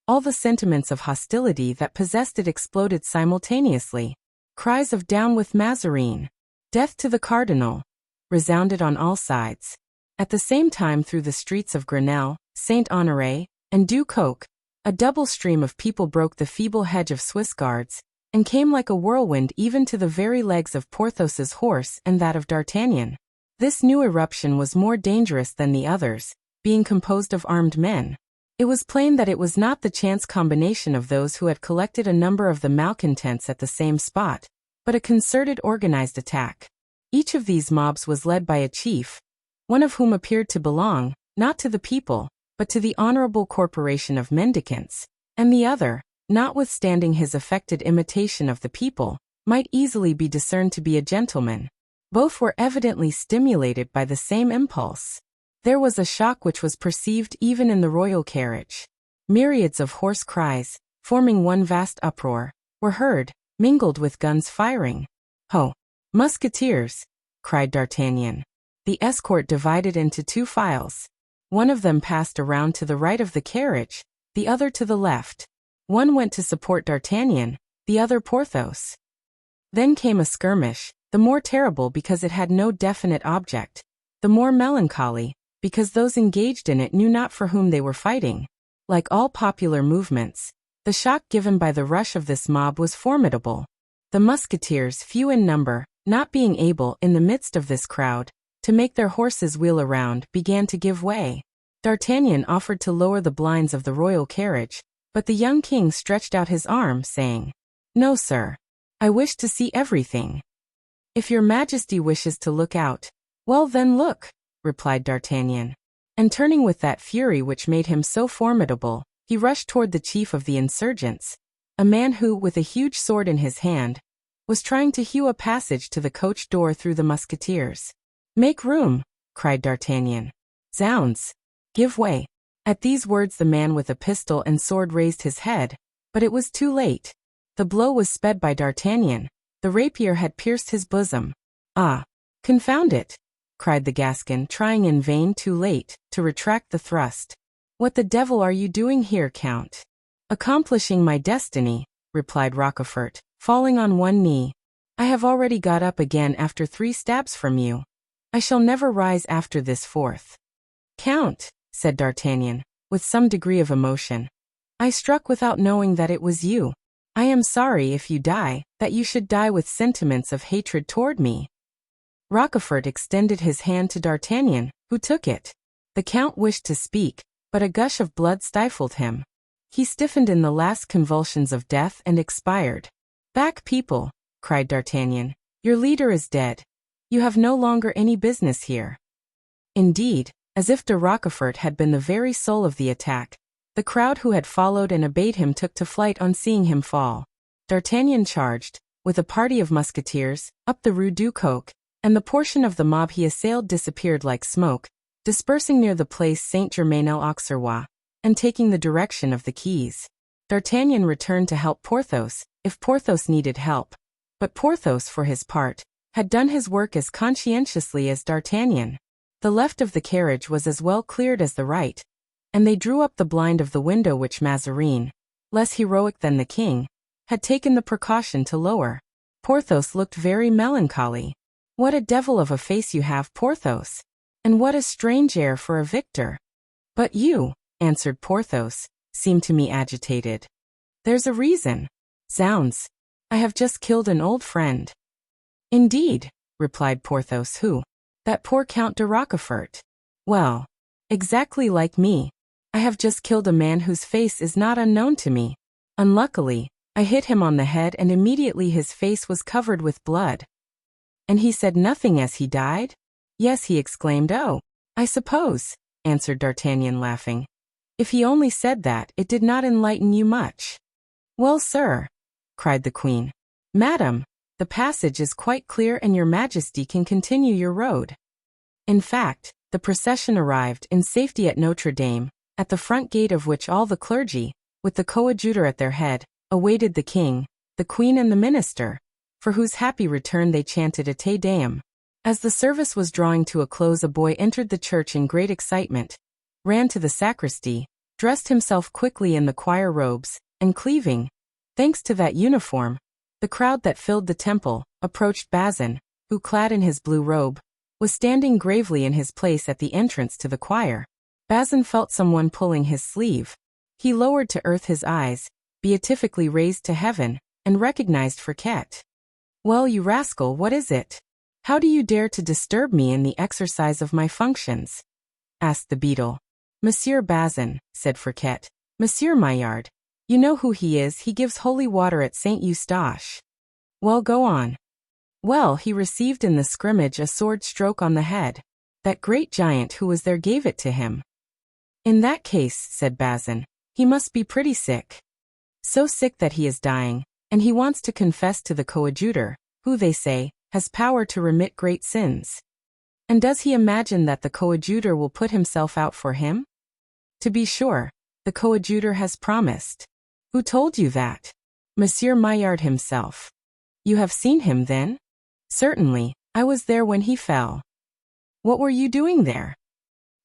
all the sentiments of hostility that possessed it exploded simultaneously. Cries of "Down with Mazarin!" "Death to the cardinal!" resounded on all sides. At the same time through the streets of Grenelle, Saint-Honoré, and Du Coq, a double stream of people broke the feeble hedge of Swiss guards, and came like a whirlwind even to the very legs of Porthos's horse and that of D'Artagnan. This new eruption was more dangerous than the others, being composed of armed men. It was plain that it was not the chance combination of those who had collected a number of the malcontents at the same spot, but a concerted organized attack. Each of these mobs was led by a chief, one of whom appeared to belong, not to the people, but to the honorable corporation of mendicants, and the other, notwithstanding his affected imitation of the people, might easily be discerned to be a gentleman. Both were evidently stimulated by the same impulse. There was a shock which was perceived even in the royal carriage. Myriads of hoarse cries, forming one vast uproar, were heard, mingled with guns firing. "Ho! Musketeers!" cried D'Artagnan. The escort divided into two files. One of them passed around to the right of the carriage, the other to the left. One went to support D'Artagnan, the other Porthos. Then came a skirmish, the more terrible because it had no definite object, the more melancholy, because those engaged in it knew not for whom they were fighting. Like all popular movements, the shock given by the rush of this mob was formidable. The Musketeers, few in number, not being able, in the midst of this crowd, to make their horses wheel around, began to give way. D'Artagnan offered to lower the blinds of the royal carriage, but the young king stretched out his arm, saying, "No, sir. I wish to see everything." "If your majesty wishes to look out, well then look," replied D'Artagnan. And turning with that fury which made him so formidable, he rushed toward the chief of the insurgents, a man who, with a huge sword in his hand, was trying to hew a passage to the coach door through the Musketeers. "Make room," cried D'Artagnan. "Zounds! Give way." At these words the man with a pistol and sword raised his head, but it was too late. The blow was sped by D'Artagnan. The rapier had pierced his bosom. "Ah! Confound it!" cried the Gascon, trying in vain, too late, to retract the thrust. "What the devil are you doing here, Count?" "Accomplishing my destiny," replied Rochefort, falling on one knee. "I have already got up again after 3 stabs from you. I shall never rise after this fourth." "Count," said D'Artagnan, with some degree of emotion, "I struck without knowing that it was you. I am sorry, if you die, that you should die with sentiments of hatred toward me." Rochefort extended his hand to D'Artagnan, who took it. The Count wished to speak, but a gush of blood stifled him. He stiffened in the last convulsions of death and expired. "Back, people!" cried D'Artagnan. "Your leader is dead. You have no longer any business here." Indeed, as if de Rochefort had been the very soul of the attack, the crowd who had followed and obeyed him took to flight on seeing him fall. D'Artagnan charged, with a party of musketeers, up the Rue du Coq, and the portion of the mob he assailed disappeared like smoke, dispersing near the place Saint-Germain-l'Auxerrois, and taking the direction of the quays. D'Artagnan returned to help Porthos, if Porthos needed help. But Porthos, for his part, had done his work as conscientiously as D'Artagnan. The left of the carriage was as well cleared as the right, and they drew up the blind of the window which Mazarin, less heroic than the king, had taken the precaution to lower. Porthos looked very melancholy. "What a devil of a face you have, Porthos! And what a strange air for a victor!" "But you," answered Porthos, "seem to me agitated." "There's a reason. Zounds! I have just killed an old friend." "Indeed," replied Porthos. "Who?" "That poor Count de Rochefort." "Well, exactly like me. I have just killed a man whose face is not unknown to me. Unluckily, I hit him on the head and immediately his face was covered with blood." "And he said nothing as he died?" "Yes," he exclaimed. "Oh, I suppose," answered D'Artagnan, laughing, "if he only said that, it did not enlighten you much." "Well, sir," cried the queen. "Madam, the passage is quite clear and your majesty can continue your road." In fact, the procession arrived in safety at Notre Dame, at the front gate of which all the clergy, with the coadjutor at their head, awaited the king, the queen and the minister, for whose happy return they chanted a Te Deum. As the service was drawing to a close, a boy entered the church in great excitement, ran to the sacristy, dressed himself quickly in the choir robes, and cleaving, thanks to that uniform, the crowd that filled the temple, approached Bazin, who, clad in his blue robe, was standing gravely in his place at the entrance to the choir. Bazin felt someone pulling his sleeve. He lowered to earth his eyes, beatifically raised to heaven, and recognized Fouquet. "Well, you rascal, what is it? How do you dare to disturb me in the exercise of my functions?" asked the beadle. "Monsieur Bazin," said Fouquet. "Monsieur Maillard. You know who he is, he gives holy water at Saint Eustache." "Well, go on." "Well, he received in the scrimmage a sword stroke on the head. That great giant who was there gave it to him." "In that case," said Bazin, "he must be pretty sick. So sick that he is dying, and he wants to confess to the coadjutor, who, they say, has power to remit great sins. And does he imagine that the coadjutor will put himself out for him? To be sure, the coadjutor has promised." "Who told you that?" "Monsieur Maillard himself." "You have seen him, then?" "Certainly, I was there when he fell." What were you doing there?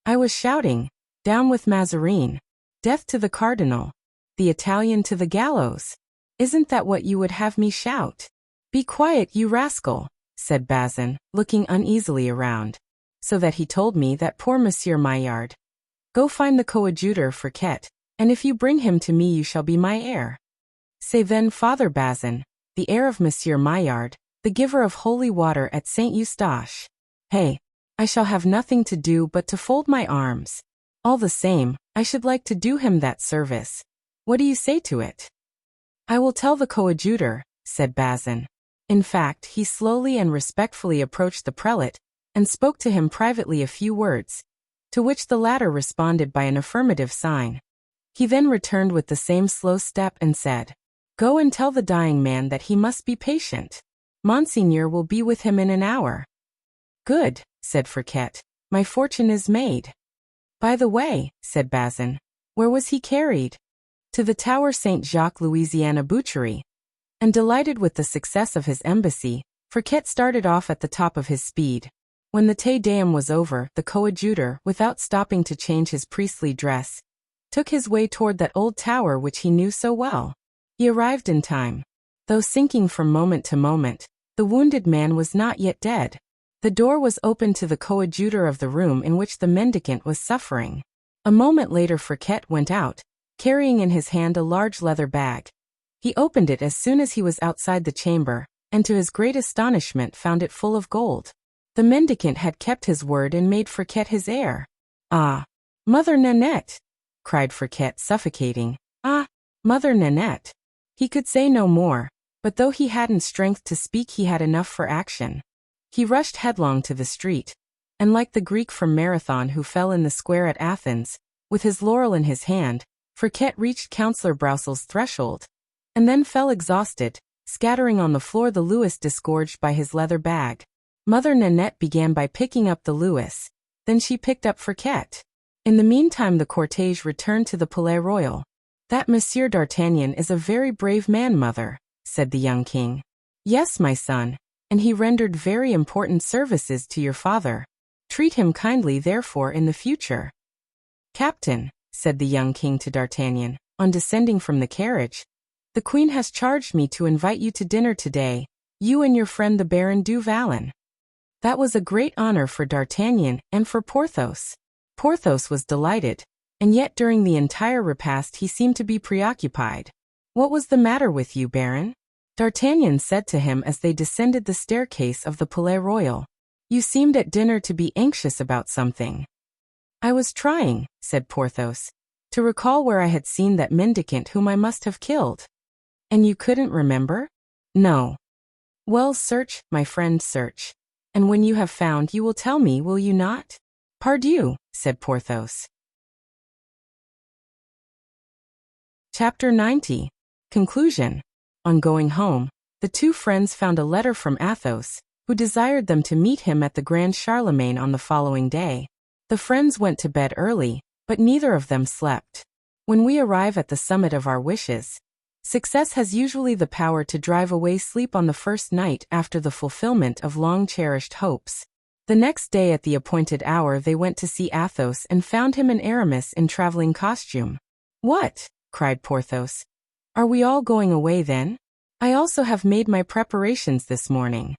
I was shouting, down with Mazarin, death to the cardinal, the Italian to the gallows. Isn't that what you would have me shout? Be quiet, you rascal, said Bazin, looking uneasily around, so that he told me that poor Monsieur Maillard. Go find the coadjutor Fouquet, and if you bring him to me you shall be my heir. Say then, Father Bazin, the heir of Monsieur Maillard, the giver of holy water at Saint Eustache. Hey, I shall have nothing to do but to fold my arms. All the same, I should like to do him that service. What do you say to it? I will tell the coadjutor, said Bazin. In fact, he slowly and respectfully approached the prelate, and spoke to him privately a few words, to which the latter responded by an affirmative sign. He then returned with the same slow step and said, Go and tell the dying man that he must be patient. Monseigneur will be with him in an hour. Good, said Fouquet. My fortune is made. By the way, said Bazin, where was he carried? To the Tower Saint Jacques Louisiana Boucherie. And delighted with the success of his embassy, Fouquet started off at the top of his speed. When the Te Deum was over, the coadjutor, without stopping to change his priestly dress, took his way toward that old tower which he knew so well. He arrived in time. Though sinking from moment to moment, the wounded man was not yet dead. The door was opened to the coadjutor of the room in which the mendicant was suffering. A moment later Fouquet went out, carrying in his hand a large leather bag. He opened it as soon as he was outside the chamber, and to his great astonishment found it full of gold. The mendicant had kept his word and made Fouquet his heir. Ah, Mother Nanette, cried Fouquet, suffocating. Ah, Mother Nanette. He could say no more, but though he hadn't strength to speak he had enough for action. He rushed headlong to the street, and like the Greek from Marathon who fell in the square at Athens, with his laurel in his hand, Fouquet reached Councillor Broussels' threshold, and then fell exhausted, scattering on the floor the louis disgorged by his leather bag. Mother Nanette began by picking up the louis, then she picked up Fouquet. In the meantime the cortege returned to the Palais Royal. That Monsieur d'Artagnan is a very brave man, mother, said the young king. Yes, my son, and he rendered very important services to your father. Treat him kindly therefore in the future. Captain, said the young king to D'Artagnan, on descending from the carriage, the queen has charged me to invite you to dinner today, you and your friend the Baron du Vallon. That was a great honor for D'Artagnan and for Porthos. Porthos was delighted, and yet during the entire repast he seemed to be preoccupied. What was the matter with you, Baron? D'Artagnan said to him as they descended the staircase of the Palais Royal. You seemed at dinner to be anxious about something. I was trying, said Porthos, to recall where I had seen that mendicant whom I must have killed. And you couldn't remember? No. Well, search, my friend, search. And when you have found you will tell me, will you not? Pardieu, said Porthos. Chapter 90. Conclusion. On going home, the two friends found a letter from Athos, who desired them to meet him at the Grand Charlemagne on the following day. The friends went to bed early, but neither of them slept. When we arrive at the summit of our wishes, success has usually the power to drive away sleep on the first night after the fulfillment of long-cherished hopes. The next day at the appointed hour they went to see Athos and found him and Aramis in traveling costume. What? Cried Porthos. Are we all going away then? I also have made my preparations this morning.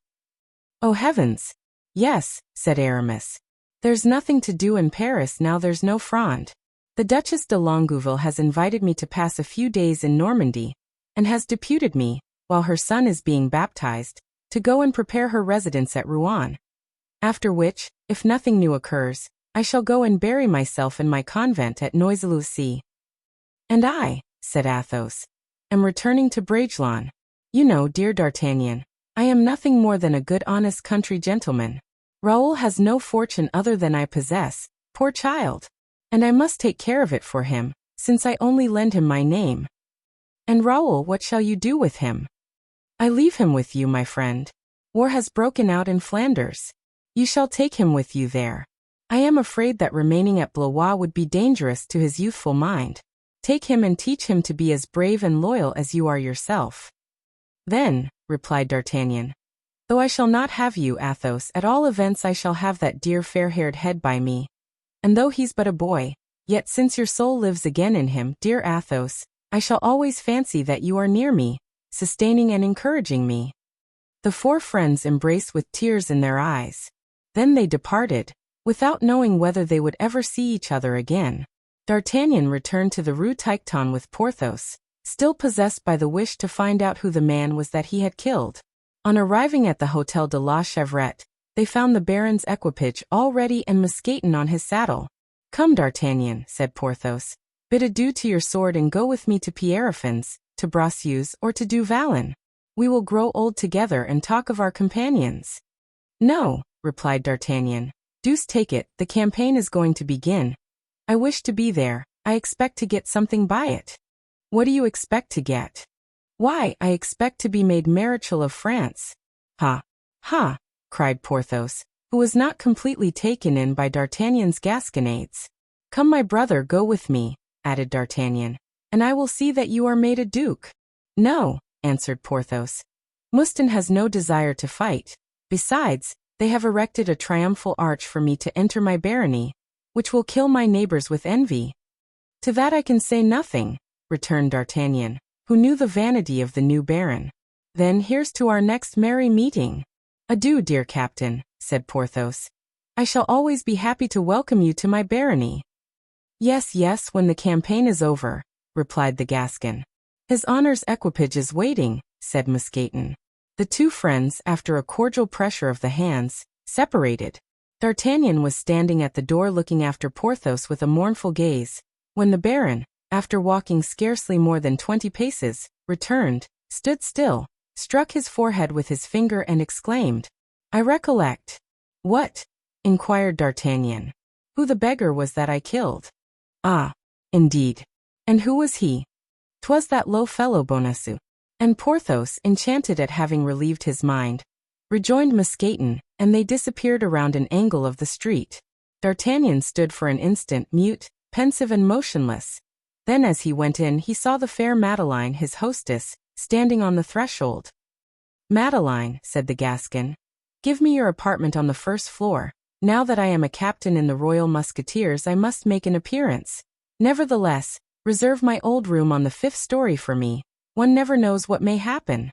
Oh heavens! Yes, said Aramis. There's nothing to do in Paris now there's no Fronde. The Duchess de Longueville has invited me to pass a few days in Normandy, and has deputed me, while her son is being baptized, to go and prepare her residence at Rouen. After which, if nothing new occurs, I shall go and bury myself in my convent at Noisy-le-Sec. And I, said Athos, am returning to Bragelonne. You know, dear D'Artagnan, I am nothing more than a good honest country gentleman. Raoul has no fortune other than I possess, poor child. And I must take care of it for him, since I only lend him my name. And Raoul, what shall you do with him? I leave him with you, my friend. War has broken out in Flanders. You shall take him with you there. I am afraid that remaining at Blois would be dangerous to his youthful mind. Take him and teach him to be as brave and loyal as you are yourself. Then, replied D'Artagnan, Though I shall not have you, Athos, at all events I shall have that dear fair-haired head by me. And though he's but a boy, yet since your soul lives again in him, dear Athos, I shall always fancy that you are near me, sustaining and encouraging me." The four friends embraced with tears in their eyes. Then they departed, without knowing whether they would ever see each other again. D'Artagnan returned to the Rue Tiquetonne with Porthos, still possessed by the wish to find out who the man was that he had killed. On arriving at the Hôtel de la Chevrette, they found the Baron's equipage all ready and Mousqueton on his saddle. "Come, D'Artagnan," said Porthos, "bid adieu to your sword and go with me to Pierrefonds, to Bracieux, or to Du Vallon. We will grow old together and talk of our companions." "No," replied D'Artagnan, "deuce take it, the campaign is going to begin. I wish to be there, I expect to get something by it." "What do you expect to get?" "Why, I expect to be made Marechal of France." "Ha! Ha!" cried Porthos, who was not completely taken in by D'Artagnan's gasconades. "Come, my brother, go with me," added D'Artagnan, "and I will see that you are made a duke." "No," answered Porthos. "Mouston has no desire to fight. Besides, they have erected a triumphal arch for me to enter my barony, which will kill my neighbors with envy." "To that I can say nothing," returned D'Artagnan, who knew the vanity of the new baron. "Then here's to our next merry meeting." "Adieu, dear captain," said Porthos. "I shall always be happy to welcome you to my barony." "Yes, yes, when the campaign is over," replied the Gascon. "His honor's equipage is waiting," said Mousqueton. The two friends, after a cordial pressure of the hands, separated. D'Artagnan was standing at the door looking after Porthos with a mournful gaze, when the Baron, after walking scarcely more than 20 paces, returned, stood still, struck his forehead with his finger and exclaimed, "I recollect." "What?" inquired D'Artagnan. "Who the beggar was that I killed." "Ah, indeed. And who was he?" "'Twas that low fellow Bonacieux." And Porthos, enchanted at having relieved his mind, rejoined Mousqueton, and they disappeared around an angle of the street. D'Artagnan stood for an instant mute, pensive and motionless. Then as he went in he saw the fair Madeleine, his hostess, standing on the threshold. "Madeleine," said the Gascon, "give me your apartment on the first floor. Now that I am a captain in the Royal Musketeers I must make an appearance. Nevertheless, reserve my old room on the 5th story for me. One never knows what may happen."